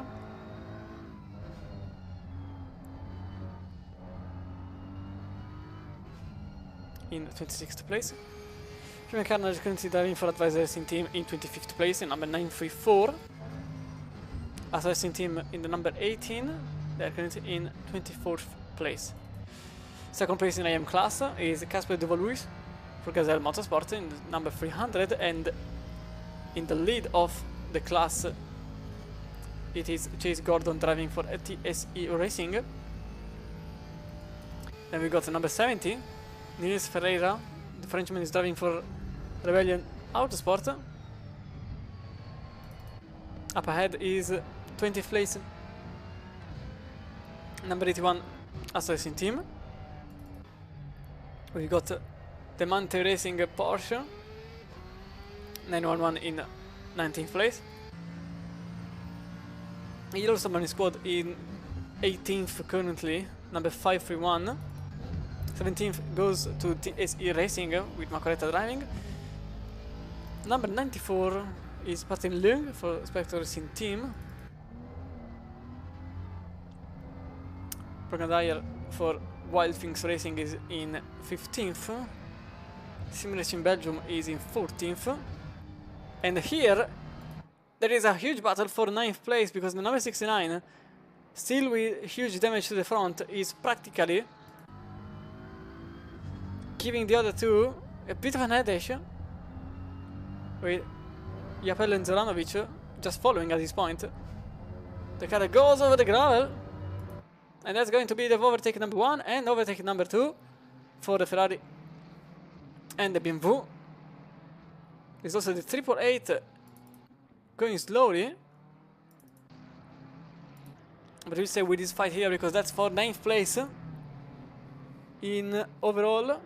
[SPEAKER 2] In 26th place. Human Carnage is currently driving for Advisor Racing Team in 25th place in number 934. As Racing Team in the number 18, they are currently in 24th place. Second place in IM class is Casper Duval-Louis for Gazelle Motorsport in number 300, and in the lead of the class it is Chase Gordon driving for TSE Racing. Then we got number 70, Nils Ferreira, the Frenchman, is driving for Rebellion Autosport. Up ahead is 20th place, number 81 Assassin Team. We got the Mante Racing Porsche 911 in 19th place. Yellow Submarine Squad in 18th currently, number 531. 17th goes to TSE Racing with Macoretta driving. Number 94 is Martin Leung for Spectre Racing Team. Brogandire for Wild Things Racing is in 15th. Sim Racing Belgium is in 14th. And here there is a huge battle for 9th place, because the number 69, still with huge damage to the front, is practically giving the other two a bit of an headache, with Japel and Zoranovic just following at this point. The car goes over the gravel, and that's going to be the overtake number 1 and overtake number 2 for the Ferrari and the BMW. There's also the 888 going slowly, but we'll stay with this fight here because that's for 9th place in overall.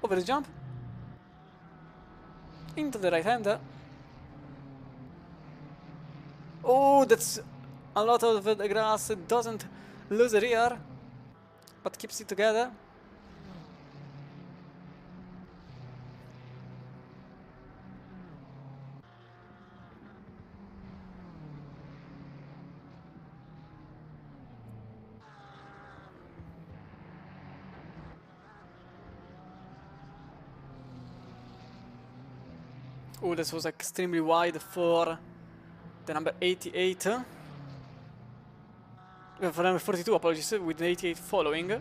[SPEAKER 2] Over the jump into the right hander. Oh, that's a lot of the grass. It doesn't lose the rear, but keeps it together. Oh, this was extremely wide for the number 88. For number 42, apologies, with the 88 following. But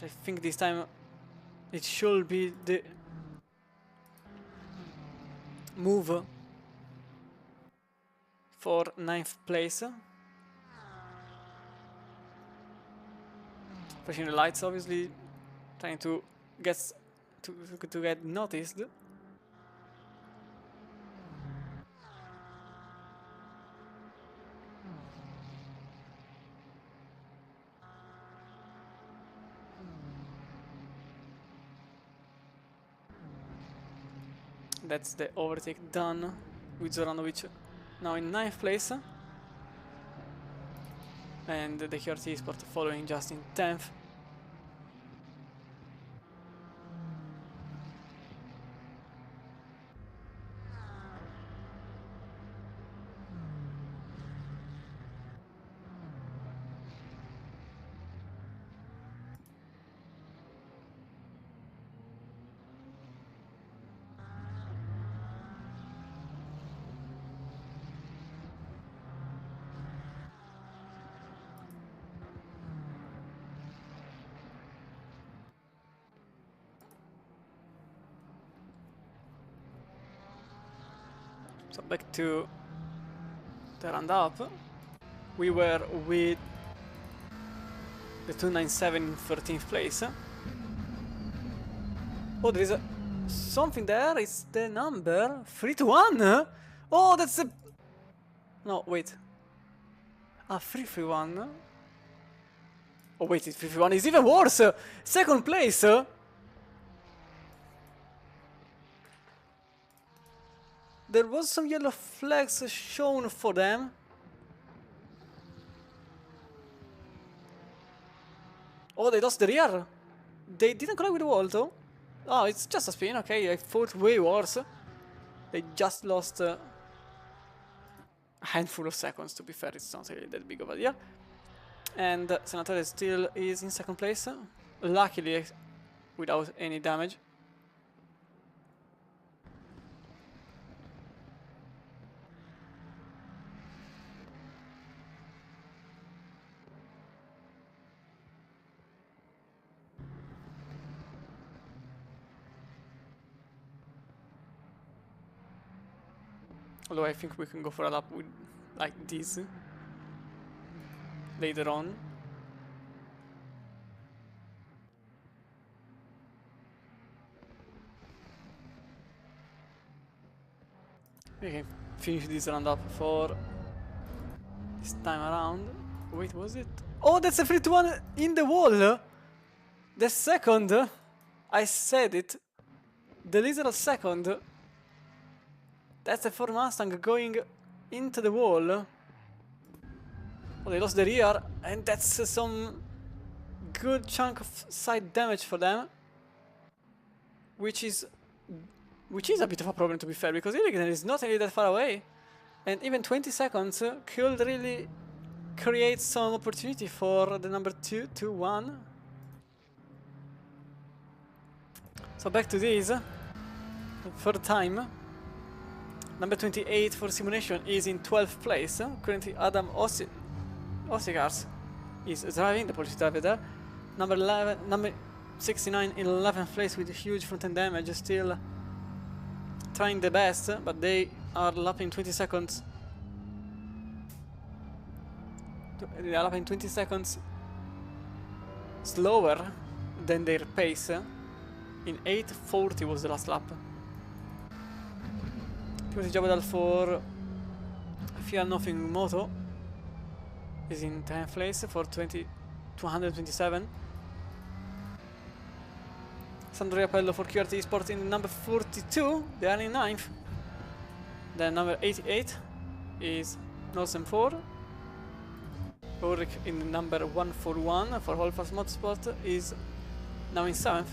[SPEAKER 2] I think this time it should be the move for 9th place. Flashing the lights, obviously, trying to get noticed. That's the overtake done. with Zoranovic now in 9th place. And the QRT Sport following just in 10th. So back to the roundup. We were with the 297 in 13th place. Oh, there is something there. It's the number 321. Oh, that's a... No, wait. 331. Oh, wait, it's 331. It's even worse. Second place. There was some yellow flags shown for them. Oh, they lost the rear. They didn't collide with the wall, though. Oh, it's just a spin. Okay, I thought way worse. They just lost a handful of seconds, to be fair. It's not really that big of a deal. And Senatore still is in second place. Luckily, without any damage. Although I think we can go for a lap with like this later on. We can finish this round up for this time around. Wait, was it? Oh, that's a 3-1 in the wall! The second! I said it. The literal second. That's a Ford Mustang going into the wall. Oh, they lost the rear, and that's some good chunk of side damage for them. Which is a bit of a problem, to be fair, because Illigner is not really that far away. And even 20 seconds could really create some opportunity for the number 2 to 1. So back to this. Third time. Number 28 for Simulation is in 12th place. Currently Adam Osigars is driving, the Polish driver there. Number 69 in 11th place with huge front end damage, still trying the best, but they are lapping 20 seconds. They are lapping 20 seconds slower than their pace. In 8:40 was the last lap. Timothy Jabadal for Fiat Nothing Moto is in 10th place for 227. Sandro Riapello for QRT Sport in number 42, they are in 9th. Then number 88 is Norsen 4. Ulrich in the number 141 for Holfast Motorsport is now in 7th.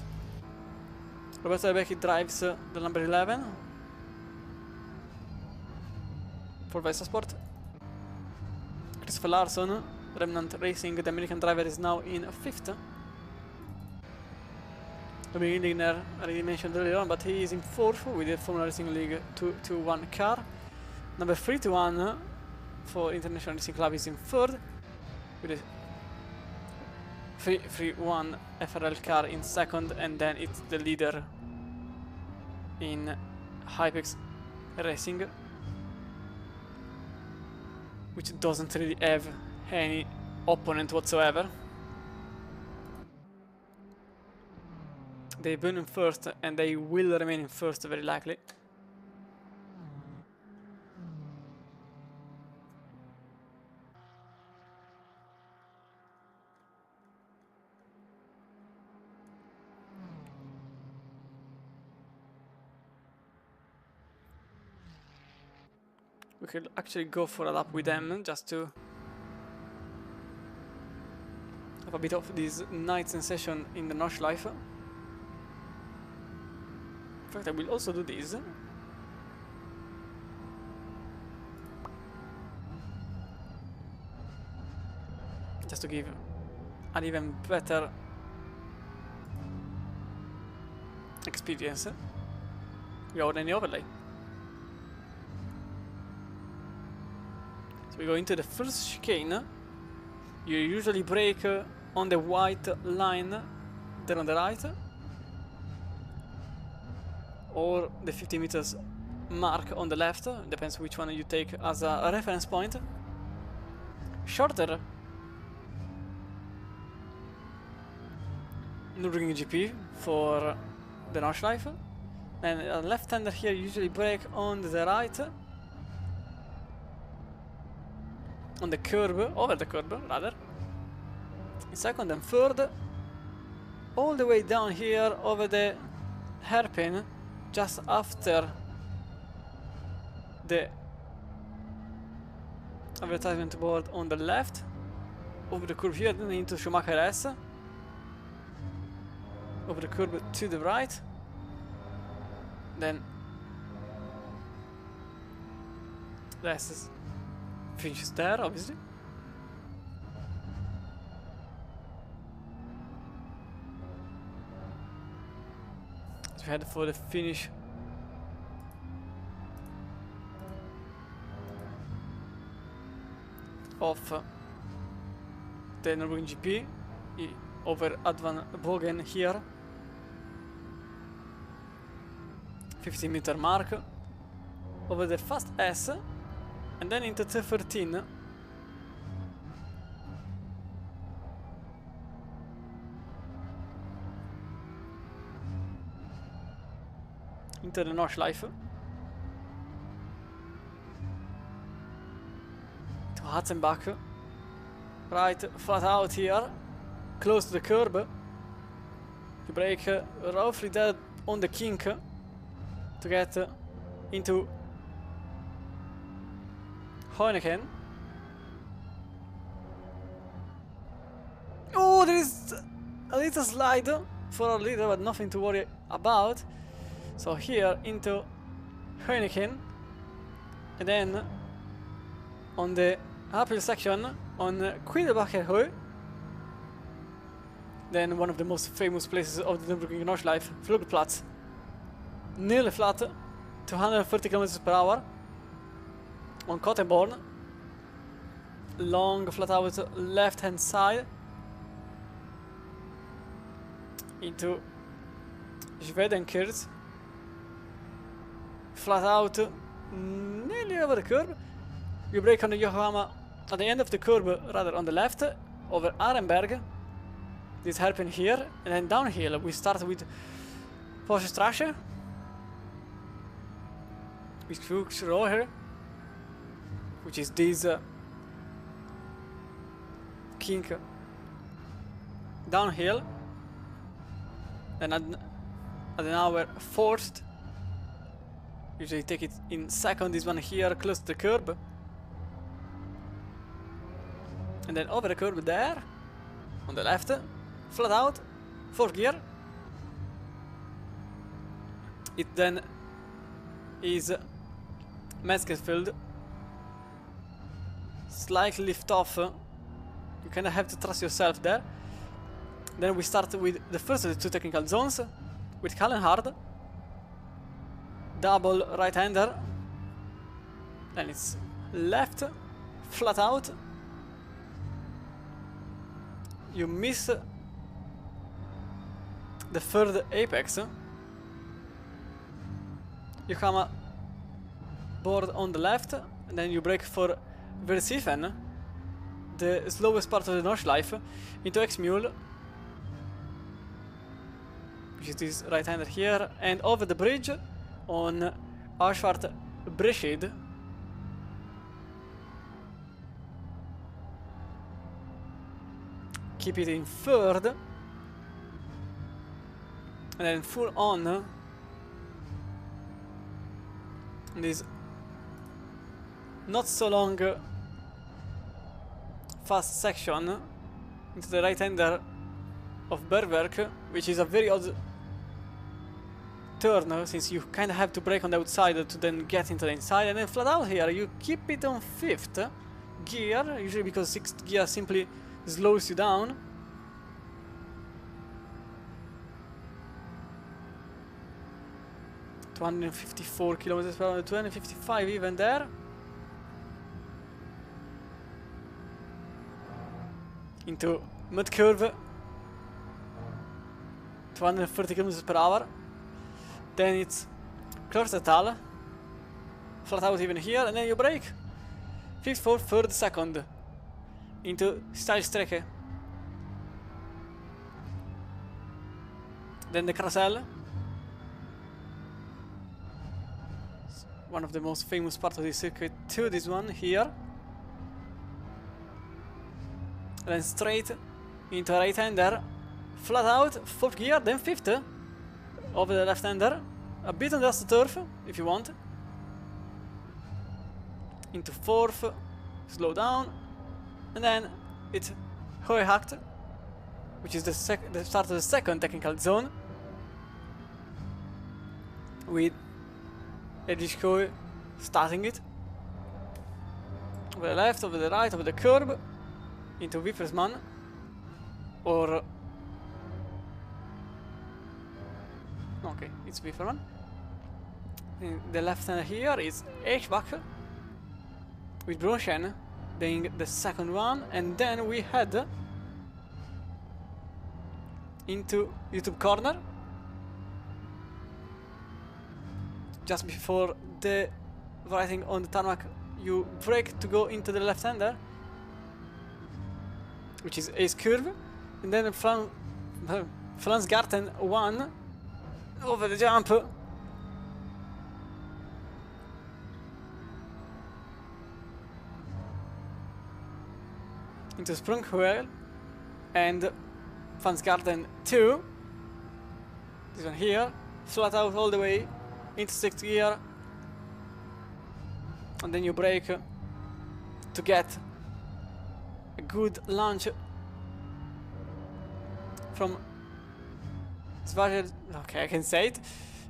[SPEAKER 2] Roberto Rebecchi drives the number 11 for Vesa Sport. Christopher Larsson, Remnant Racing, the American driver, is now in 5th. Dominic Ligner, I already mentioned earlier on, but he is in 4th with the Formula Racing League 221 car. Number 321 for International Racing Club is in 3rd with the 331 FRL car in 2nd, and then it's the leader in Hypex Racing, which doesn't really have any opponent whatsoever. They've been in 1st and they will remain in 1st very likely. We could actually go for a lap with them just to have a bit of this night sensation in the Nordschleife. In fact, I will also do this. Just to give an even better experience without any overlay. So we go into the first chicane. You usually brake on the white line there on the right, or the 50 meters mark on the left, depends which one you take as a reference point. Shorter Nürburgring GP for the Nordschleife. Then a left-hander here usually brake on the right, on the curb, over the curb rather. In second and third, all the way down here over the hairpin, just after the advertisement board on the left, over the curve here, then into Schumacher S, over the curve to the right, then the S finishes there, obviously. So we head for the finish of the Nürburgring GP over Advan Bogen here. 50-meter mark over the fast S, and then into T13. Into the Nordschleife. To Hatzenbach. Right, flat out here, close to the curb. You brake roughly there on the kink to get into Heineken. Oh, there is a little slide for a little, but nothing to worry about. So here into Heineken, and then on the uphill section on Quiddelbacher, then one of the most famous places of the Nürburgring Nordschleife, Flugplatz. Nearly flat, 230 km per hour on Kottenborn. Long flat out left hand side into Schwedenkirch. Flat out nearly over the curb. You brake on the Yokohama at the end of the curb, rather on the left, over Arenberg. This hairpin here, and then downhill we start with Porsche Strasse. With Fuchs Roher, which is this kink downhill, and at an hour forced. Usually take it in second, this one here close to the curb, and then over the curb there on the left, flat out, fourth gear. It then is Mansfield, slightly lift off. You kind of have to trust yourself there. Then we start with the first of the two technical zones with Kallenhard, double right-hander. Then it's left, flat out. You miss the third apex. You come board on the left, and then you brake for Versifen, the slowest part of the Nordschleife, into X-Mule, which is this right-hander here, and over the bridge on Aschwart Breschede. Keep it in third, and then full on. This not so long fast section into the right-hander of Berwerk, which is a very odd turn, since you kind of have to brake on the outside to then get into the inside, and then flat out here you keep it on 5th gear, usually because 6th gear simply slows you down. ...254 kilometers per hour, 255 even there. Into mud curve, 230 kilometers per hour. Then it's Corsa, flat out even here, and then you brake. 5th, 4th, 3rd, 2nd. Into style strecke. Then the carousel. One of the most famous parts of this circuit too, this one here. Then straight into right-hander. Flat out, 4th gear, then 5th. Over the left-hander, a bit on the AstroTurf, if you want. Into 4th, slow down, and then it's rFactor, which is the start of the 2nd technical zone, with Edishkoe starting it. Over the left, over the right, over the curb, into Wippersman, or... Okay, it's Wifferman. The left hand here is Eichbach with Brochen being the 2nd one, and then we head into YouTube corner just before the writing on the tarmac. You brake to go into the left-hander, which is Ace Curve, and then Flansgarten 1 over the jump. Into Sprunghuel and Flansgarten 2. This one here, flat out all the way into 6th gear, and then you brake to get a good launch from Svagel. Okay, I can say it.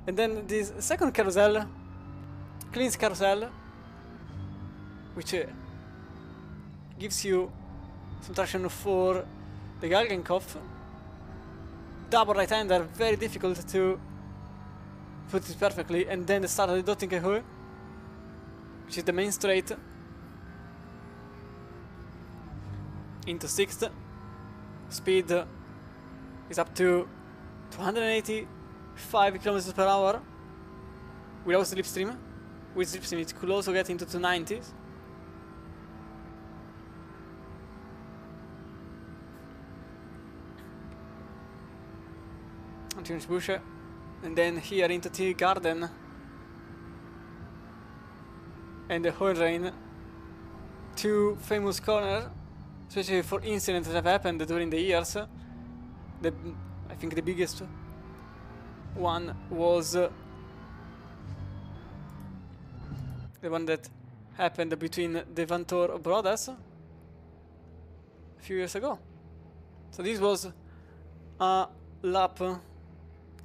[SPEAKER 2] And then this 2nd carousel, cleans carousel, which gives you some traction for the Galgenkopf. Double right-hander, very difficult to put it perfectly, and then the start of the Dottingerhöhe, which is the main straight, into 6th. Speed is up to 285 kilometers per hour without slipstream. With slipstream it could also get into 290s. Bush, and then here into Tea Garden and the Hohenrain, two famous corners, especially for incidents that have happened during the years. I think the biggest one was the one that happened between the Vantor brothers a few years ago. So this was a lap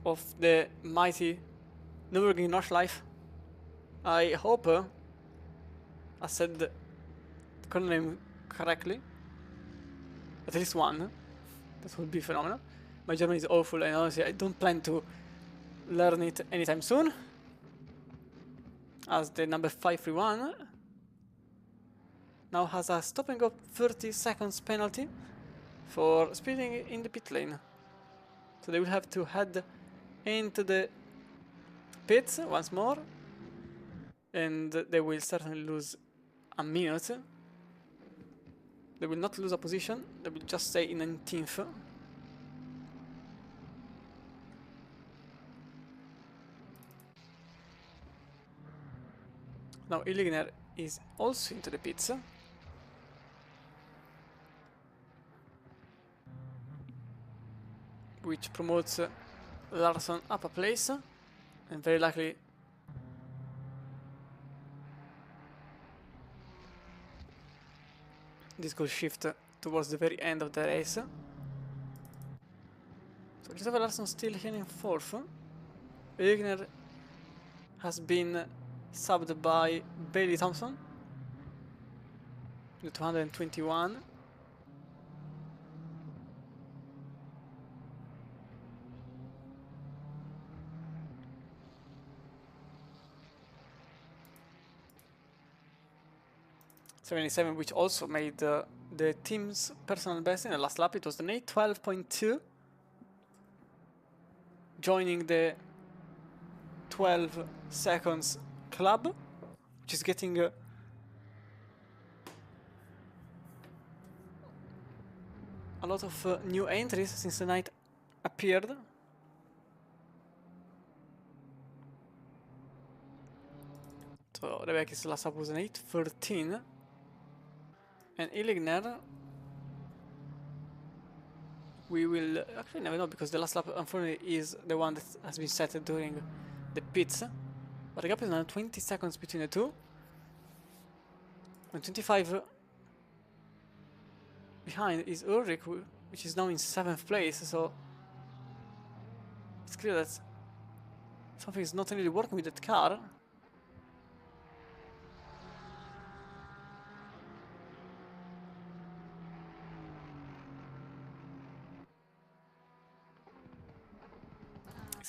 [SPEAKER 2] of the mighty Nürburgring Nordschleife. I hope I said the corner name correctly. At least one. That would be phenomenal. My German is awful, and honestly I don't plan to learn it anytime soon. As the number 531 now has a stop and go 30 seconds penalty for speeding in the pit lane. So they will have to head into the pits once more, and they will certainly lose a minute. They will not lose a position, they will just stay in 19th. Now Illigner is also into the pits, which promotes Larsson up a place, and very likely this could shift towards the very end of the race. So Christopher Larson still here in 4th. Wigner has been subbed by Bailey Thompson, the 221. .77, which also made the team's personal best in the last lap. It was an 8:12.2, joining the 12 seconds club, which is getting a lot of new entries since the night appeared. So Rebecca's last lap was an 8:13. And Illigner, we will actually never know, because the last lap unfortunately is the one that has been set during the pits. But the gap is now 20 seconds between the two. And 25 behind is Ulrich, which is now in 7th place, so it's clear that something is not really working with that car.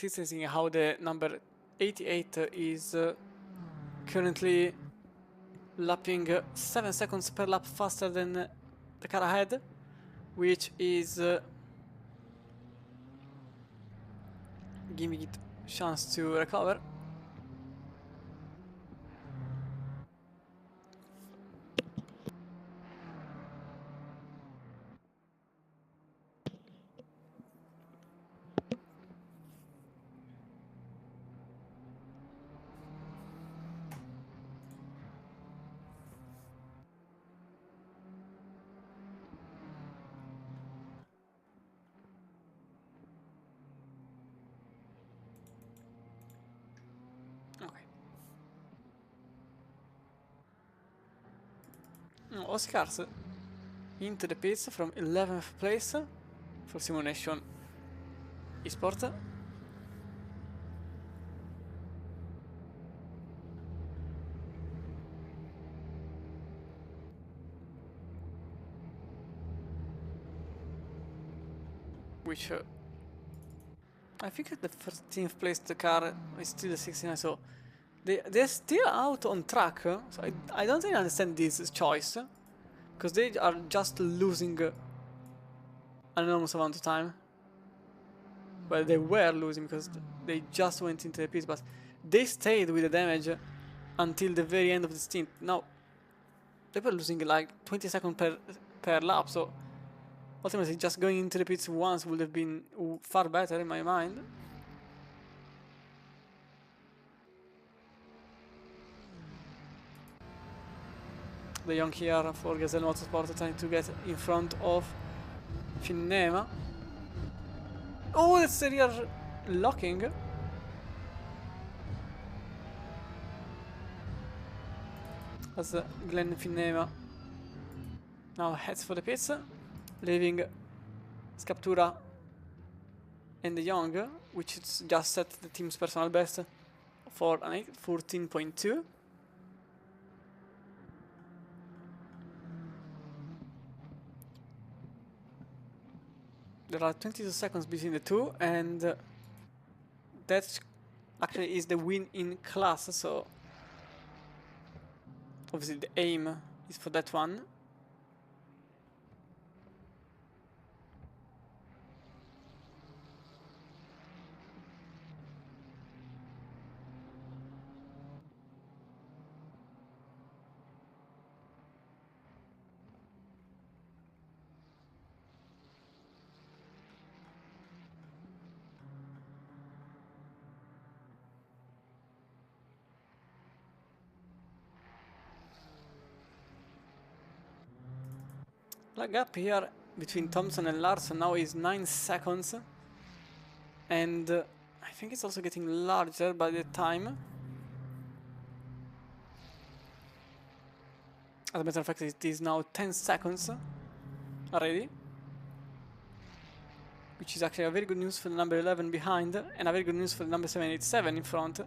[SPEAKER 2] It's interesting how the number 88 is currently lapping 7 seconds per lap faster than the car ahead, which is giving it a chance to recover. Okay. Oscars into the pits from 11th place for Simulation Esport. Which I think at the 13th place the car is still 69, so they're still out on track. So I don't really understand this choice, because they are just losing an enormous amount of time. Well, they were losing because they just went into the pits, but they stayed with the damage until the very end of the stint. Now they were losing like 20 seconds per lap, so ultimately just going into the pits once would have been far better in my mind. De Jong here for Gazelle Motorsport trying to get in front of Finnema. Oh, that's the rear locking. As Glenn Finnema now heads for the pits, leaving Scaptura and De Jong, which is just set the team's personal best for an 14.2. There are 22 seconds between the two, and that actually is the win in class, so obviously the aim is for that one. The gap here between Thompson and Larson now is 9 seconds, and I think it's also getting larger by the time. As a matter of fact, it is now 10 seconds already, which is actually a very good news for the number 11 behind, and a very good news for the number 787 in front.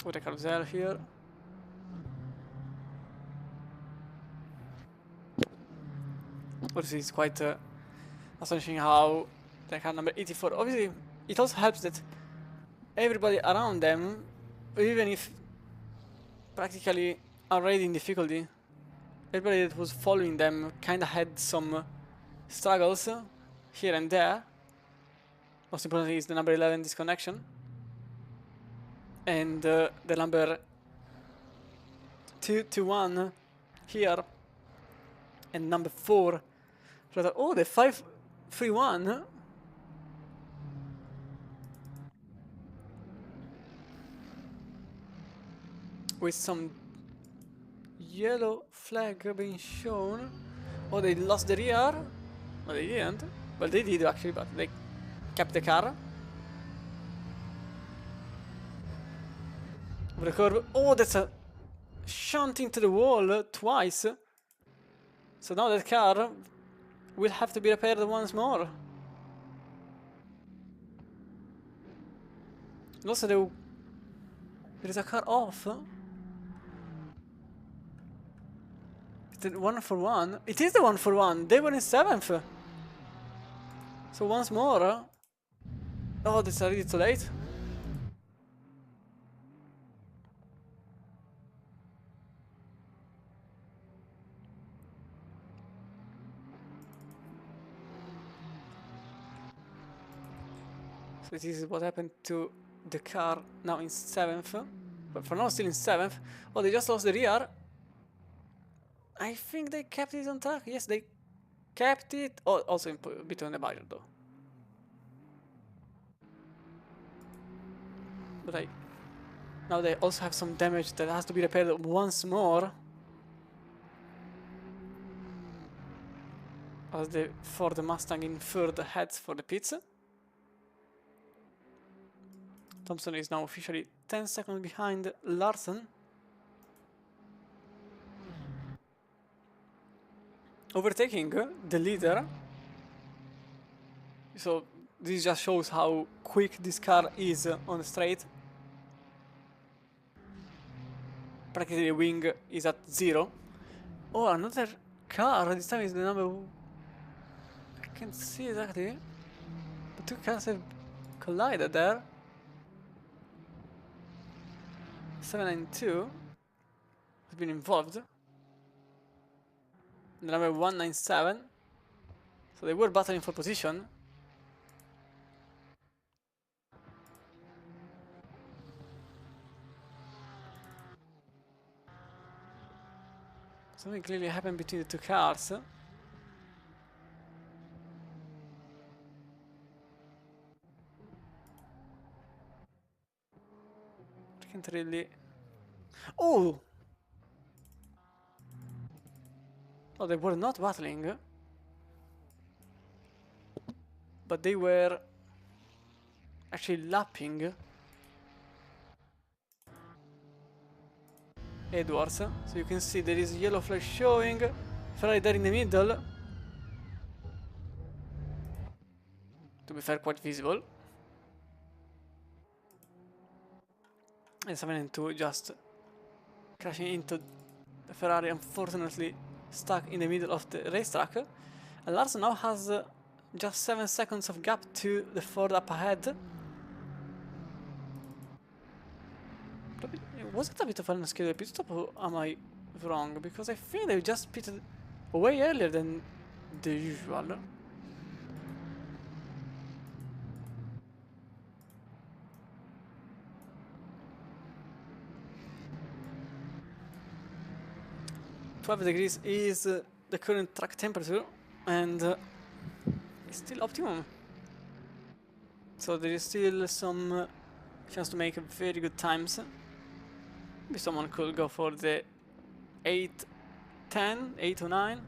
[SPEAKER 2] With a carousel here. Obviously, it's quite astonishing how the car number 84. Obviously, it also helps that everybody around them, even if practically already in difficulty, everybody that was following them kind of had some struggles here and there. Most importantly is the number 11 disconnection. And the number 221 here. And number 4. Oh, the 531. With some yellow flag being shown. Oh, they lost the rear. No, they didn't. Well, they did actually, but they kept the car. Over the curve. Oh, that's a shunt into the wall twice. So now that car will have to be repaired once more. And also there is a car off. It's the 1-for-1. It is the 1-for-1. They were in 7th. So once more. Oh, that's already too late. So this is what happened to the car now in 7th. But for now still in 7th. Oh, they just lost the rear. I think they kept it on track. Yes, they kept it. Oh, also in between the barrier though. But now they also have some damage that has to be repaired once more. As the Ford Mustang in third heads for the pits. Thompson is now officially 10 seconds behind Larson. Overtaking the leader. So this just shows how quick this car is on the straight. Practically the wing is at 0. Oh, another car. This time is the number... I can't see exactly. The two cars have collided there. 792 has been involved. The number 197. So they were battling for position. Something clearly happened between the two cars. I can't really... Oh! Oh, they were not battling. But they were actually lapping Edwards. So you can see there is yellow flag showing. Ferrari there in the middle. To be fair, quite visible. And 792 just crashing into the Ferrari, unfortunately stuck in the middle of the racetrack. And Larson now has just 7 seconds of gap to the Ford up ahead. Was it a bit of an unscheduled pit stop, or am I wrong? Because I think they just pitted way earlier than the usual. -12 degrees is the current track temperature, and it's still optimum. So there is still some chance to make very good times. Maybe someone could go for the 8:10, 8:09.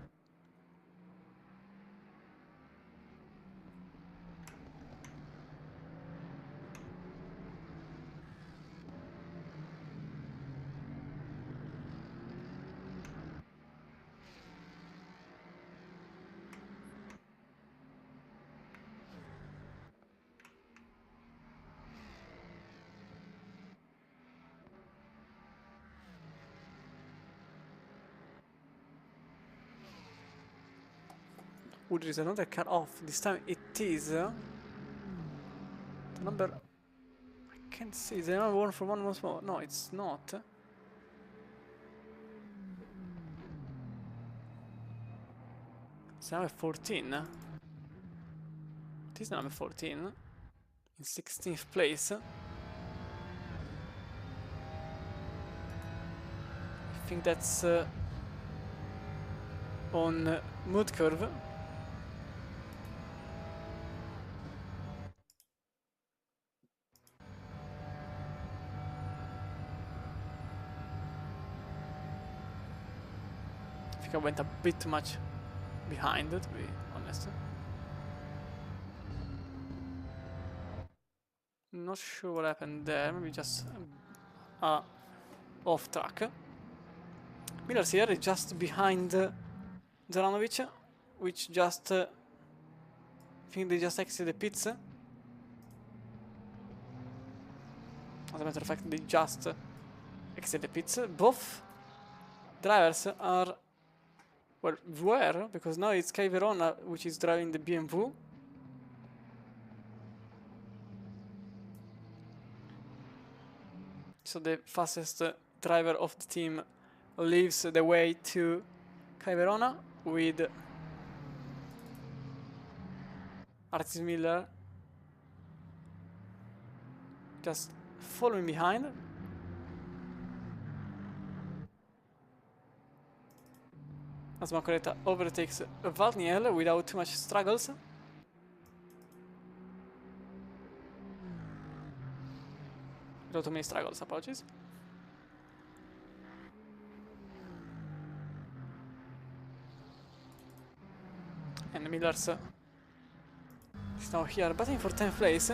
[SPEAKER 2] Oh, there is another car off. This time it is the number. I can't see. The number one for one once more. No, it's not. It's number 14. It is number 14. In 16th place. I think that's on mood curve. I think I went a bit too much behind, to be honest. Not sure what happened there, maybe just off track. Miller's here is just behind Zoranovic, which just I think they just exited the pits. As a matter of fact, they just exited the pits. Both drivers are, well, were, because now it's Kai Verona which is driving the BMW. So the fastest driver of the team leaves the way to Kai Verona with Artis Miller just following behind. As Macoretta overtakes Valniel without too much struggles. Without too many struggles, apologies. And Miller's is now here, batting for 10th place.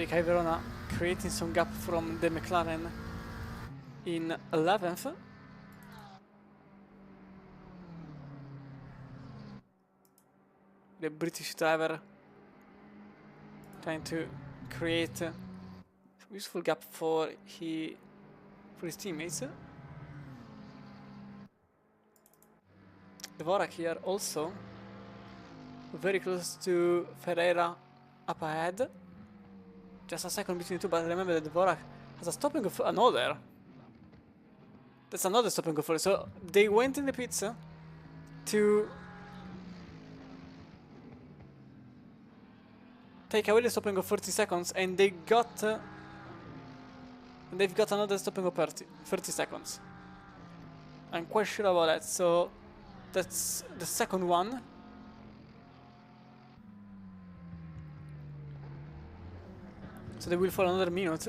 [SPEAKER 2] Kai Verona creating some gap from the McLaren in 11th. The British driver trying to create a useful gap for his teammates. Dvorak here also very close to Ferreira up ahead. Just a second between the two, but remember that Dvorak has a stop and go for another. That's another stop and go for it. So they went in the pits to take away the stop and go 30 seconds, and they got they've got another stop and go 30 seconds. I'm quite sure about that. So that's the second one. So they will for another minute.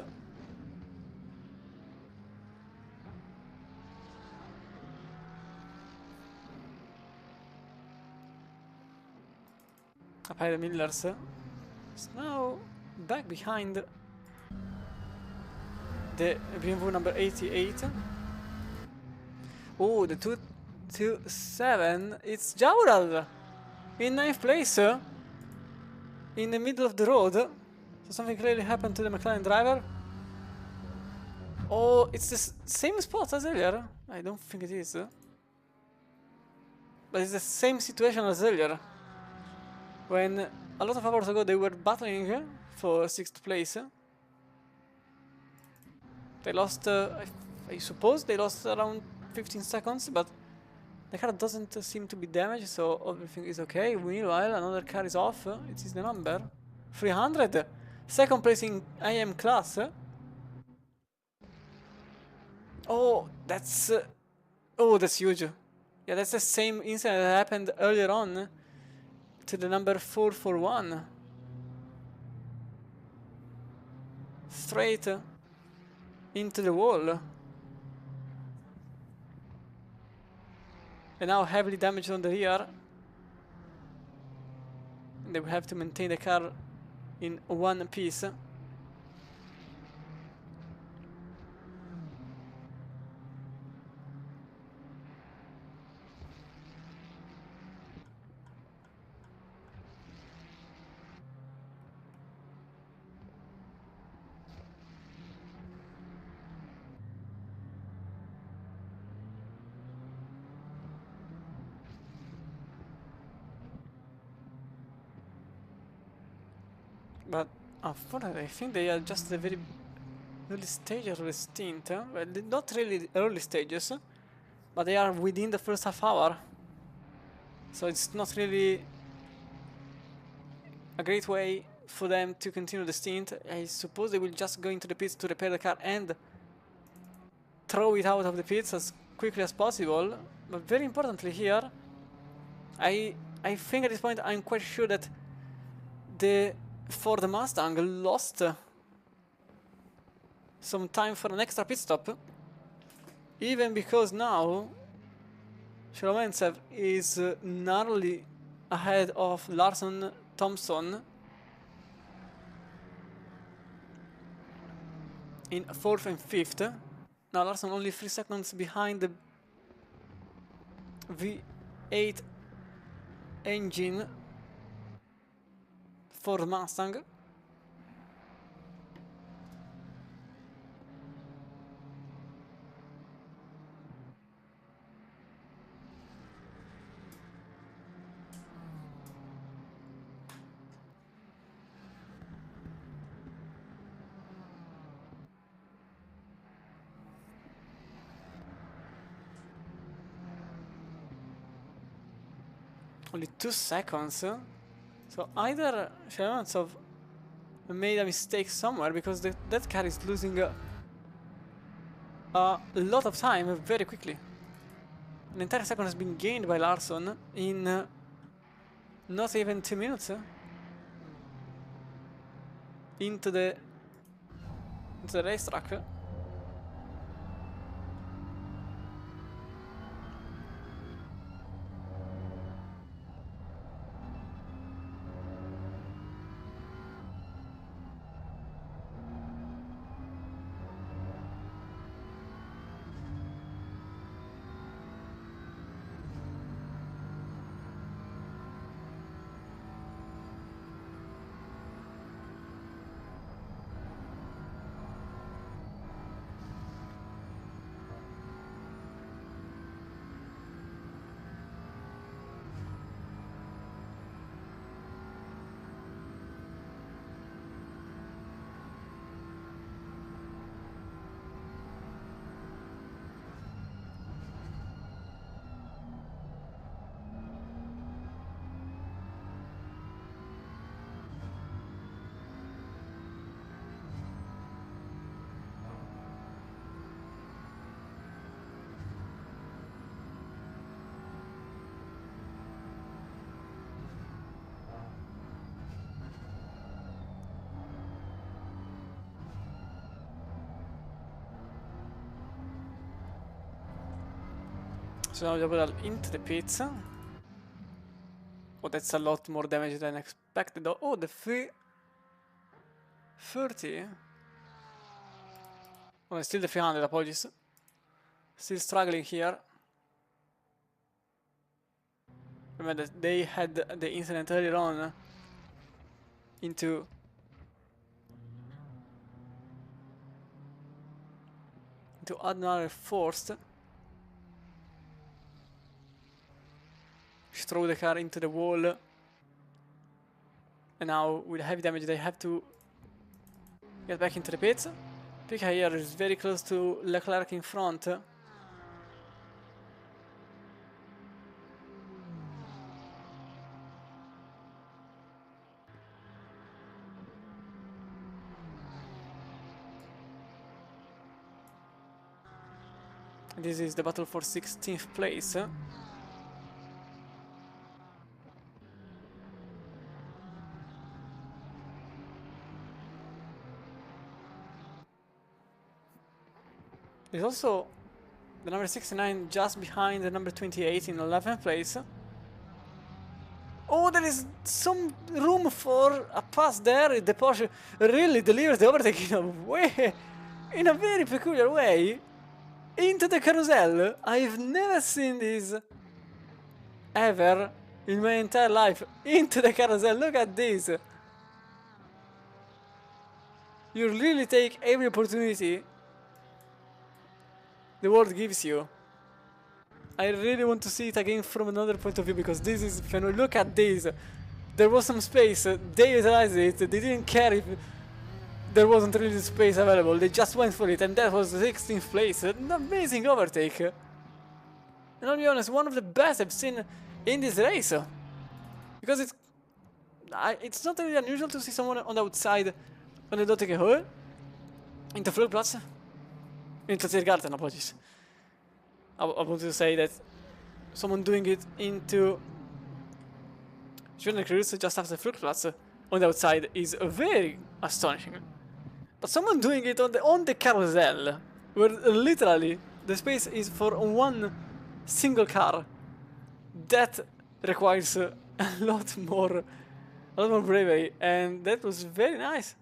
[SPEAKER 2] Up ahead, the Millers is now back behind the BMW number 88. Oh, the 227. It's Jaural in 9th place in the middle of the road. So something clearly happened to the McLaren driver. Oh, it's the same spot as earlier. I don't think it is. But it's the same situation as earlier. When a lot of hours ago they were battling for 6th place. They lost, I suppose they lost around 15 seconds, but the car doesn't seem to be damaged, so everything is okay. Meanwhile, another car is off. It is the number 300. Second place in IM class. Oh, that's huge. Yeah, that's the same incident that happened earlier on to the number 441. Straight into the wall. And now heavily damaged on the rear. And they will have to maintain the car in one piece. But unfortunately, I think they are just the very early stages of the stint. Well, not really early stages, but they are within the first half hour. So it's not really a great way for them to continue the stint. I suppose they will just go into the pits to repair the car and throw it out of the pits as quickly as possible. But very importantly here, I think at this point I'm quite sure that the Ford Mustang lost some time for an extra pit stop, even because now Shalomentsev is narrowly ahead of Larson Thompson in 4th and 5th. Now Larson only 3 seconds behind the V8 engine Ford Mustang. Only 2 seconds. So either Sharansov made a mistake somewhere, because that car is losing a lot of time very quickly. An entire second has been gained by Larson in not even 2 minutes into the racetrack. So now double into the pits. Oh, that's a lot more damage than expected. Oh, the 330. Oh, still the 300, apologies. Still struggling here. Remember that they had the incident earlier on into add another forced. Throw the car into the wall. And now with heavy damage they have to get back into the pits. Pika here is very close to Leclerc in front. This is the battle for 16th place. There's also the number 69 just behind the number 28 in 11th place. Oh, there is some room for a pass there. The Porsche really delivers the overtake in a very peculiar way. Into the carousel. I've never seen this ever in my entire life. Into the carousel. Look at this. You really take every opportunity the world gives you. I really want to see it again from another point of view, because this is phenomenal. Look at this. There was some space. They utilized it. They didn't care if there wasn't really space available. They just went for it, and that was the 16th place. An amazing overtake. And I'll be honest, one of the best I've seen in this race. Because it's not really unusual to see someone on the outside on the dottige hole. Into vluchtplaats. Into Tiergarten, apologies. I want to say that someone doing it into Schöner Cruise just after vluchtplaats on the outside is very astonishing. But someone doing it on the carousel, where literally the space is for one single car, that requires a lot more bravery, and that was very nice.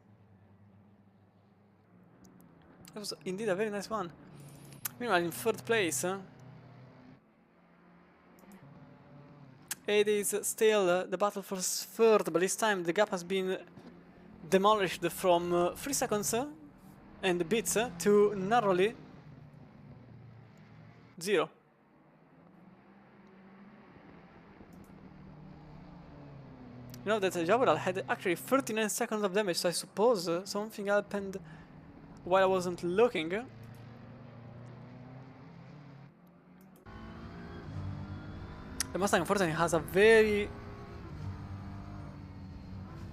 [SPEAKER 2] That was indeed a very nice one. Meanwhile, in third place, it is still the battle for third, but this time the gap has been demolished from 3 seconds and bits to narrowly 0. You know that Jaguar had actually 39 seconds of damage, so I suppose something happened while I wasn't looking. The Mustang unfortunately has a very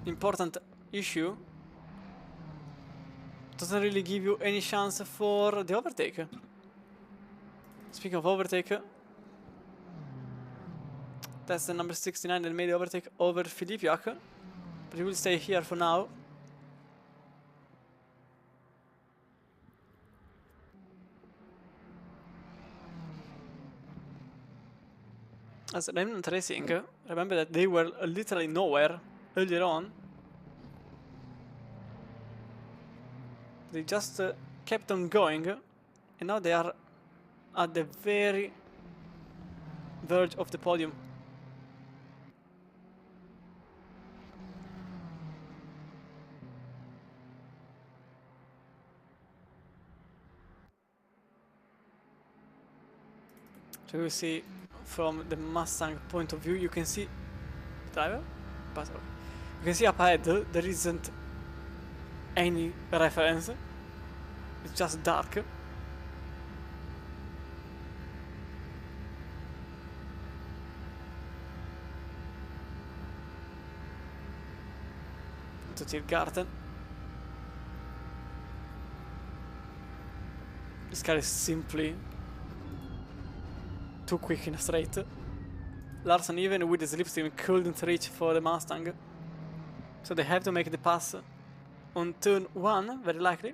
[SPEAKER 2] important issue. Doesn't really give you any chance for the overtake. Speaking of overtake, that's the number 69 that made the overtake over Filipiak, but he will stay here for now. As Remnant Racing, remember that they were literally nowhere earlier on. They just kept on going, and now they are at the very verge of the podium. So you see, from the Mustang point of view, you can see driver, but okay. You can see up ahead there isn't any reference. It's just dark. To Tiergarten. This car is simply too quick in a straight. Larson, even with the slipstream, couldn't reach for the Mustang. So they have to make the pass on turn 1, very likely.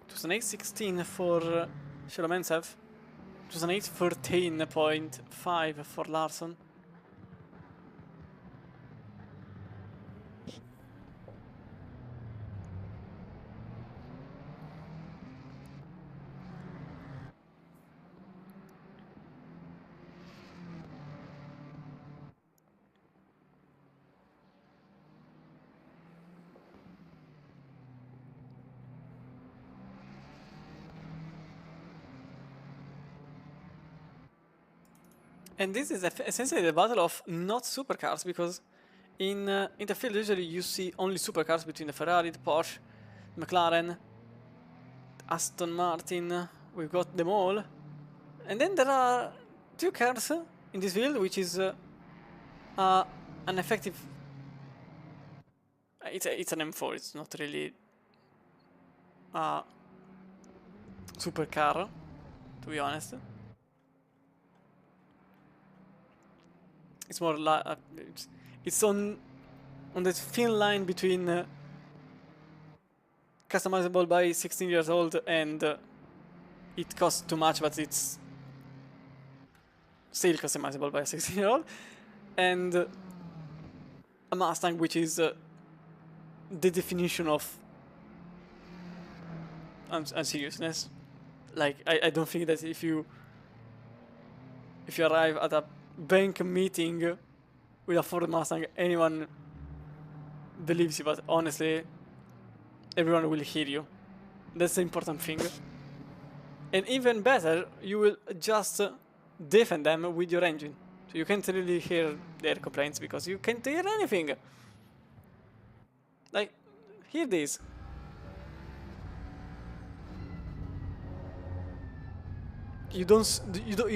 [SPEAKER 2] It was an 8.16 for Sholomentsev. It was an 8.13.5 for Larson. And this is essentially the battle of not supercars, because in the field usually you see only supercars between the Ferrari, the Porsche, McLaren, Aston Martin. We've got them all, and then there are two cars in this field, which is an effective. It's an M4. It's not really a supercar, to be honest. It's more like it's on on that thin line between customizable by 16 years old and it costs too much, but it's still customizable by a 16-year-old, and a Mustang which is the definition of unseriousness. Like, I don't think that if you arrive at a bank meeting with a Ford Mustang, anyone believes you, but honestly, everyone will hear you. That's the important thing. And even better, you will just defend them with your engine. So you can't really hear their complaints because you can't hear anything. Like, hear this. You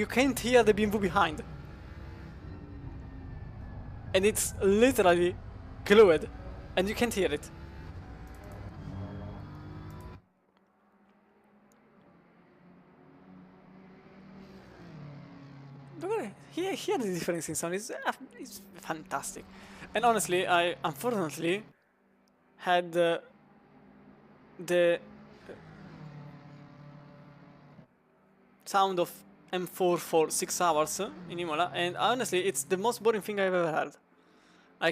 [SPEAKER 2] can't hear the BMW behind. And it's literally glued, and you can't hear it. Look at it. Hear the difference in sound. It's fantastic. And honestly, I unfortunately had the sound of M4 for 6 hours in Imola, and honestly, it's the most boring thing I've ever heard. I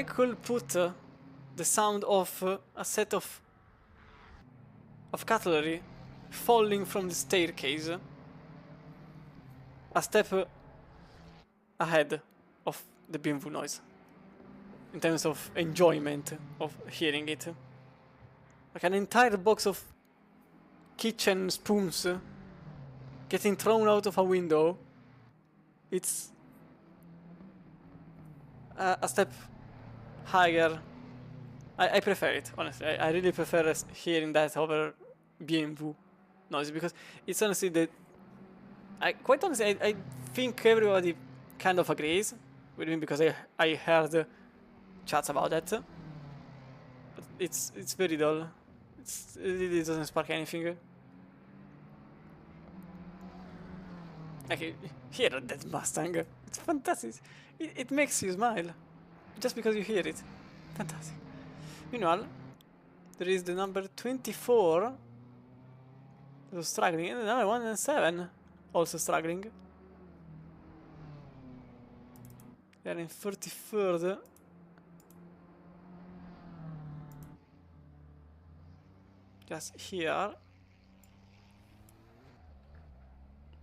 [SPEAKER 2] could put the sound of a set of cutlery falling from the staircase a step ahead of the BMW noise in terms of enjoyment of hearing it. Like an entire box of kitchen spoons getting thrown out of a window. It's a step higher. I prefer it, honestly. I really prefer hearing that over BMW noise because it's honestly quite honestly, I think everybody kind of agrees with me because I heard chats about that. But it's very dull. It really doesn't spark anything. Okay, hear that Mustang. It's fantastic. It makes you smile just because you hear it. Fantastic. Meanwhile, there is the number 24 who's struggling, and another 107 also struggling. They are in 33rd. Just here.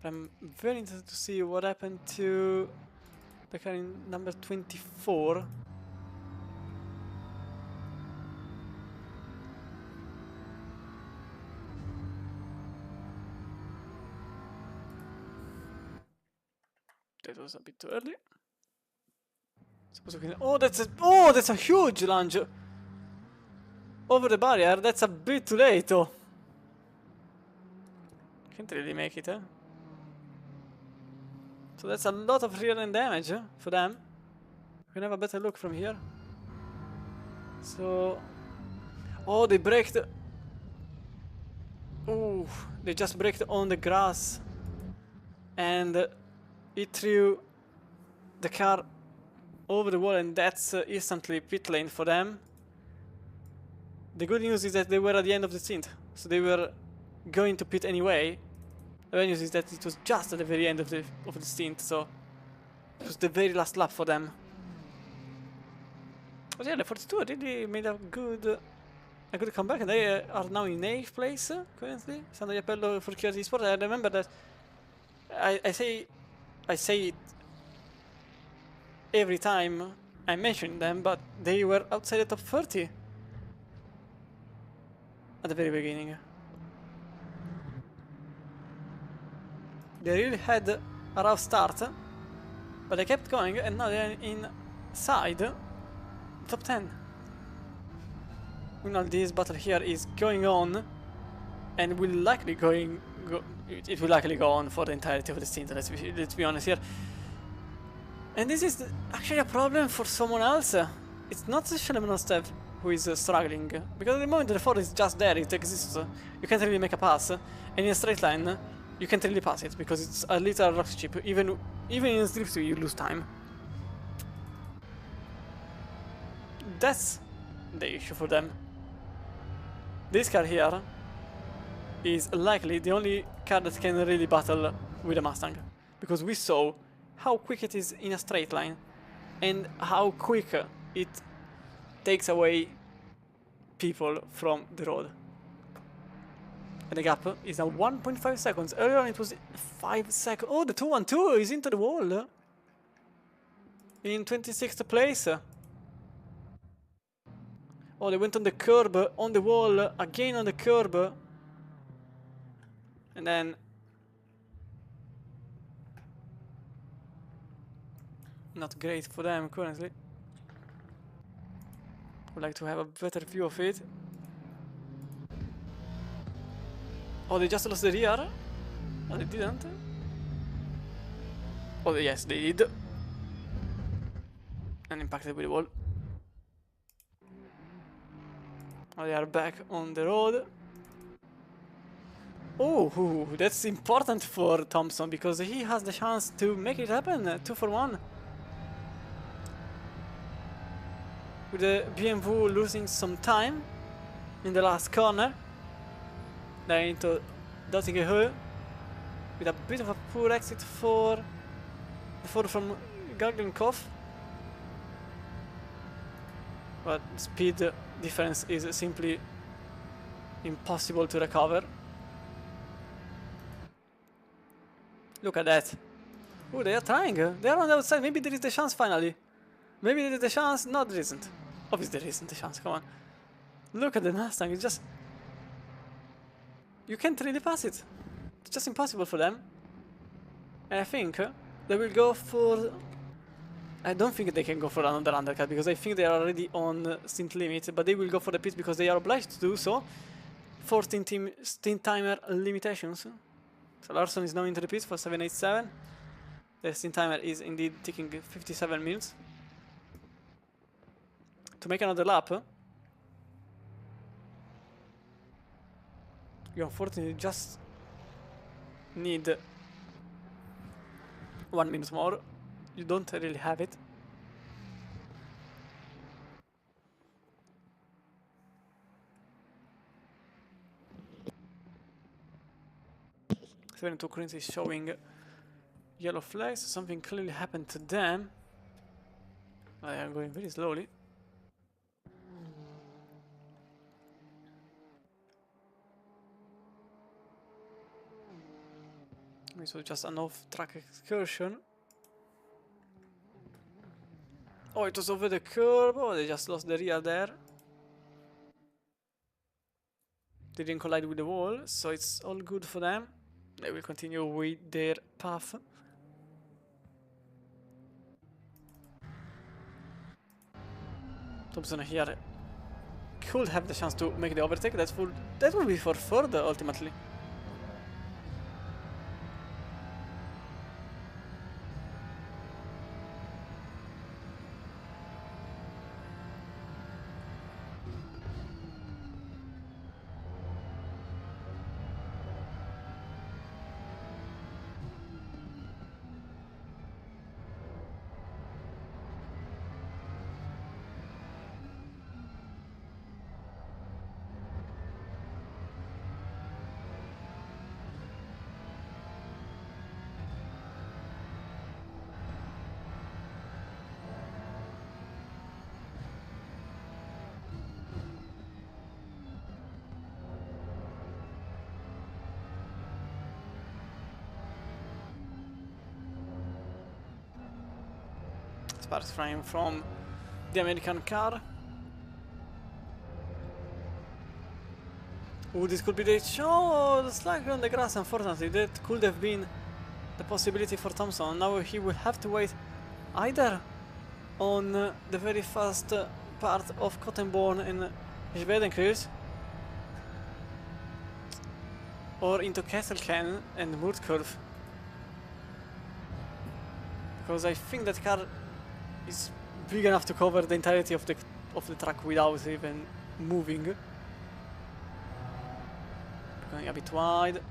[SPEAKER 2] I'm very interested to see what happened to the car in number 24. That was a bit too early. Oh, that's a huge lunge over the barrier. That's a bit too late, though. Can't really make it, So that's a lot of rear end damage for them. We can have a better look from here. So, oh, they braked. Ooh, they just braked on the grass, and it threw the car over the wall, and that's instantly pit lane for them. The good news is that they were at the end of the stint, so they were going to pit anyway. The bad news is that it was just at the very end of the stint, so it was the very last lap for them. But yeah, the 42 really made a good comeback, and they are now in 8th place currently. Sandro Iapello for Chiari Sport. I remember that I say it every time I mention them, but they were outside the top 30 at the very beginning. They really had a rough start, but they kept going, and now they're inside top 10. Meanwhile, this battle here is going on, and will likely it will likely go on for the entirety of the stint. Let's be honest here. And this is actually a problem for someone else. It's not the Shelemonostev who is struggling, because at the moment the Ford is just there, it exists. You can't really make a pass, and in a straight line you can't really pass it because it's a little rock chip. Even in a drift you lose time. that's the issue for them. This car here is likely the only car that can really battle with a Mustang, because we saw how quick it is in a straight line and how quick it takes away people from the road. And the gap is now 1.5 seconds. Earlier on it was 5 seconds. Oh, the 212 is into the wall. In 26th place. Oh, they went on the curb, on the wall, again on the curb. And then... not great for them currently. Would like to have a better view of it. Oh, they just lost the rear? Oh, they didn't? Oh, yes, they did. And impacted with the wall. Oh, they are back on the road. Oh, that's important for Thompson, because he has the chance to make it happen. 2 for 1. With the BMW losing some time in the last corner. They're into Dottingham with a bit of a poor exit for the Ford from Gaglenkopf. But speed difference is simply impossible to recover. Look at that. Oh, they are trying. They are on the outside. Maybe there is the chance finally. Maybe there is the chance. No, there isn't. Obviously there isn't a chance. Come on. Look at the Mustang. It's just... you can't really pass it. It's just impossible for them. And I think they will go for... I don't think they can go for another undercut, because I think they are already on stint limit, but they will go for the pit because they are obliged to do so. 14 stint timer limitations. So Larson is now into the pit for 787. The stint timer is indeed taking 57 minutes. To make another lap, you unfortunately just need 1 minute more. You don't really have it. Two currently is showing yellow flags. Something clearly happened to them. They are going very slowly. This was just an off-track excursion. Oh, it was over the curb. Oh, they just lost the rear there. They didn't collide with the wall, so it's all good for them. They will continue with their path. Thompson here could have the chance to make the overtake. That would be for third ultimately. Sparks flying from the American car. Oh, this could be the show. The slag on the grass, unfortunately. That could have been the possibility for Thompson. Now he will have to wait either on the very fast part of Cottonborn and Schwedenkreuz, or into Kesselken and Murtkurv. Because I think that car is big enough to cover the entirety of the track without even moving. Going a bit wide,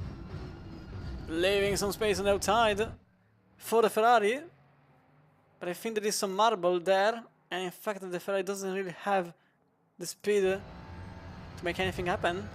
[SPEAKER 2] leaving some space on the outside for the Ferrari. But I think there is some marble there, And in fact, the Ferrari doesn't really have the speed to make anything happen.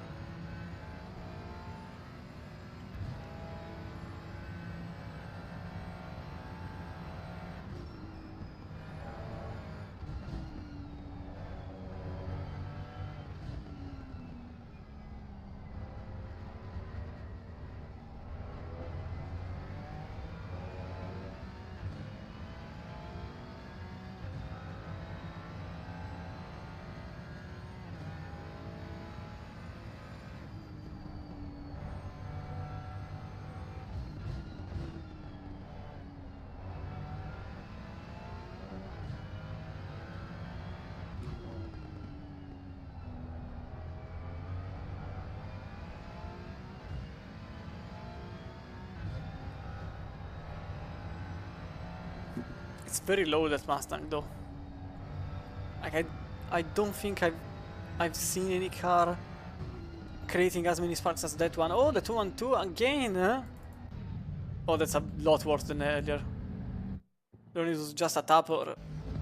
[SPEAKER 2] It's very low, that Mustang, though. Like I don't think I've seen any car creating as many sparks as that one. Oh, the 212 again, huh? Oh, that's a lot worse than earlier. It was just a tap or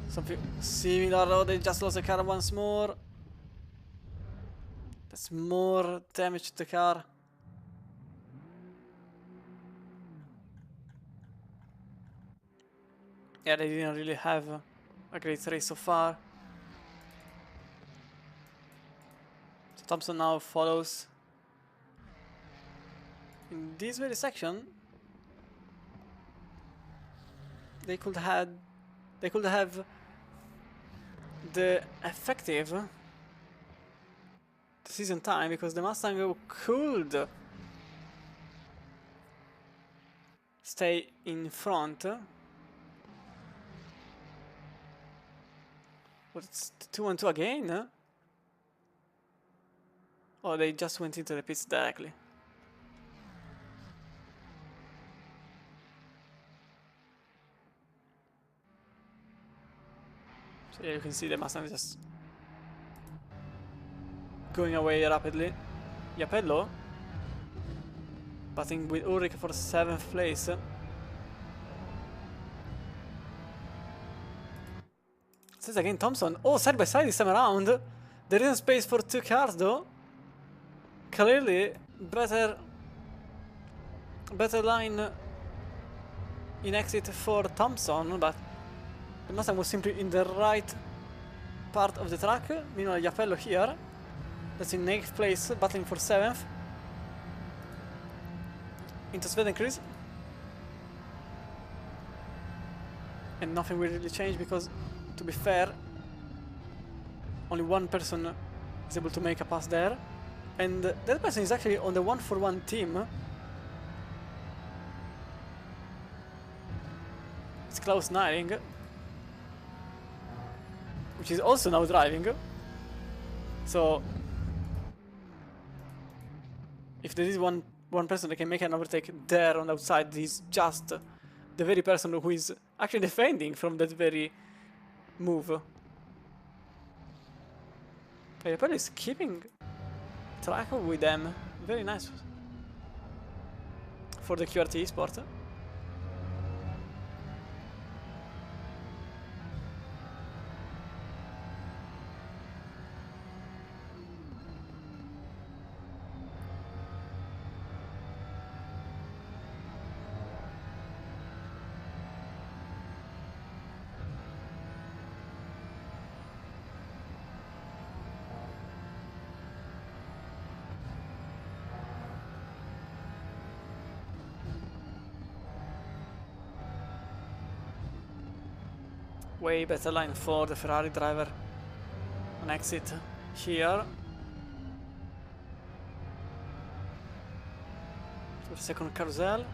[SPEAKER 2] something similar. Oh, they just lost the car once more. That's more damage to the car. Yeah, they didn't really have a great race so far. So Thompson now follows in this very section. They could have the effective decision time, because the Mustang could stay in front. But it's 2-2 again. Oh, they just went into the pits directly. So yeah, you can see the Mustang just going away rapidly. Yapello batting with Ulrich for 7th place. Says again Thompson. Oh, side by side this time around. There isn't space for 2 cars though. Clearly better line in exit for Thompson, but the Mustang was simply in the right part of the track. Meanwhile, Yapello here, that's in 8th place, battling for 7th. Into Swedencrease. And nothing will really change because, to be fair, only one person is able to make a pass there. And that person is actually on the 1-for-1 team. It's Klaus Nyring, which is also now driving. So if there is one person that can make an overtake there on the outside, he's just the very person who is actually defending from that very move. Apple is keeping track with them. Very nice for the QRT sport. Way better line for the Ferrari driver on exit here. For the second carousel.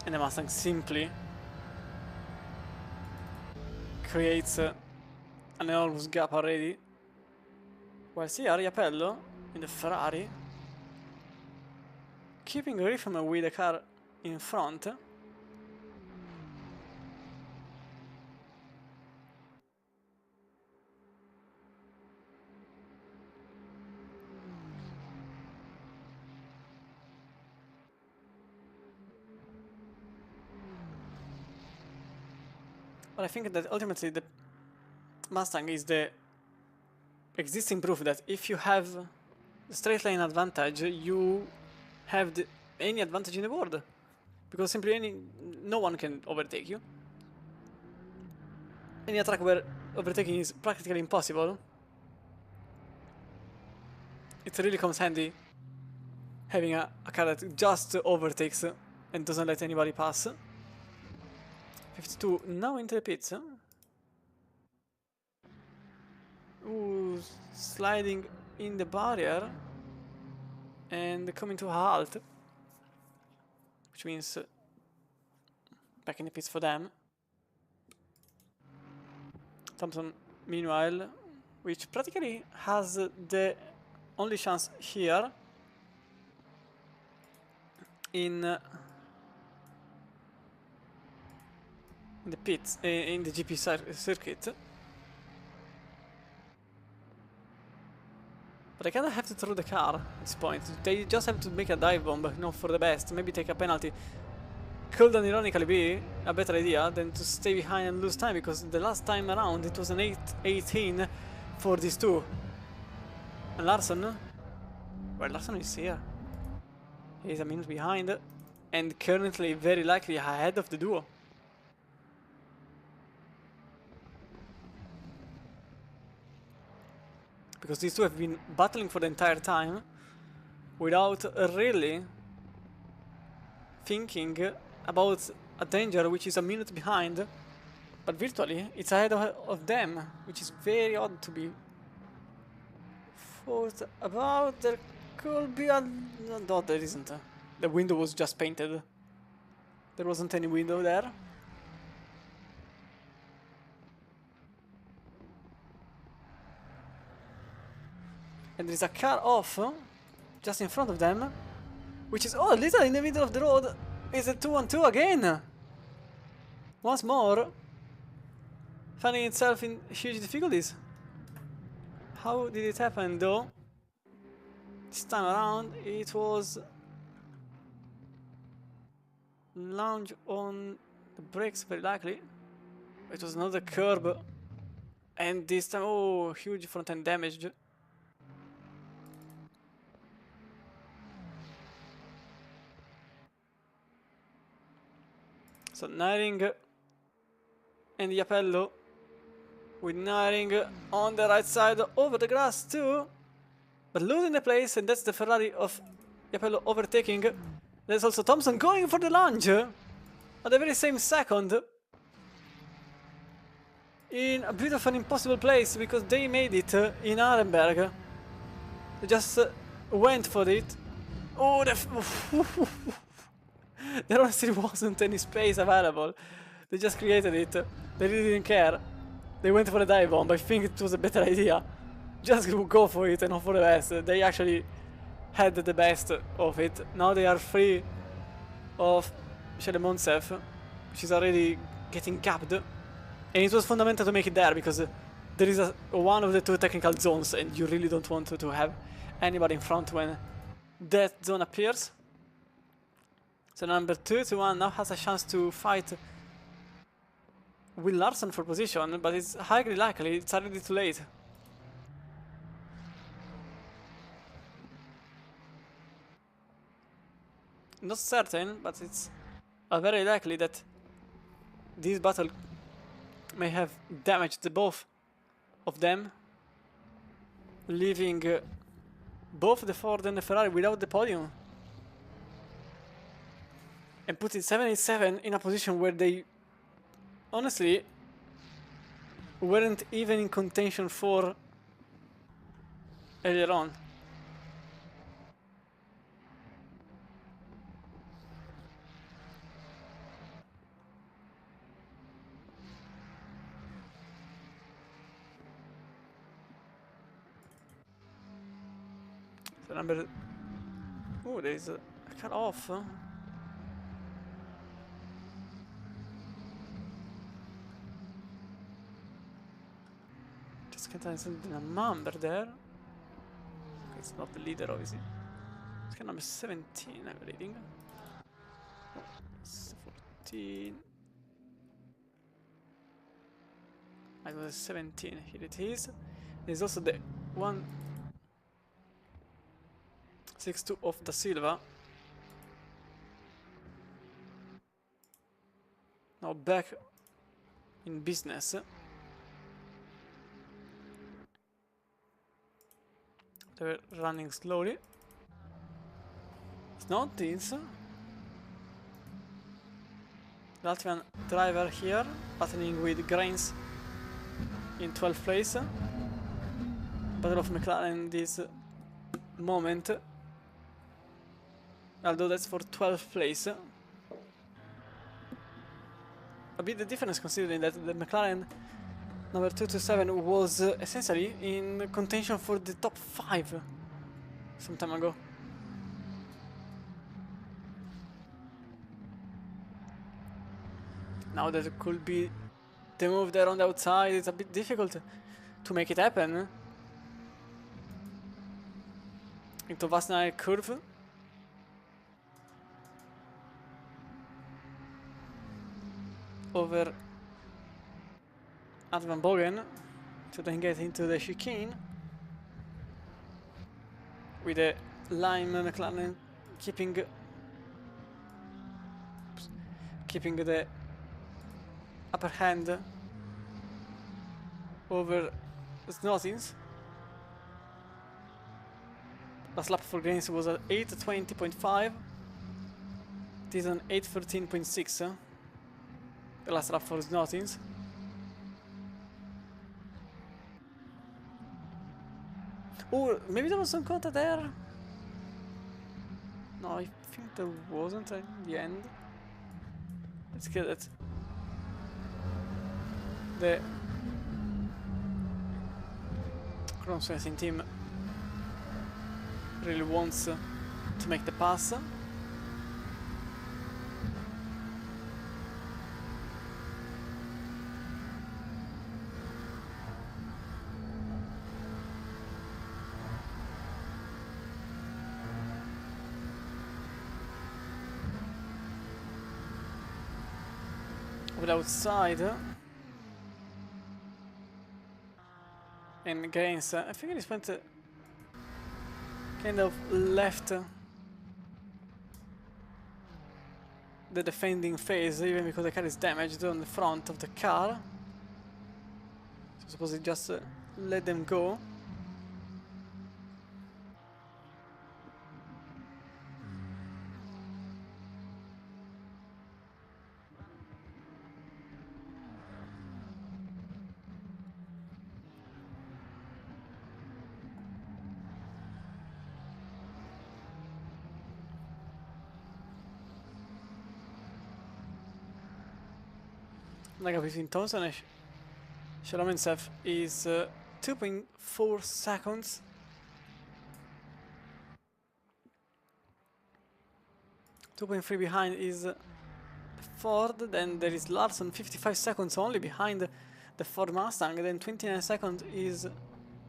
[SPEAKER 2] And the Mustang simply creates an enormous gap already. While here, Yapello in the Ferrari keeping rhythm with the car in front. But I think that ultimately the Mustang is the existing proof that if you have the straight line advantage, you have any advantage in the world. Because simply no one can overtake you. In a track where overtaking is practically impossible, it really comes handy having a car that just overtakes and doesn't let anybody pass. 52 now into the pits. Ooh, sliding in the barrier and coming to a halt, which means back in the pits for them. Thompson, meanwhile, which practically has the only chance here in the pits, in the GP circuit. But I kinda have to throw the car at this point. They just have to make a dive bomb, not for the best. Maybe take a penalty. Could ironically be a better idea than to stay behind and lose time, because the last time around it was an 8-18 for these two. And Larson? Well, Larson is here. He's a minute behind and currently very likely ahead of the duo. Because these two have been battling for the entire time without really thinking about a danger which is a minute behind, but virtually it's ahead of them, which is very odd to be thought about. There could be a... no, there isn't. The window was just painted. There wasn't any window there. And there's a car off just in front of them, which is, oh, literally in the middle of the road. It's a 2-on-2 again. Once more, finding itself in huge difficulties. How did it happen though? This time around it was lounge on the brakes, very likely. It was another curb, and this time, oh, huge front end damage. So Naring and Yapello with Naring on the right side over the grass too, but losing the place, and that's the Ferrari of Yapello overtaking. There's also Thompson going for the lunge at the very same second in a bit of an impossible place, because they made it in Arenberg. They just went for it. Oh, there honestly wasn't any space available. They just created it. They really didn't care. They went for a dive bomb. I think it was a better idea. Just go for it and hope for the best. They actually had the best of it. Now they are free of Shelemontsev, which is already getting capped. And it was fundamental to make it there, because there is one of the two technical zones, and you really don't want to have anybody in front when that zone appears. So number 2-1 now has a chance to fight Will Larson for position, but it's highly likely it's already too late. Not certain, but it's very likely that this battle may have damaged the both of them, leaving both the Ford and the Ferrari without the podium. And putting 787 in a position where they honestly weren't even in contention for earlier on. So number... oh, there's a cut off. Just can't understand the number there. It's not the leader, obviously. It's kind of number 17, I'm reading. Oh, it's 14. I was 17, here it is. There's also the 162 of Da Silva. Now back in business. They're running slowly. It's not this. Latvian driver here, battling with Grains in 12th place. Battle of McLaren this moment. Although that's for 12th place. A bit the difference considering that the McLaren number 227 was essentially in contention for the top 5 some time ago. Now that it could be the move there on the outside, it's a bit difficult to make it happen. Into Vasna curve. Over Advan Bogen to then get into the chicane with the Lime McLaren keeping the upper hand over Snozins. Last lap for Grains was at 8:20.5. This is an 8:13.6. The last lap for Snozins. Oh, maybe there was some contact there. No, I think there wasn't in the end. Let's get it. The cross racing team really wants to make the pass. Over outside. And Grains, I think he spent kind of left the defending phase, even because the car is damaged on the front of the car. So I suppose he just let them go. The gap between Thompson and Shalomensev is 2.4 seconds. .3 behind is Ford, then there is Larson, 55 seconds only behind the Ford Mustang, then 29 seconds is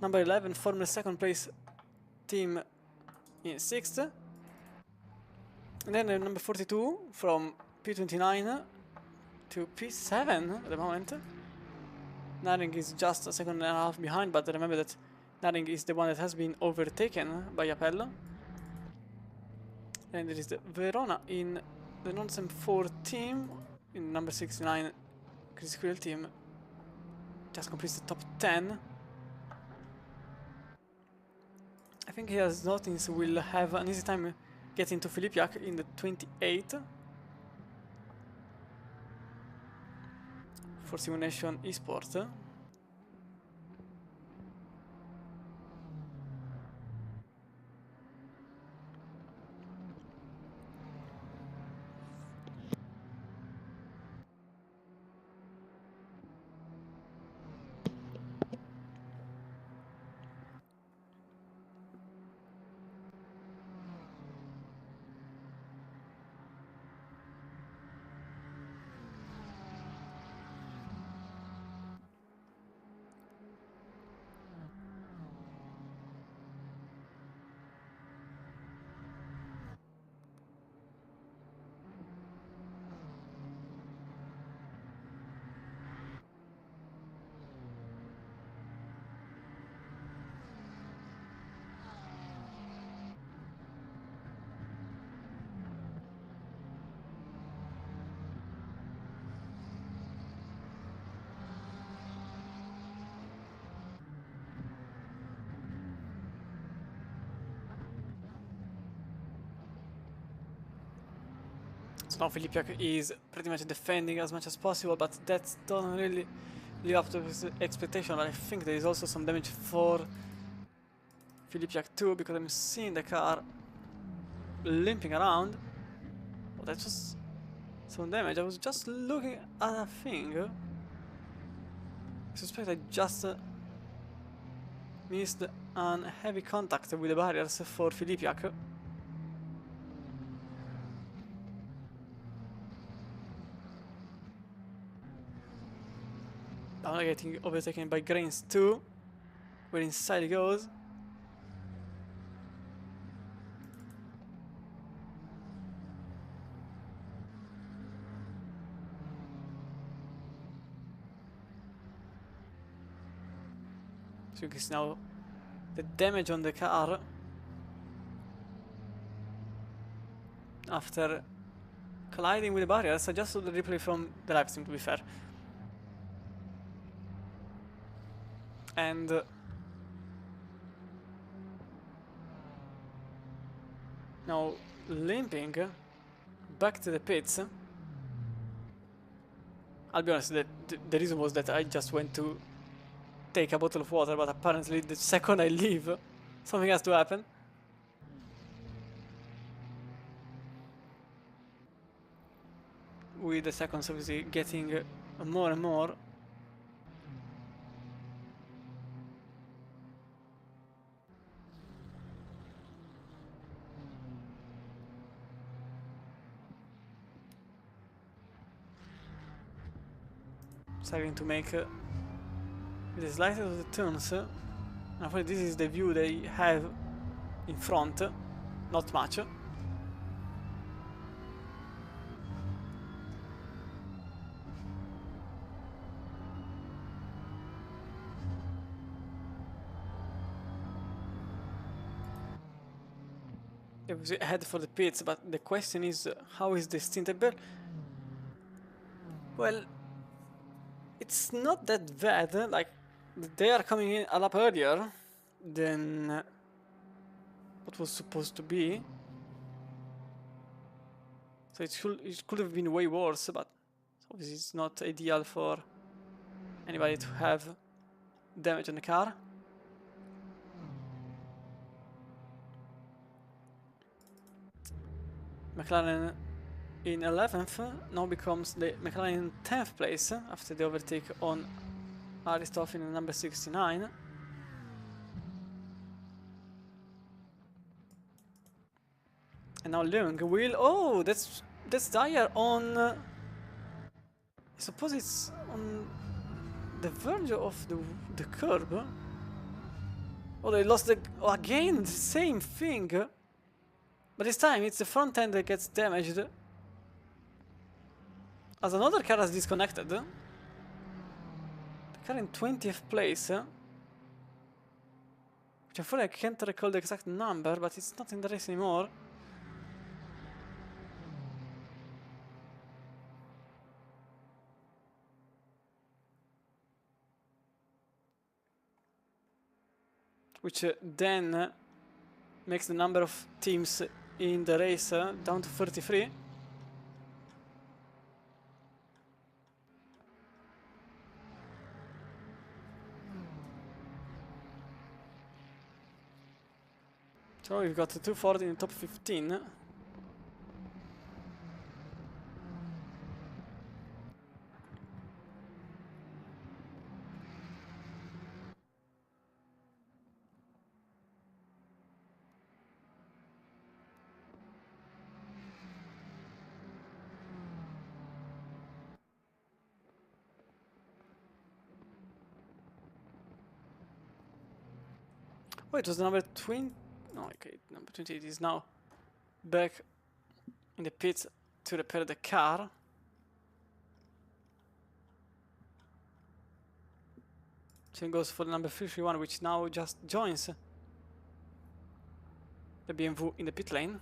[SPEAKER 2] number 11, former second place team in 6th. And then number 42 from P29 to P7 at the moment. Naring is just a second and a half behind, but remember that Naring is the one that has been overtaken by Apello. And there is the Verona in the non-sem 4 team, in number 69 Chris Squirrel team, just completes the top 10. I think here Zotins will have an easy time getting to Filipiak in the 28 for Simulation Esports. So now Filipiak is pretty much defending as much as possible, but that doesn't really live up to his expectation. But I think there is also some damage for Filipiak too, because I'm seeing the car limping around. Oh, that's just some damage. I was just looking at a thing. I suspect I just missed an heavy contact with the barriers for Filipiak. Now getting overtaken by Grains too. Where inside he goes. So you can see now the damage on the car after colliding with the barriers. I just saw the replay from the live stream, to be fair. And now limping back to the pits. I'll be honest, the reason was that I just went to take a bottle of water, but apparently the second I leave, something has to happen. With the seconds obviously getting more and more. Starting to make the slightest of the turns. Unfortunately, this is the view they have in front, not much. It was ahead for the pits, but the question is, how is the stint table? Well, it's not that bad. Like, they are coming in a lap earlier than what was supposed to be. So it could have been way worse, but obviously it's not ideal for anybody to have damage on the car. McLaren in 11th now becomes the McLaren in 10th place after the overtake on Aristoff in number 69. And now Leung will... Oh, that's Dyer on... I suppose it's on the verge of the curb. Oh, they lost the... Oh, again, the same thing. But this time it's the front end that gets damaged. As another car has disconnected. The car in 20th place. Which I can't recall the exact number, but it's not in the race anymore. Which then makes the number of teams in the race down to 33. So we've got 2 Ford in the top 15. Wait, it was the number 20? No, okay, number 28 is now back in the pits to repair the car. So it goes for the number 51, which now just joins the BMW in the pit lane.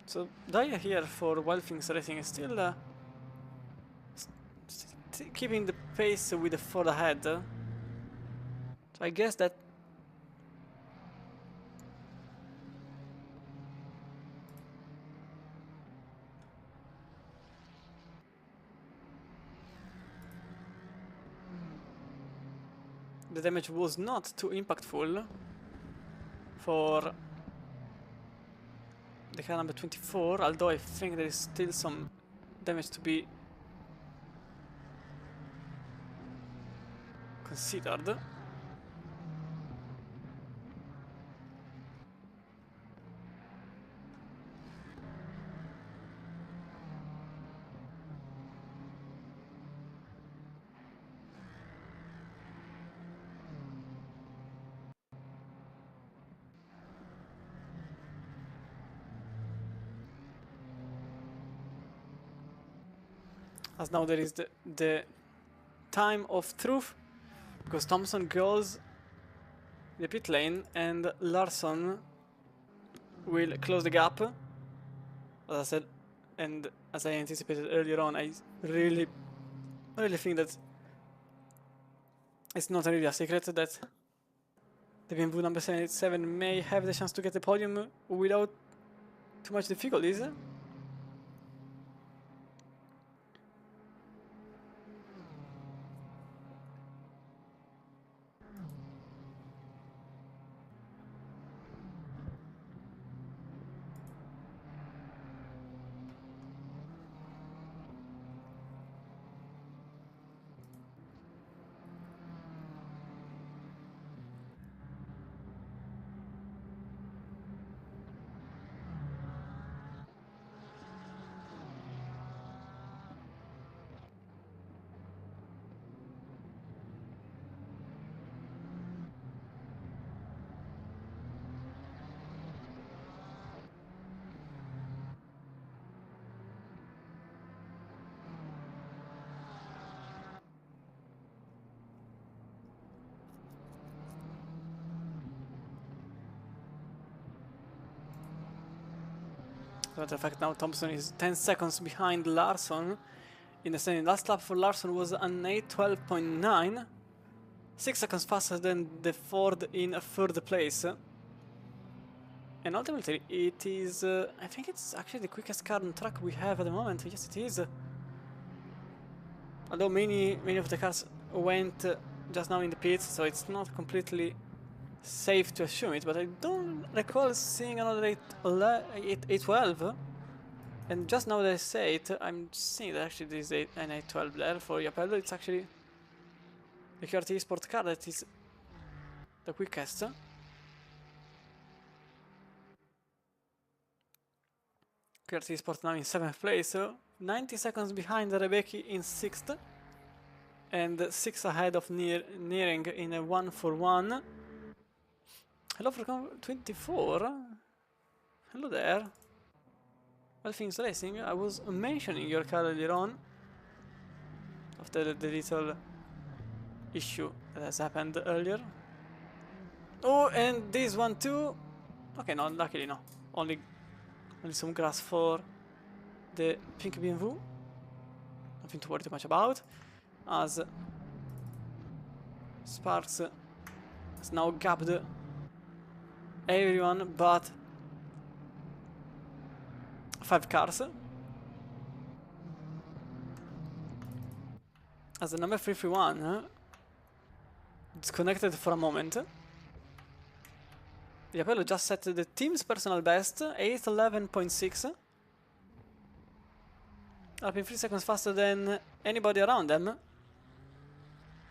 [SPEAKER 2] So Daya here for Wild Things Racing is still keeping the pace with the Ford ahead. So I guess that the damage was not too impactful for the car number 24, although I think there is still some damage to be considered. As now there is the time of truth, because Thompson goes the pit lane and Larson will close the gap. As I said, and as I anticipated earlier on, I really think that it's not really a secret that the BMW number 77 may have the chance to get the podium without too much difficulties. As a matter of fact, now Thompson is 10 seconds behind Larson in the standing. Last lap for Larson was an 8:12.9, 6 seconds faster than the Ford in third place. And ultimately, it is, I think it's actually the quickest car on track we have at the moment. Yes, it is. Although many of the cars went just now in the pits, so it's not completely safe to assume it, but I don't recall seeing another 812. And just now that I say it, I'm seeing that actually there is an 812 there for Yapello. It's actually the QRT Sport car that is the quickest. QRT Sport now in 7th place, 90 seconds behind Rebecca in 6th, and 6 ahead of Nearing in a 1-for-1. Hello for 24. Hello there. Well, things racing. I was mentioning your car earlier on after the little issue that has happened earlier. Oh, and this one too. Okay, no, luckily no. Only some grass for the pink BMW. Nothing to worry too much about, as Sparks has now gapped everyone but 5 cars. As the number 331 disconnected for a moment. The Apollo just set the team's personal best, 8:11.6. Up in 3 seconds faster than anybody around them.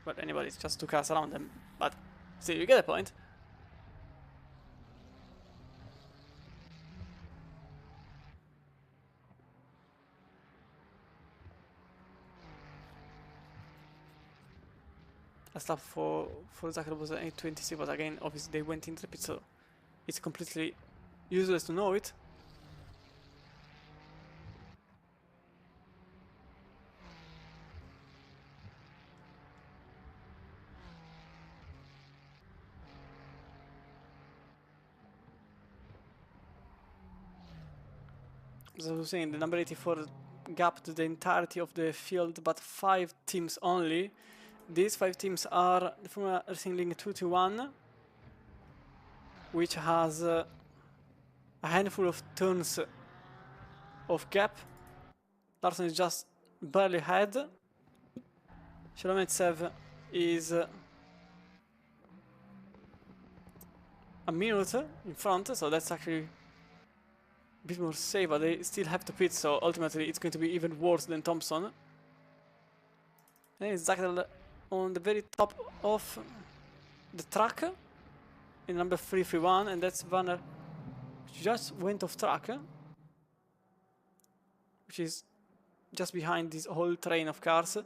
[SPEAKER 2] Well, anybody, it's just 2 cars around them, but still, you get the point. Last lap for Zachary was 8:26, but again, obviously they went into the pit, so it's completely useless to know it. as I was saying, the number 84 gap to the entirety of the field, but 5 teams only. These 5 teams are the Formula Racing League 221, which has a handful of turns of gap. Larson is just barely ahead. Shelometsev is a minute in front, so that's actually a bit more safe, but they still have to pit, so ultimately it's going to be even worse than Thompson. And it's Zachtel on the very top of the track in number 331, and that's Vanner, which just went off track, which is just behind this whole train of cars.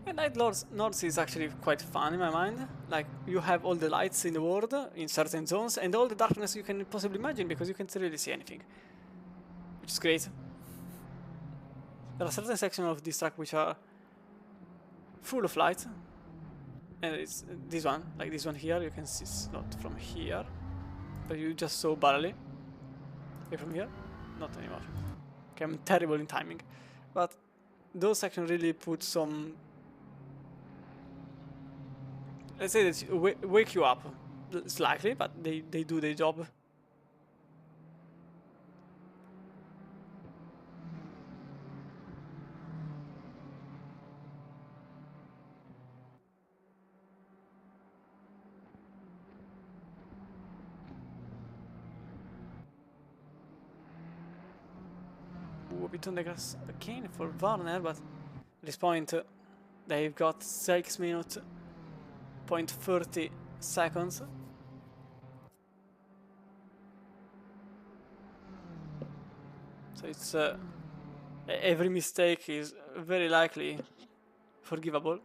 [SPEAKER 2] And Night Lords is actually quite fun in my mind. Like, you have all the lights in the world, in certain zones, and all the darkness you can possibly imagine, because you can't really see anything. Which is great. There are certain sections of this track which are full of light. And it's this one, like this one here, you can see it's not from here. But you just saw barely. Okay, from here? Not anymore. Okay, I'm terrible in timing. But those sections really put some... Let's say that wake you up slightly, but they do their job. Ooh, a bit on the grass again for Warner, but at this point they've got 6 minutes, 0.30 seconds. So it's every mistake is very likely forgivable.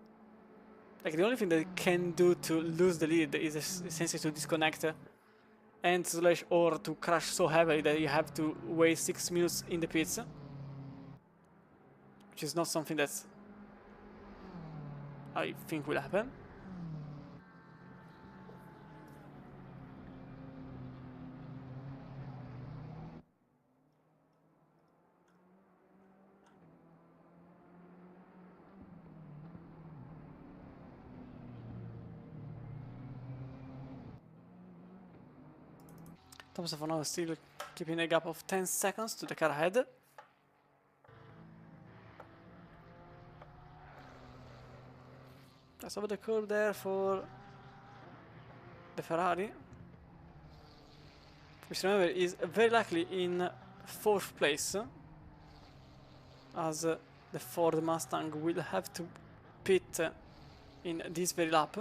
[SPEAKER 2] Like, the only thing they can do to lose the lead is essentially to disconnect and slash or to crash so heavily that you have to waste 6 minutes in the pits, which is not something that I think will happen. Thompson for now is still keeping a gap of 10 seconds to the car ahead. Just over the curve there for the Ferrari, which, remember, is very likely in 4th place, as the Ford Mustang will have to pit in this very lap,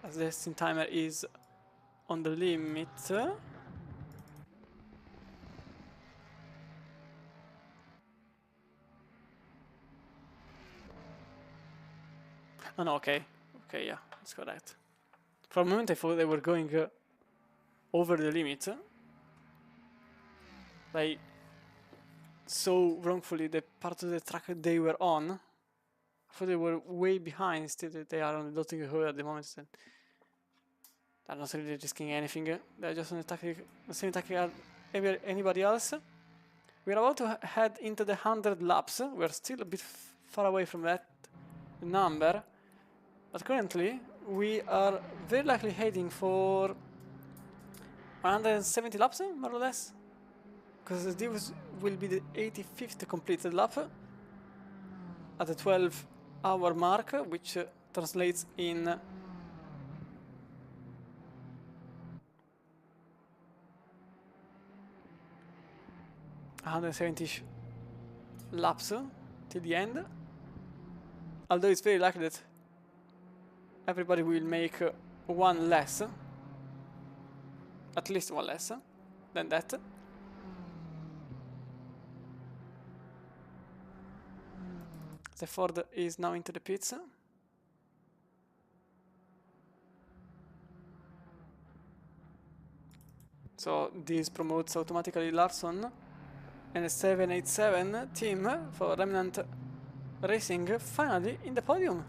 [SPEAKER 2] as the steam timer is on the limit. Oh no, okay, yeah, that's correct. For a moment I thought they were going over the limit. Like, so wrongfully the part of the track they were on. I thought they were way behind, still they are on the dotting hill at the moment. So they're not really risking anything. They're just on the same tactic as anybody else. We're about to head into the 100 laps. We're still a bit far away from that number. But currently, we are very likely heading for 170 laps, more or less. Because this will be the 85th completed lap at the 12-hour mark, which translates in 170 laps till the end. Although it's very likely that everybody will make one less, at least one less than that. The Ford is now into the pits. So this promotes automatically Larson And a 787 team for Remnant Racing finally in the podium.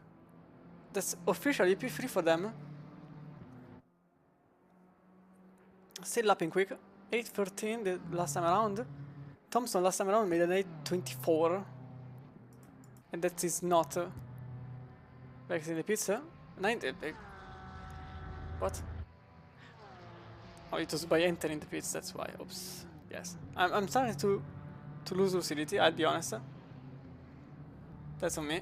[SPEAKER 2] That's officially P3 for them. Still lapping quick. 8:13 the last time around. Thompson last time around made an 8:24. And that is not back in the pits. 90. What? Oh, it was by entering the pits, that's why. Oops. Yes. I'm starting to lose lucidity, I'll be honest. That's on me.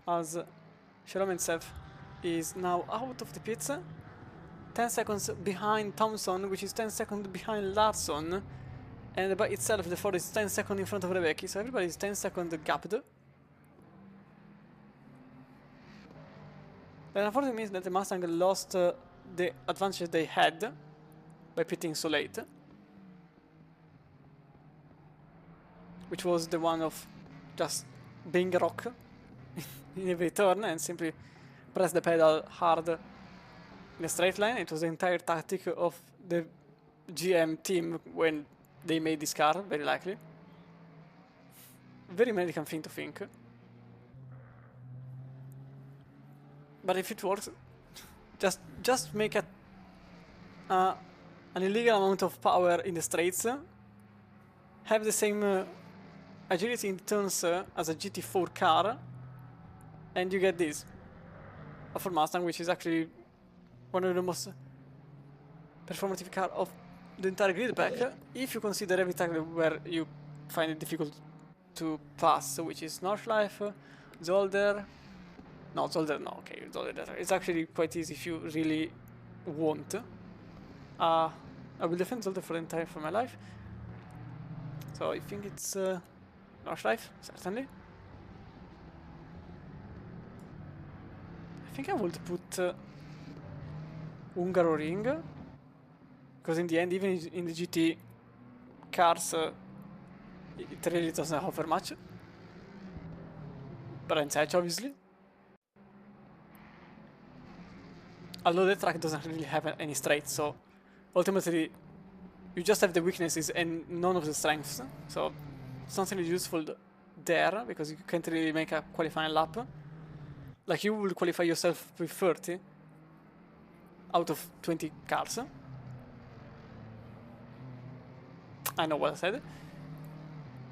[SPEAKER 2] As Shalom himself is now out of the pits. 10 seconds behind Thompson, which is 10 seconds behind Larson. And by itself, the Ford is 10 seconds in front of Rebecca, so everybody is 10 seconds gapped. That unfortunately means that the Mustang lost the advantage they had by pitting so late. Which was the one of just being a rock in every turn and simply press the pedal hard in a straight line. It was the entire tactic of the GM team when they made this car, very likely. Very American thing to think. But if it works, just make an illegal amount of power in the straights, have the same agility in turns as a GT4 car, and you get this. A Ford Mustang, which is actually one of the most performative car of the entire grid pack, if you consider every tag where you find it difficult to pass, which is Nordschleife, Zolder. No, Zolder, no, okay, Zolder. It's actually quite easy if you really want. I will defend Zolder for my life. So I think it's Nordschleife, certainly. I think I would put Hungaroring, because in the end, even in the GT cars, it really doesn't offer much. Brands Edge, obviously. Although the track doesn't really have any straights, so ultimately you just have the weaknesses and none of the strengths. So it's not really useful there, because you can't really make a qualifying lap. Like, you will qualify yourself with 30 out of 20 cars. I know what I said.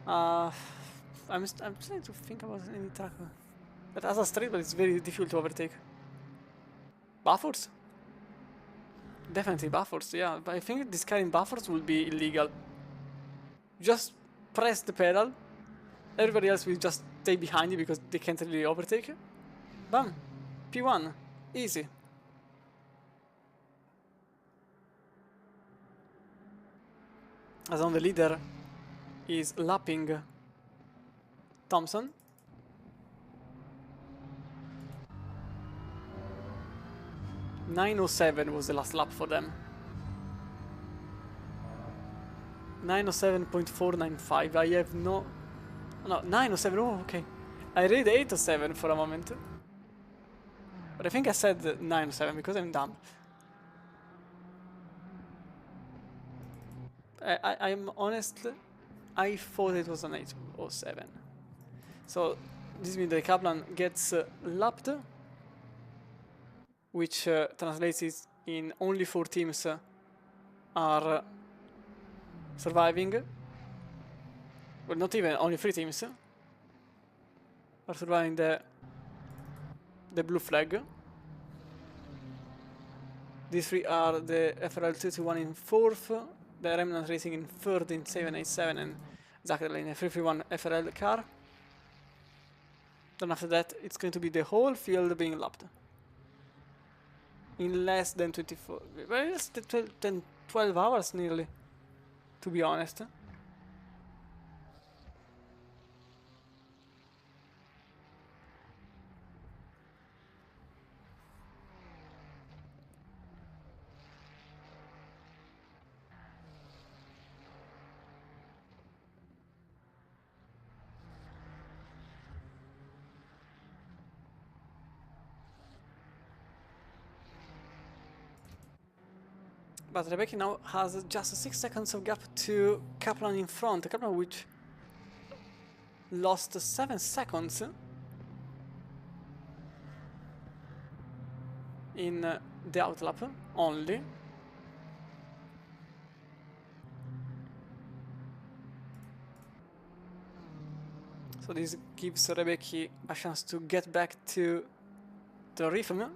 [SPEAKER 2] I'm trying to think about any track that has a straight, but it's very difficult to overtake. Buffers? Definitely buffers, yeah. But I think this car in buffers will be illegal. Just press the pedal. Everybody else will just stay behind you because they can't really overtake you. Bam! P1. Easy. As on the leader is lapping Thompson. .907 was the last lap for them. 907.495. I have no... No, 907. Oh, okay. I read 807 for a moment. But I think I said 907 because I'm dumb. I'm honest, I thought it was an 807. So this means that Kaplan gets lapped, which translates in only 4 teams are surviving. Well, not even, only 3 teams are surviving the blue flag. These 3 are the FRL 221 in 4th, the Remnant Racing in 3rd in 787, and Zuckerl in a 331 FRL car. Then after that, it's going to be the whole field being lapped. In less than 24... well, less than 12 hours nearly, to be honest. But Rebecca now has just 6 seconds of gap to Kaplan in front. Kaplan which lost 7 seconds in the outlap only. So this gives Rebecca a chance to get back to the rhythm.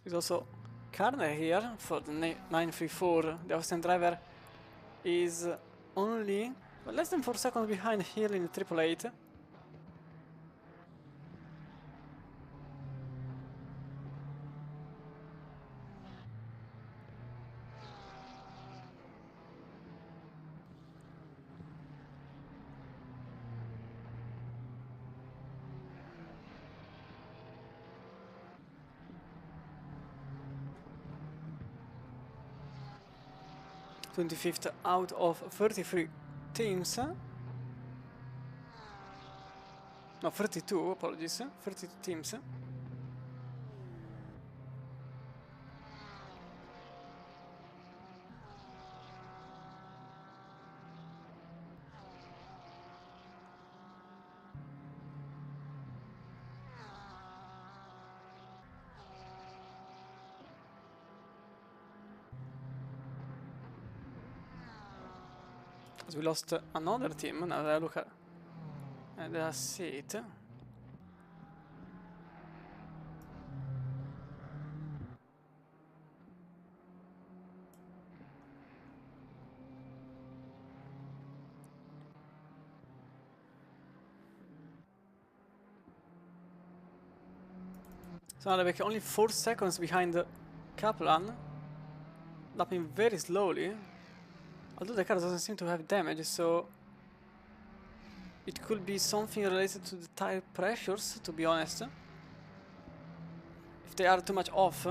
[SPEAKER 2] There's also Karner here for the 934. The Austrian driver is only less than 4 seconds behind here in the 888. (25th out of 33 teams. No, 32, apologies. 32 teams. As we lost another team, now that I look at the seat. So now they're only 4 seconds behind Kaplan, lapping very slowly. Although the car doesn't seem to have damage, so it could be something related to the tire pressures, to be honest. If they are too much off,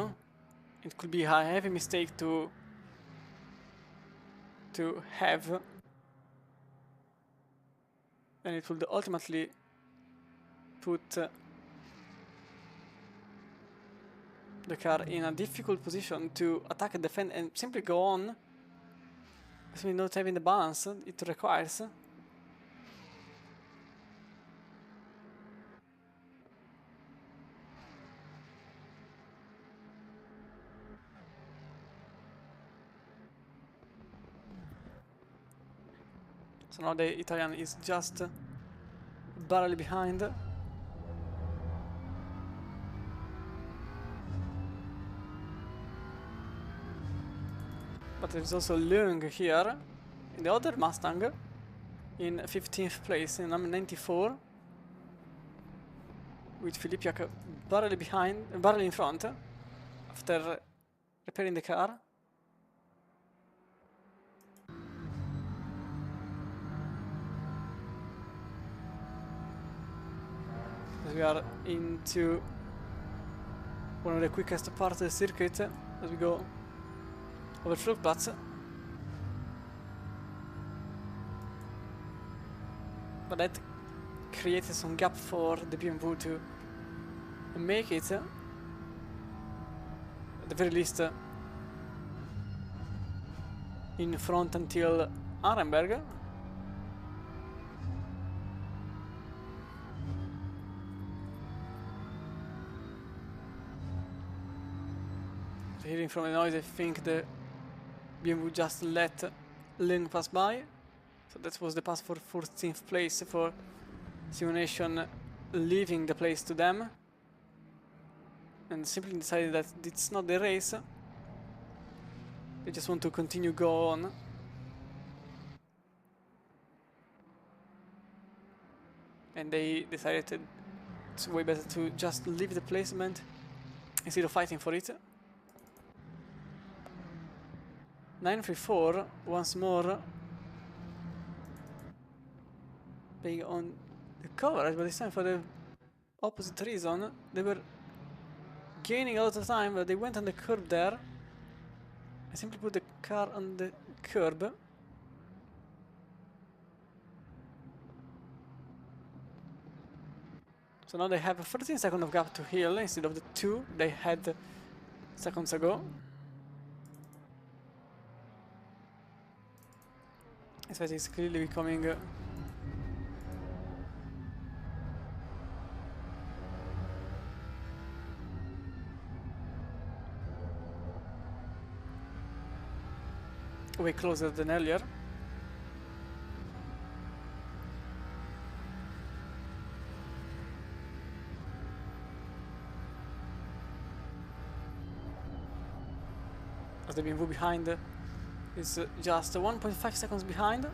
[SPEAKER 2] it could be a heavy mistake to have. And it would ultimately put the car in a difficult position to attack and defend and simply go on. Simply not having the balance it requires. So now the Italian is just barely behind. But there's also Leung here, in the other Mustang, in 15th place, in number 94, with Filipiak barely behind, barely in front, after repairing the car. As we are into one of the quickest parts of the circuit, as we go over Flugplatz. But that created some gap for the BMW to make it, at the very least, in front until Arenberg. Hearing from the noise, I think the BMW just let Leung pass by. So that was the pass for 14th place for Simulation, leaving the place to them. And simply decided that it's not the race. They just want to continue go on. And they decided that it's way better to just leave the placement instead of fighting for it. 934 once more. Being on the coverage, but this time for the opposite reason. They were gaining a lot of time, but they went on the curb there. I simply put the car on the curb. So now they have a 13 seconds of gap to Hill instead of the 2 they had seconds ago. This fight is clearly becoming way closer than earlier. As the BMW behind is just 1.5 seconds behind.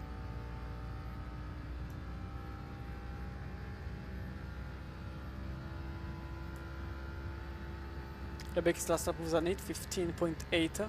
[SPEAKER 2] Rebecca's last lap was an 8:15.8.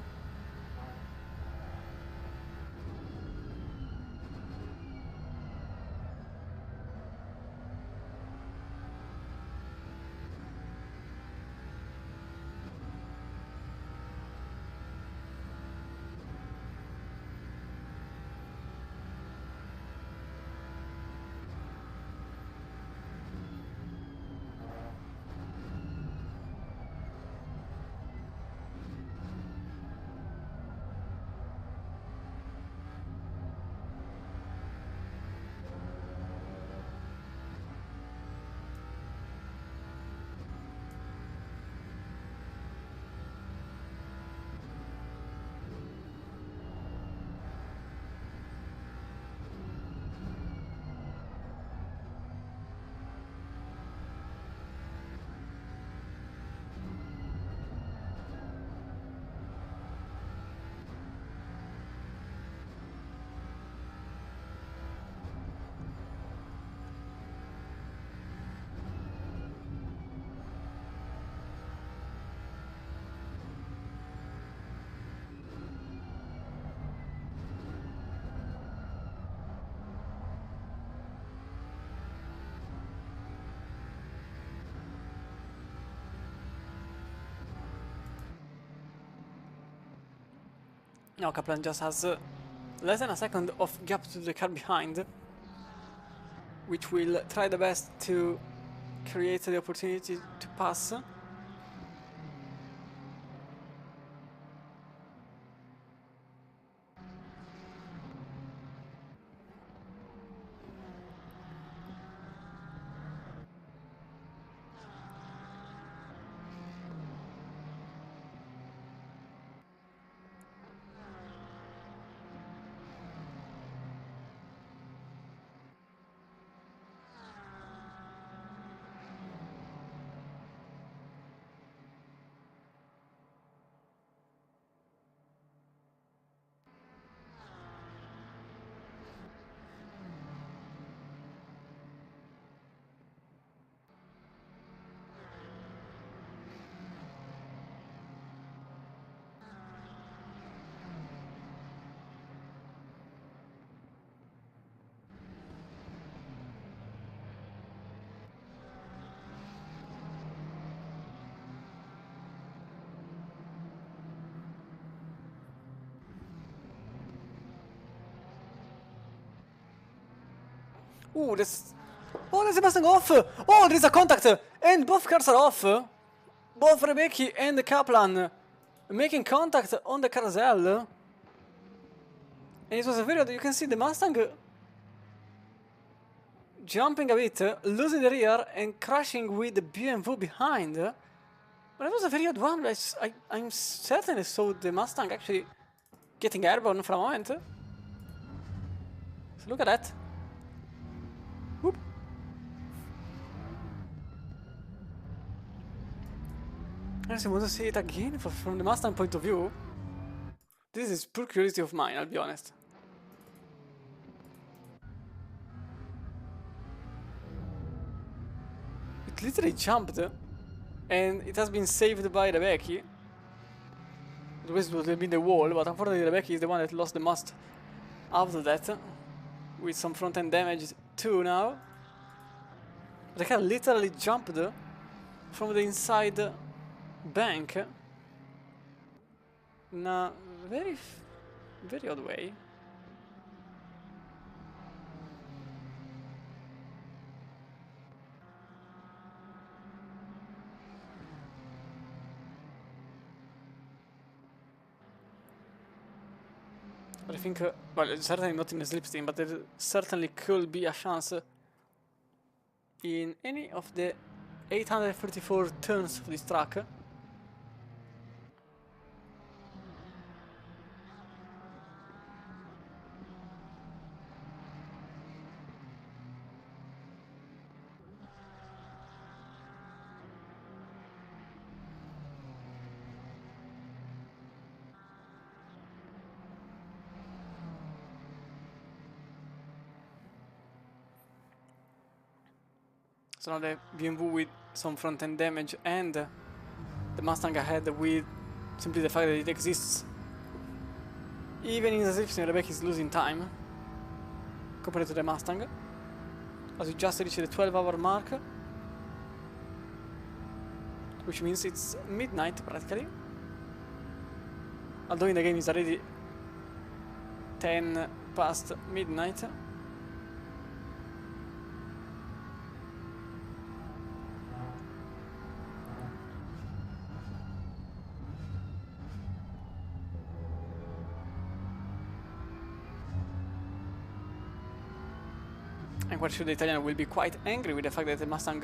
[SPEAKER 2] Now Kaplan just has less than a second of gap to the car behind, which will try the best to create the opportunity to pass. Ooh, there's... Oh, there's a Mustang off! Oh, there's a contact! And both cars are off! Both Rebecca and Kaplan making contact on the carousel. And it was a very odd... You can see the Mustang jumping a bit, losing the rear and crashing with the BMW behind. But it was a very odd one. I'm certain saw the Mustang actually getting airborne for a moment. So look at that. Whoop. I just want to see it again from the Mustang point of view. This is pure curiosity of mine, I'll be honest. It literally jumped, and it has been saved by Rebecca. Otherwise it would have been the wall, but unfortunately Rebecca is the one that lost the most out of that. With some front end damage too now. The car literally jumped from the inside bank in a very odd way. But I think, well, it's certainly not in the slipstream, but there certainly could be a chance in any of the 834 turns of this track. So now the BMW with some front-end damage and the Mustang ahead with simply the fact that it exists. Even in the slipstream, Rebecca is losing time compared to the Mustang. As we just reached the 12-hour mark, which means it's midnight practically. Although in the game it's already 10 past midnight. I'm quite sure the Italian will be quite angry with the fact that the Mustang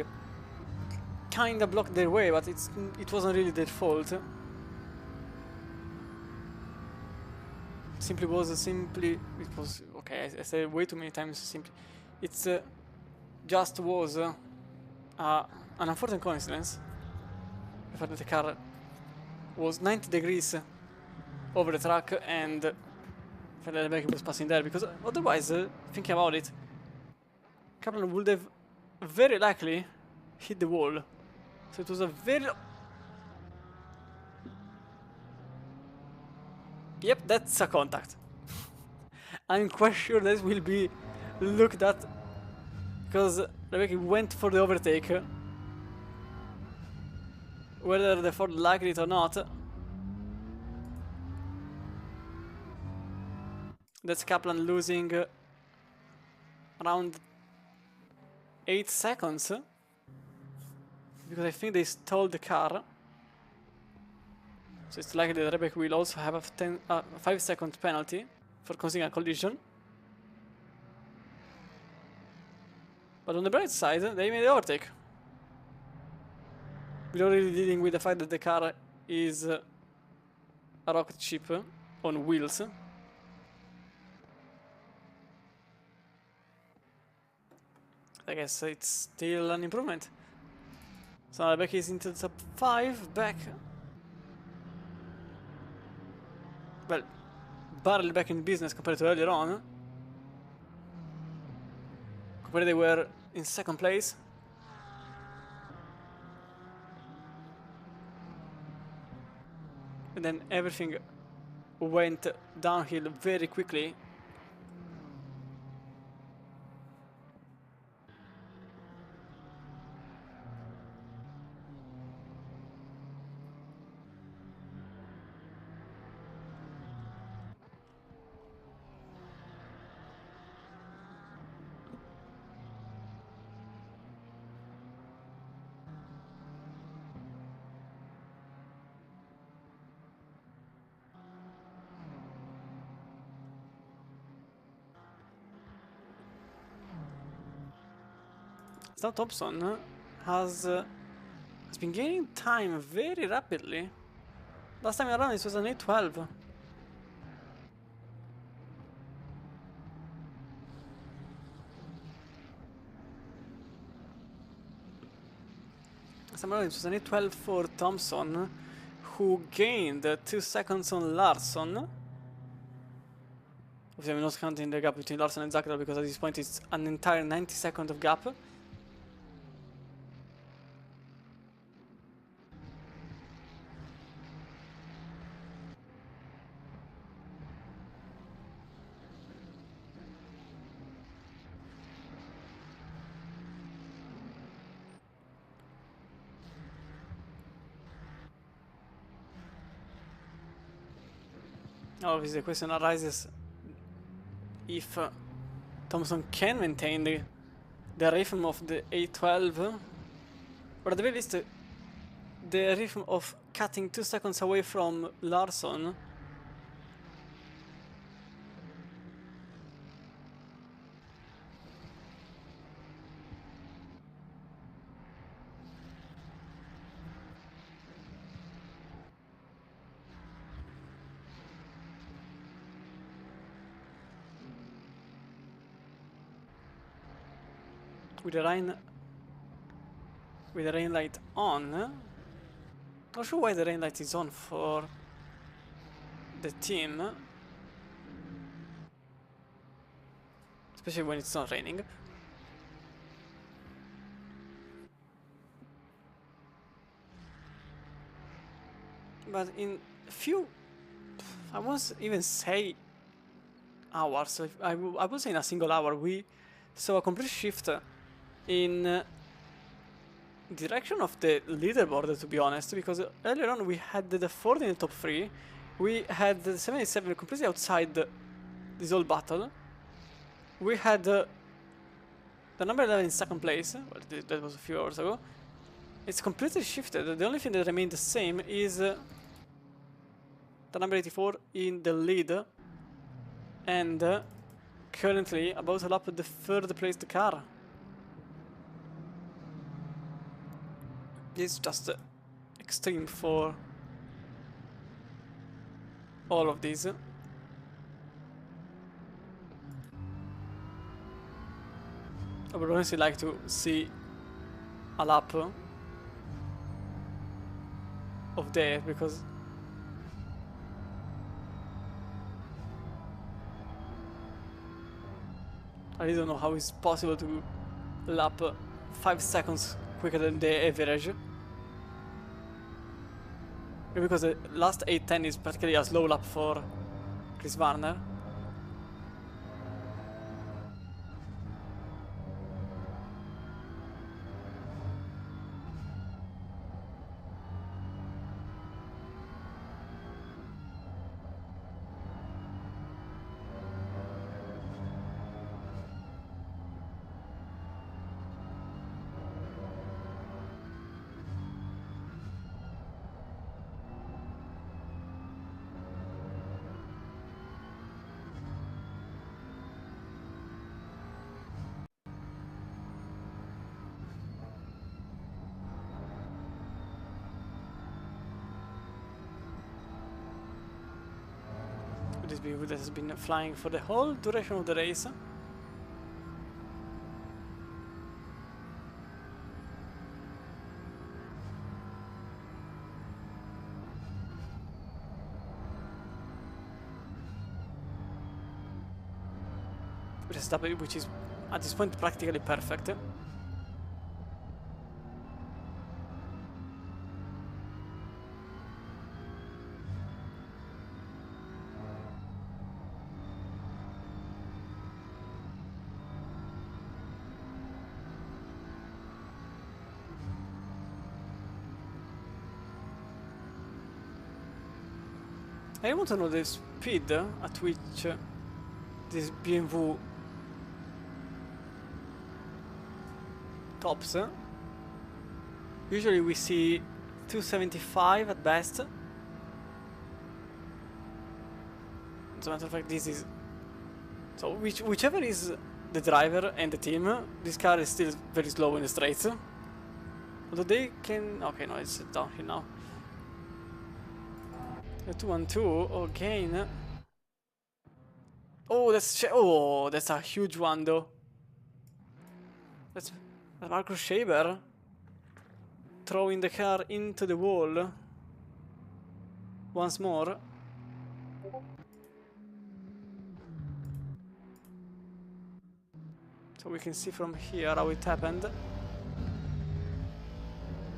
[SPEAKER 2] kinda blocked their way, but it wasn't really their fault. It was okay. I said it way too many times. Simply, it's just was an unfortunate coincidence. The fact that the car was 90 degrees over the track and the fact that the back was passing there, because otherwise, thinking about it, Kaplan would have very likely hit the wall. So it was a very... Yep, that's a contact. I'm quite sure this will be looked at, because Rebecca went for the overtake. Whether the Ford liked it or not. That's Kaplan losing around 8 seconds. Because I think they stole the car. So it's likely that Rebecca will also have a 5-second penalty for causing a collision. But on the bright side, they made the overtake. We're already dealing with the fact that the car is a rocket ship on wheels. I guess it's still an improvement. So Rebecca is into the top 5, back. Well, barely back in business compared to earlier on. Compared they were in 2nd place. And then everything went downhill very quickly. Now Thompson has been gaining time very rapidly. Last time around it was an 8:12. It was an 812 for Thompson, who gained 2 seconds on Larson. Obviously, I'm not counting the gap between Larson and Zakral because at this point it's an entire 90 seconds of gap. Obviously, the question arises if Thompson can maintain the rhythm of the 812, or at the very least the rhythm of cutting 2 seconds away from Larson. With the rain light on. Not sure why the rain light is on for the team, especially when it's not raining. But in a few, I won't even say hours, I would say in a single hour, we saw a complete shift in direction of the leaderboard, to be honest, because earlier on we had the Ford in the top 3, we had the 77 completely outside this whole battle, we had the number 11 in second place, well, that was a few hours ago. It's completely shifted. The only thing that remained the same is the number 84 in the lead, and currently about to lap the third placed car. It's just extreme for all of these. I would honestly like to see a lap of there, because I really don't know how it's possible to lap 5 seconds quicker than the average. Because the last 8:10 is practically a slow lap for Chris Warner. This vehicle that has been flying for the whole duration of the race. With a stop which is at this point practically perfect. I want to know the speed at which this BMW tops. Usually we see 275 at best. As a matter of fact, this is... So whichever is the driver and the team, this car is still very slow in the straights. Although they can... Okay, no, it's downhill now. The 212 again. Oh, that's a huge one though. That's Marcus Shaber throwing the car into the wall once more. So we can see from here how it happened.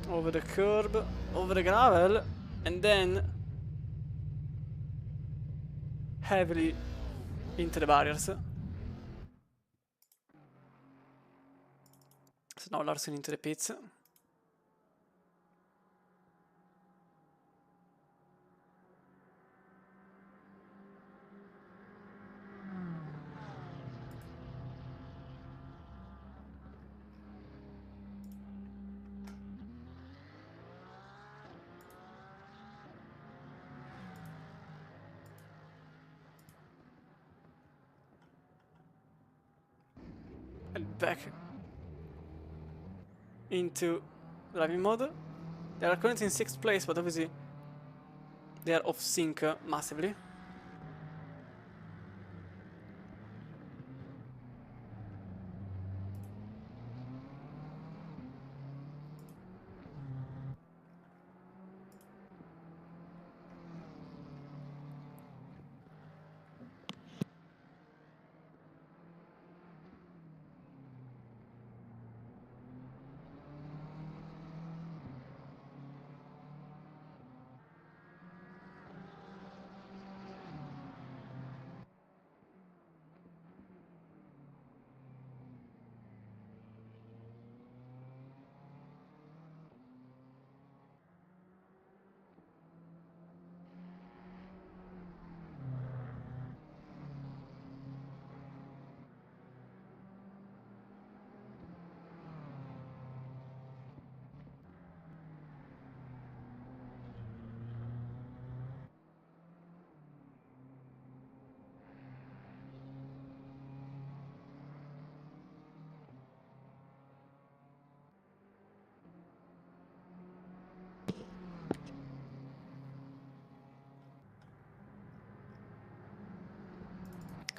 [SPEAKER 2] Over the curb, over the gravel, and then heavily into the barriers. So now Larson into the pits. And back into driving mode. They are currently in 6th place, but obviously they are off sync massively.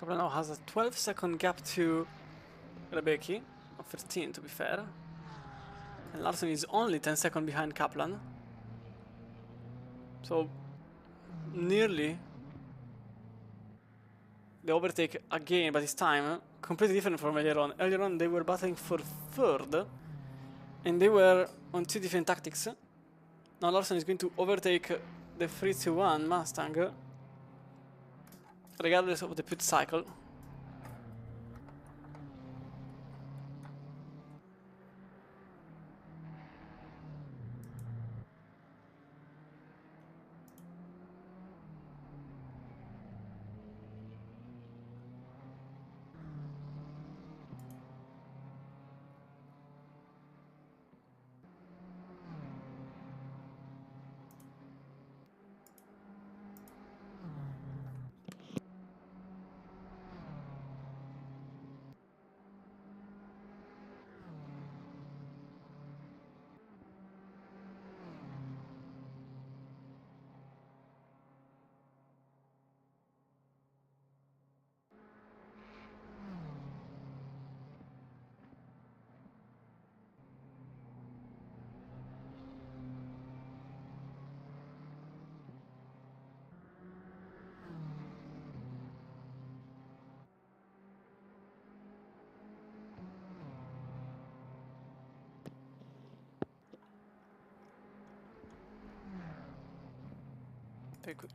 [SPEAKER 2] Kaplan now has a 12-second gap to Rebecki, or 13 to be fair. And Larson is only 10 seconds behind Kaplan. So, nearly the overtake again, but this time completely different from earlier on. Earlier on they were battling for 3rd, and they were on 2 different tactics. Now Larson is going to overtake the 3-2-1 Mustang, regardless of the pit cycle.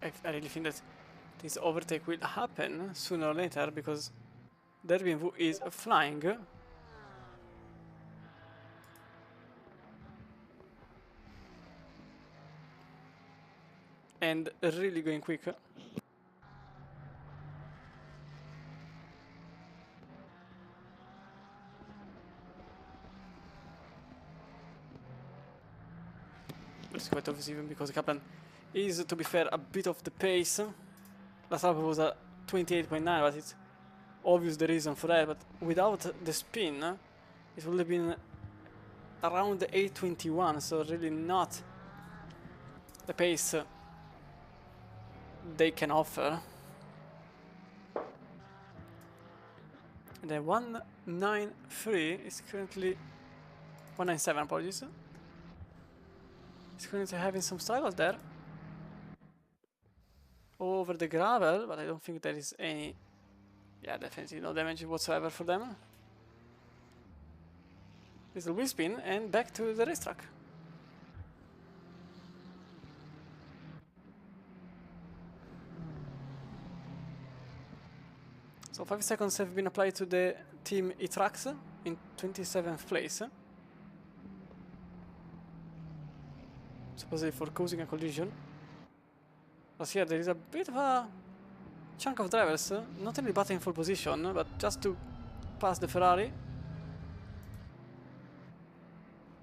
[SPEAKER 2] I really think that this overtake will happen sooner or later because Derby is flying. And really going quick. It's quite obvious even because Kaplan is, to be fair, a bit off the pace. Last lap was a 28.9, but it's obvious the reason for that. But without the spin, it would have been around the 8.21, so really not the pace they can offer. And then 193 is currently 197, apologies. He's going to having some struggles there. Over the gravel, but I don't think there is any... Yeah, definitely no damage whatsoever for them. Little wheel spin and back to the racetrack. So 5 seconds have been applied to the team E-Trucks in 27th place. Supposedly for causing a collision. But here there is a bit of a chunk of drivers, not really battling for position, but just to pass the Ferrari.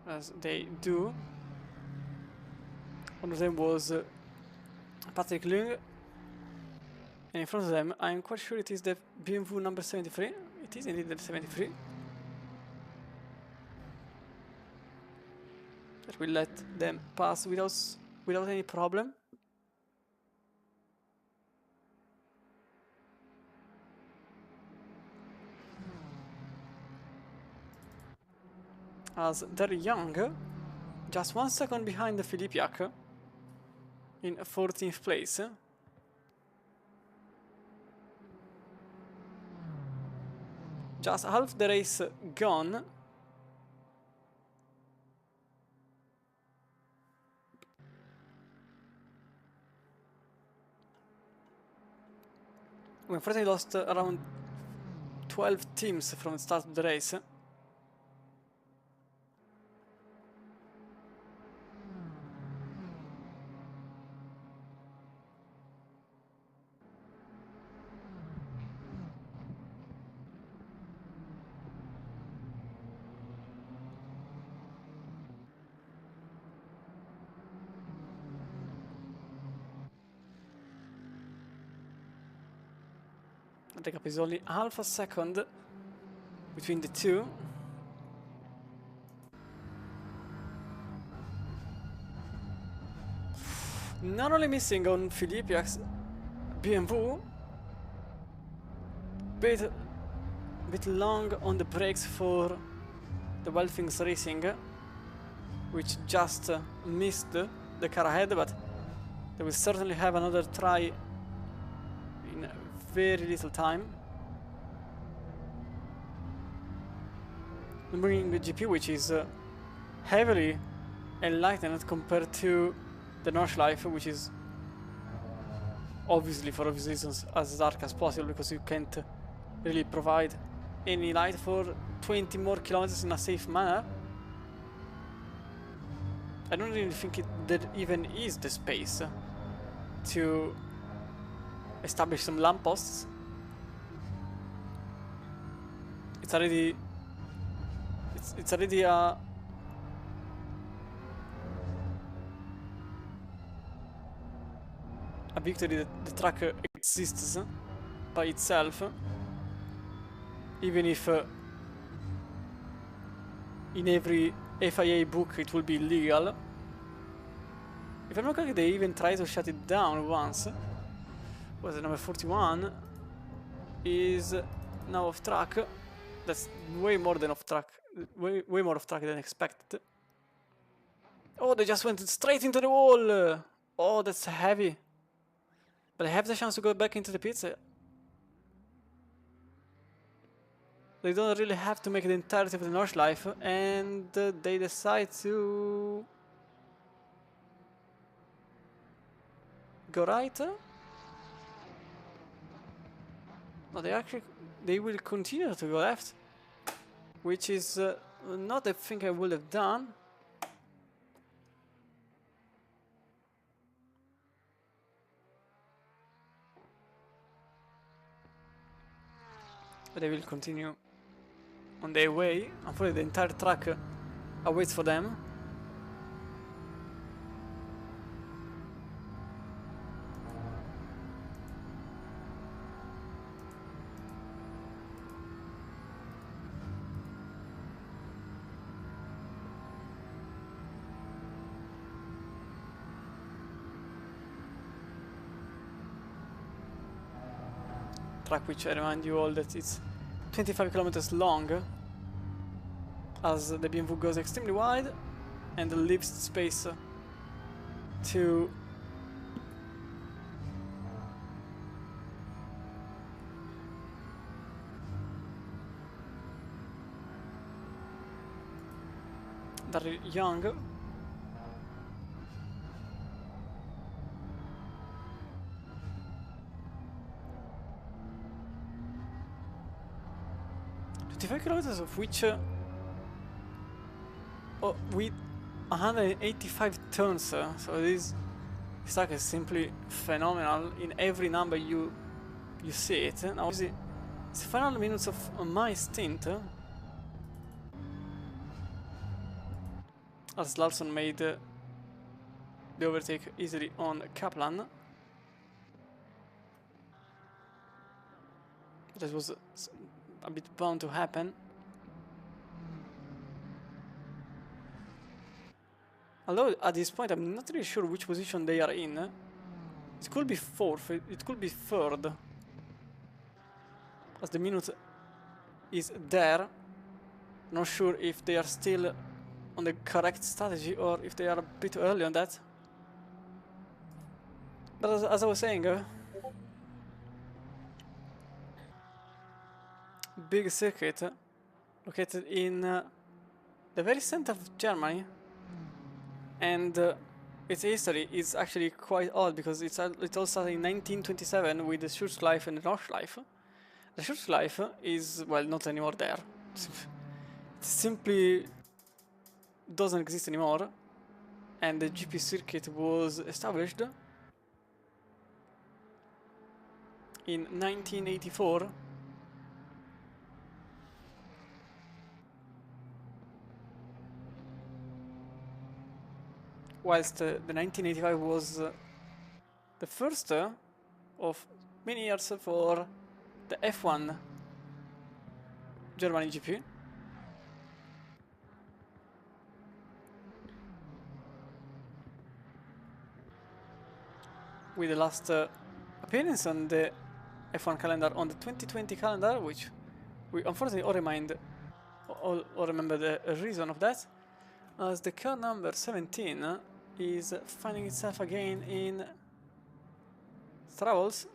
[SPEAKER 2] As they do. One of them was Patrick Lung. And in front of them, I'm quite sure it is the BMW number 73. It is indeed the 73. That will let them pass without any problem. As they're young, just 1 second behind the Filipiak in 14th place. Just half the race gone. We unfortunately lost around 12 teams from the start of the race. The gap is only half a second between the two. Not only missing on Filipiak's BMW, bit long on the brakes for the Wild Things Racing, which just missed the car ahead, but they will certainly have another try in very little time. Bringing the GP, which is heavily enlightened compared to the Nordschleife, which is obviously, for obvious reasons, as dark as possible, because you can't really provide any light for 20 more kilometers in a safe manner. I don't really think there even is the space to establish some lampposts. It's already a victory that the track exists by itself, even if in every FIA book it will be illegal. If I'm not correct, they even tried to shut it down once. Was it number 41? Is now off track. That's way more than off track. Way more off track than expected. Oh, they just went straight into the wall. Oh, that's heavy. But I have the chance to go back into the pits. They don't really have to make the entirety of the Nordschleife, and they decide to go right. No, they will continue to go left, which is not the thing I would have done. But they will continue on their way. Unfortunately, the entire track awaits for them. Track which I remind you all that it's 25 kilometers long, as the BMW goes extremely wide and leaves space to Daryl Young. Kilometers of which with 185 turns, so this track is simply phenomenal in every number you see it. Now it's the final minutes of my stint. As Larson made the overtake easily on Kaplan. That was a bit bound to happen. Although at this point I'm not really sure which position they are in. It could be fourth, it could be third. As the minute is there. Not sure if they are still on the correct strategy or if they are a bit early on that. But as I was saying, big circuit located in the very center of Germany, and its history is actually quite old because it all started in 1927 with the Schutzschleife and the Nordschleife. The Schutzschleife is, well, not anymore there. It simply doesn't exist anymore, and the GP circuit was established in 1984. Whilst the 1985 was the first of many years for the F1 Germany GP. With the last appearance on the F1 calendar on the 2020 calendar, which we unfortunately all remember the reason of that, as the car number 17 is finding itself again in troubles.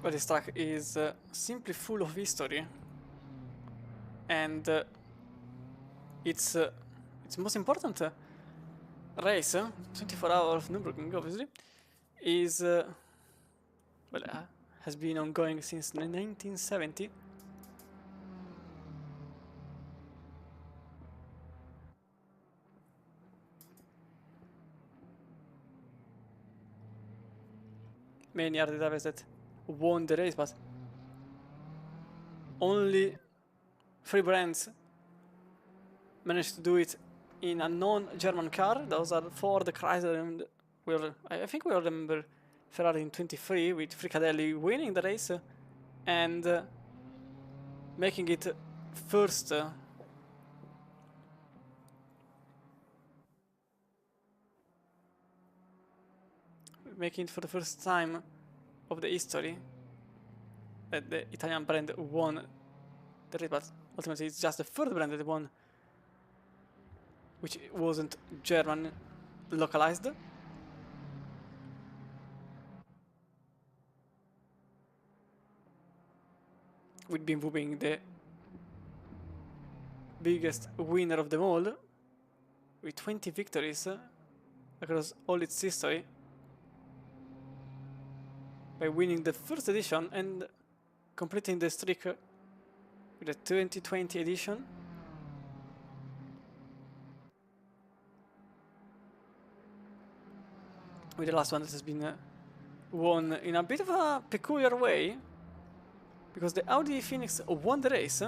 [SPEAKER 2] But this track is simply full of history, and its most important race, 24 hours of Nürburgring, obviously, is has been ongoing since 1970. Many are the drivers that won the race, but only 3 brands managed to do it in a non-German car. Those are Ford, Chrysler, and I think we all remember Ferrari in 23 with Fricadelli winning the race and making it first. Making it for the first time of the history that the Italian brand won the race, but ultimately it's just the third brand that won, which wasn't German localized. With BMW being the biggest winner of them all, with 20 victories across all its history, by winning the first edition and completing the streak with the 2020 edition. With the last one that has been won in a bit of a peculiar way, because the Audi Phoenix won the race,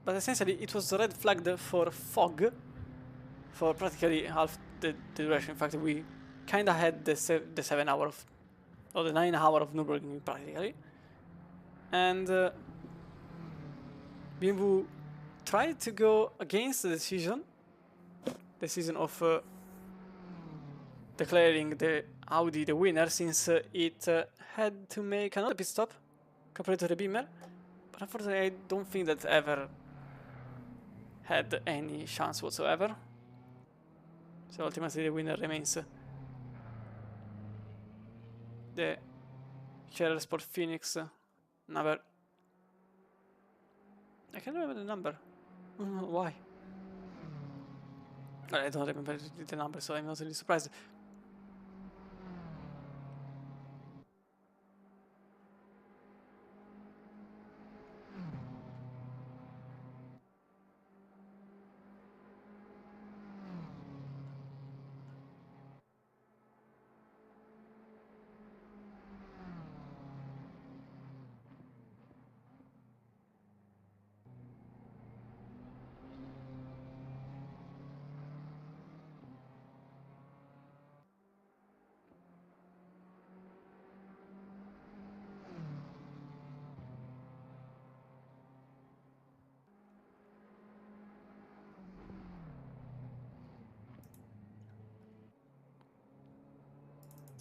[SPEAKER 2] but essentially it was red flagged for fog, for practically half the duration. In fact, we kind of had the 7 hour of, or the 9 hour of Nürburgring practically. And BMW tried to go against the decision of declaring the Audi the winner, since it had to make another pit stop compared to the Beamer. But unfortunately, I don't think that ever had any chance whatsoever. So ultimately, the winner remains the Cheryl Sport Phoenix number. I can't remember the number. Why? I don't remember the number, so I'm not really surprised.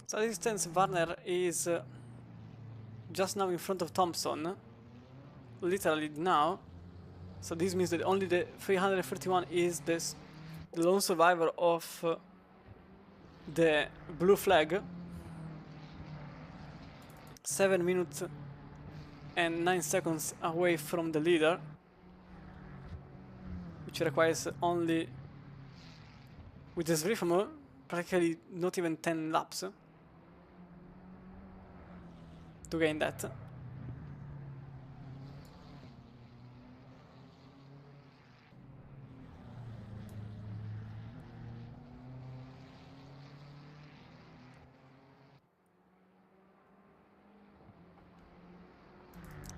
[SPEAKER 2] So at this distance, Warner is just now in front of Thompson, literally now. So this means that only the 331 is the lone survivor of the blue flag. 7 minutes and 9 seconds away from the leader, which requires only, with this rhythm, practically not even 10 laps to gain that.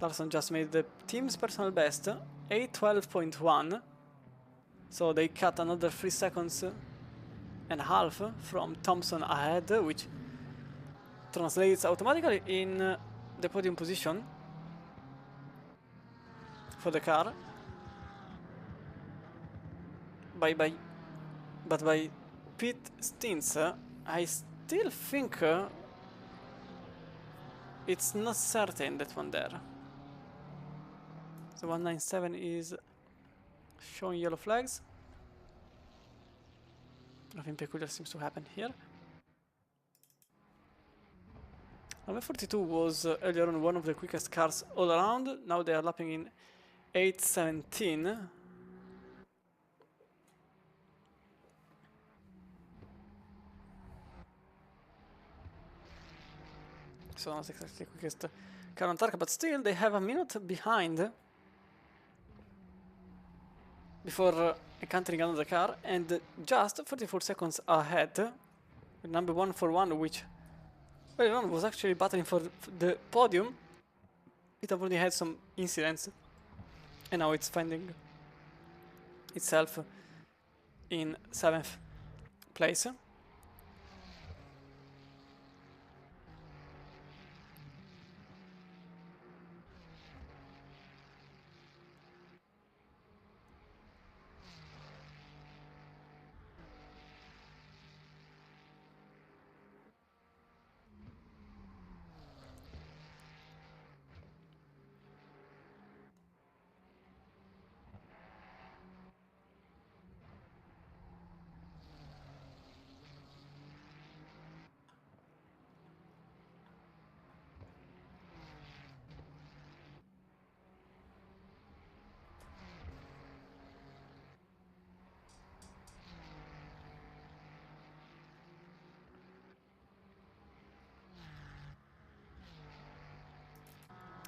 [SPEAKER 2] Larson just made the team's personal best, 8:12.1, so they cut another 3 seconds and a half from Thompson ahead, which translates automatically in the podium position for the car. But by pit stints, I still think it's not certain that one there. So 197 is showing yellow flags. Nothing peculiar seems to happen here. Number 42 was earlier on one of the quickest cars all around. Now they are lapping in 8:17. So not exactly the quickest car on track, but still they have a minute behind before encountering another car, and just 44 seconds ahead with number 141, which earlier on was actually battling for the podium. It already had some incidents, and now it's finding itself in 7th place.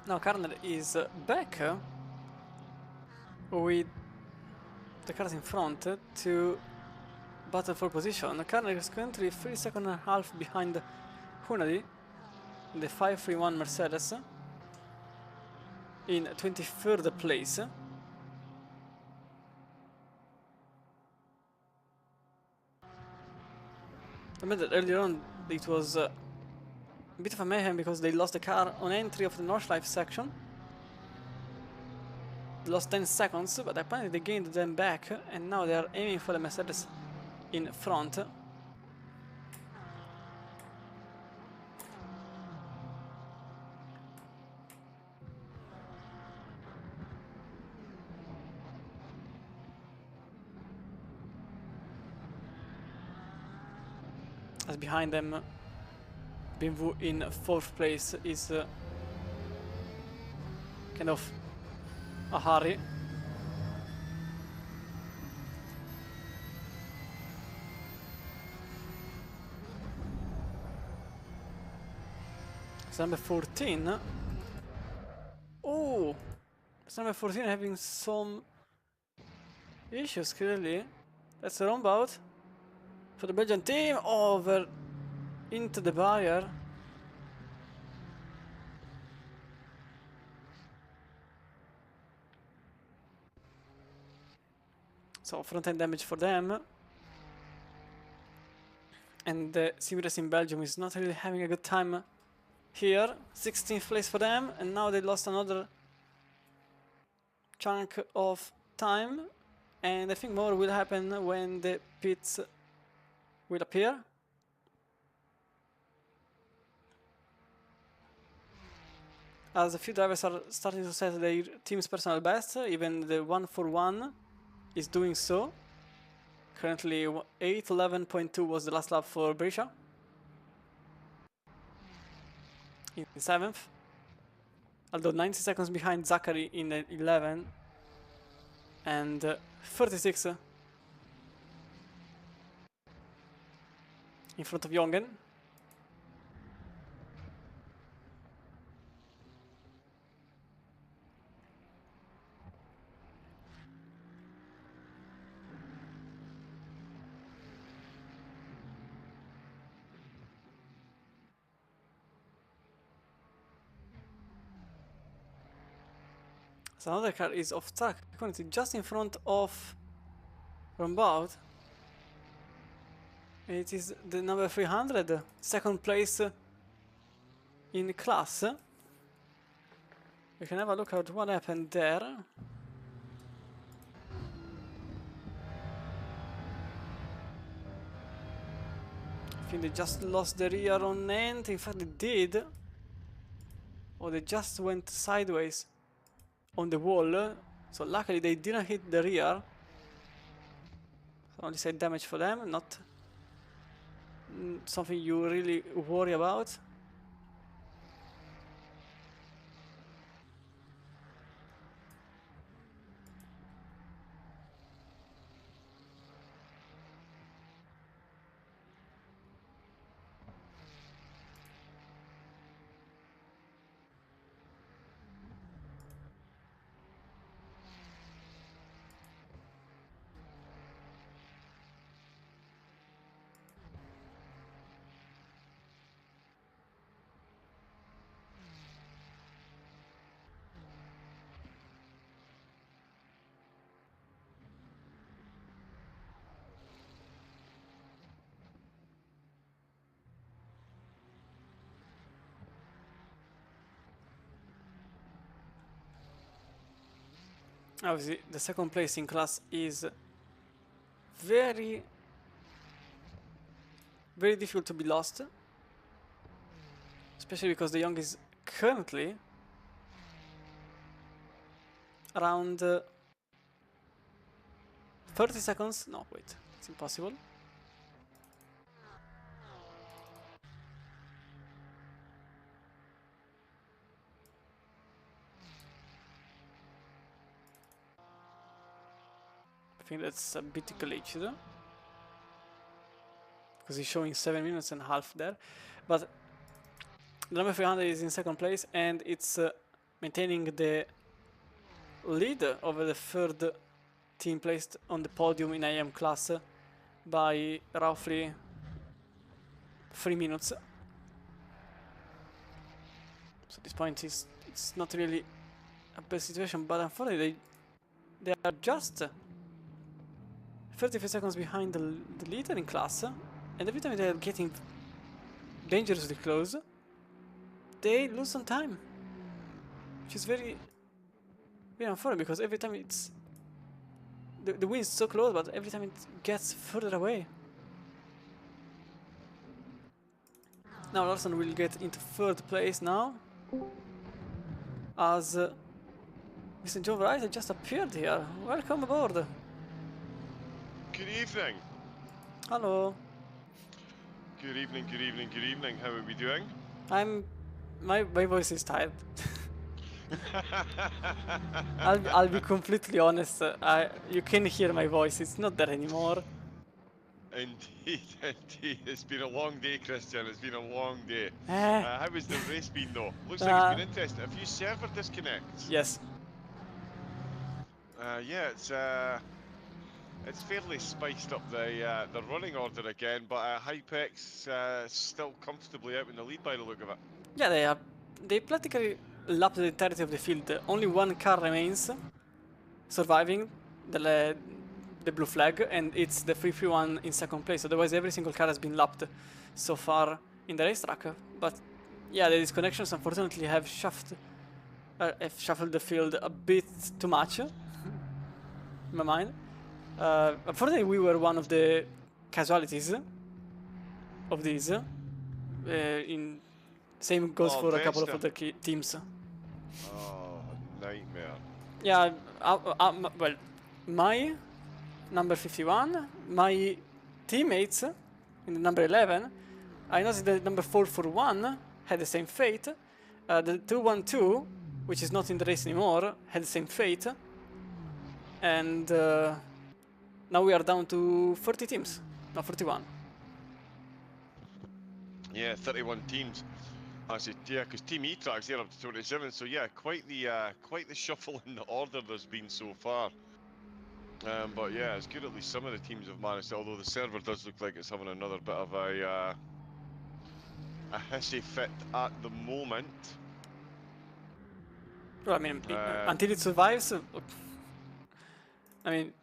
[SPEAKER 2] Now Karner is back with the cars in front to battle for position. Karner is currently 3 seconds and a half behind Hunadi in the 531 Mercedes in 23rd place. I mean that earlier on it was a bit of a mayhem because they lost the car on entry of the Nordschleife section. They lost 10 seconds, but apparently they gained them back, and now they are aiming for the Mercedes in front. As behind them, Binwu in 4th place is kind of a hurry. It's number 14. Oh, it's number 14 having some issues clearly. That's a roundabout for the Belgian team over into the barrier. So front-end damage for them. And the SimGrid in Belgium is not really having a good time here. 16th place for them, and now they lost another chunk of time. And I think more will happen when the pits will appear. As a few drivers are starting to set their team's personal best, even the 141 is doing so. Currently 8:11.2 was the last lap for Brescia. In 7th. Although 90 seconds behind Zachary in 11. And 36 in front of Jongen. So another car is off track, currently just in front of Rambaud. It is the number 300, second place in class. We can have a look at what happened there. I think they just lost the rear on end. In fact, they did. Or they just went sideways on the wall. So luckily they didn't hit the rear. So only side damage for them, not something you really worry about. Obviously, the second place in class is very difficult to be lost. Especially because the Young is currently around 30 seconds. No, wait, it's impossible. I think that's a bit glitched because he's showing 7 minutes and a half there, but the number 300 is in second place and it's maintaining the lead over the third team placed on the podium in AM class by roughly 3 minutes. So at this point it's not really a bad situation, but unfortunately they are just 33 seconds behind the leader in class. and every time they're getting dangerously close, they lose some time, which is very unfortunate because every time it's the win is so close, but every time it gets further away. Now Larson will get into third place now, as Mr. Joe Wright just appeared here. Welcome aboard.
[SPEAKER 3] Good evening.
[SPEAKER 2] Hello.
[SPEAKER 3] Good evening, good evening, good evening. How are we doing?
[SPEAKER 2] My voice is tired. I'll be completely honest. You can hear my voice. It's not there anymore.
[SPEAKER 3] Indeed, indeed. It's been a long day, Christian. It's been a long day.
[SPEAKER 2] Eh.
[SPEAKER 3] How has the race been, though? Looks like it's been interesting. A few server disconnects.
[SPEAKER 2] Yes.
[SPEAKER 3] Yeah, it's fairly spiced up the running order again, but Hypex still comfortably out in the lead by the look of it.
[SPEAKER 2] Yeah, they practically lapped the entirety of the field. Only one car remains surviving the blue flag, and it's the 331 in second place. Otherwise, every single car has been lapped so far in the racetrack. But yeah, the disconnections unfortunately have shuffled the field a bit too much, in my mind. Unfortunately, we were one of the casualties of these. Same goes for a couple of other teams.
[SPEAKER 3] Oh, nightmare.
[SPEAKER 2] Yeah, well, my number 51, my teammates in the number 11, I noticed that number 441 had the same fate. The 212, which is not in the race anymore, had the same fate. And now we are down to 30 teams, not 41.
[SPEAKER 3] Yeah, 31 teams. I said, yeah, because Team E-Track's there up to 27, so yeah, quite the shuffle in the order there's been so far. But yeah, it's good at least some of the teams have managed, although the server does look like it's having another bit of a hissy fit at the moment.
[SPEAKER 2] Well, I mean, until it survives, I mean,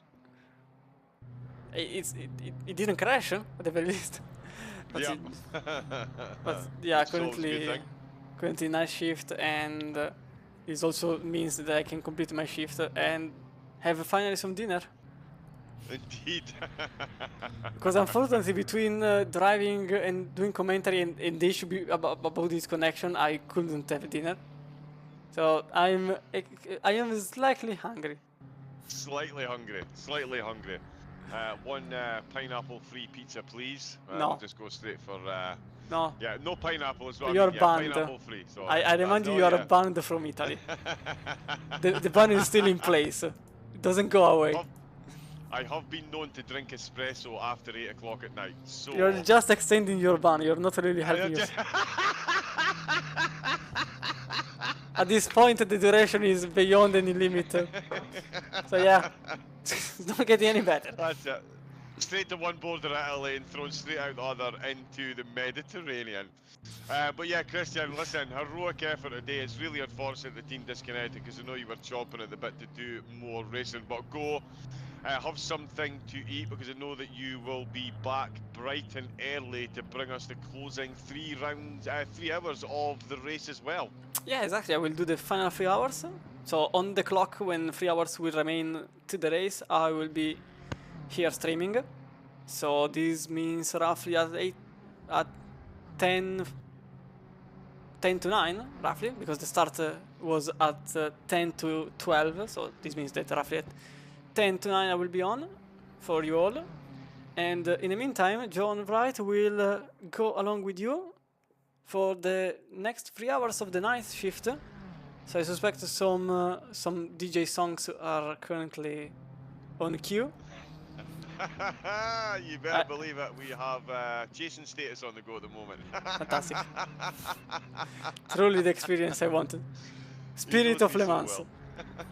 [SPEAKER 2] it didn't crash, at the very least. But yeah, currently night shift, and this also means that I can complete my shift and have finally some dinner.
[SPEAKER 3] Indeed.
[SPEAKER 2] Because unfortunately, between driving and doing commentary and the issue about this connection, I couldn't have dinner. So I am slightly hungry.
[SPEAKER 3] Slightly hungry. One pineapple-free pizza, please.
[SPEAKER 2] No.
[SPEAKER 3] I'll just go straight for.
[SPEAKER 2] No.
[SPEAKER 3] Yeah, no pineapple as well.
[SPEAKER 2] You're banned.
[SPEAKER 3] Pineapple-free. So
[SPEAKER 2] I remind you, are banned from Italy. the ban is still in place. It doesn't go away.
[SPEAKER 3] I have been known to drink espresso after 8 o'clock at night. So
[SPEAKER 2] you're just extending your ban. You're not really helping us. At this point, the duration is beyond any limit. So yeah, it's not getting any better.
[SPEAKER 3] That's it. Straight to one border at Italy and thrown straight out the other into the Mediterranean. But yeah, Christian, listen, heroic effort today. It's really unfortunate the team disconnected because I know you were chomping at the bit to do more racing. But go have something to eat because I know that you will be back bright and early to bring us the closing 3 hours of the race as well.
[SPEAKER 2] Yeah, exactly. I will do the final 3 hours. So on the clock, when 3 hours will remain to the race, I will be here streaming. So this means roughly at 10 to 9, roughly, because the start was at 10 to 12. So this means that roughly at 10 to 9 I will be on for you all. And in the meantime, John Wright will go along with you for the next 3 hours of the night shift. So I suspect some DJ songs are currently on queue.
[SPEAKER 3] You better believe it. We have chasing status on the go at the moment.
[SPEAKER 2] Fantastic. Truly the experience I wanted. Spirit of Le Mans.
[SPEAKER 3] So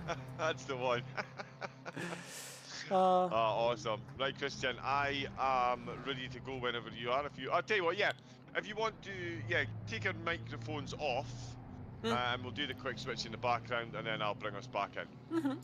[SPEAKER 3] well. That's the one. Awesome. Right, Christian, I am ready to go whenever you are. I'll tell you what, yeah. If you want to, take our microphones off, and we'll do the quick switch in the background, and then I'll bring us back in.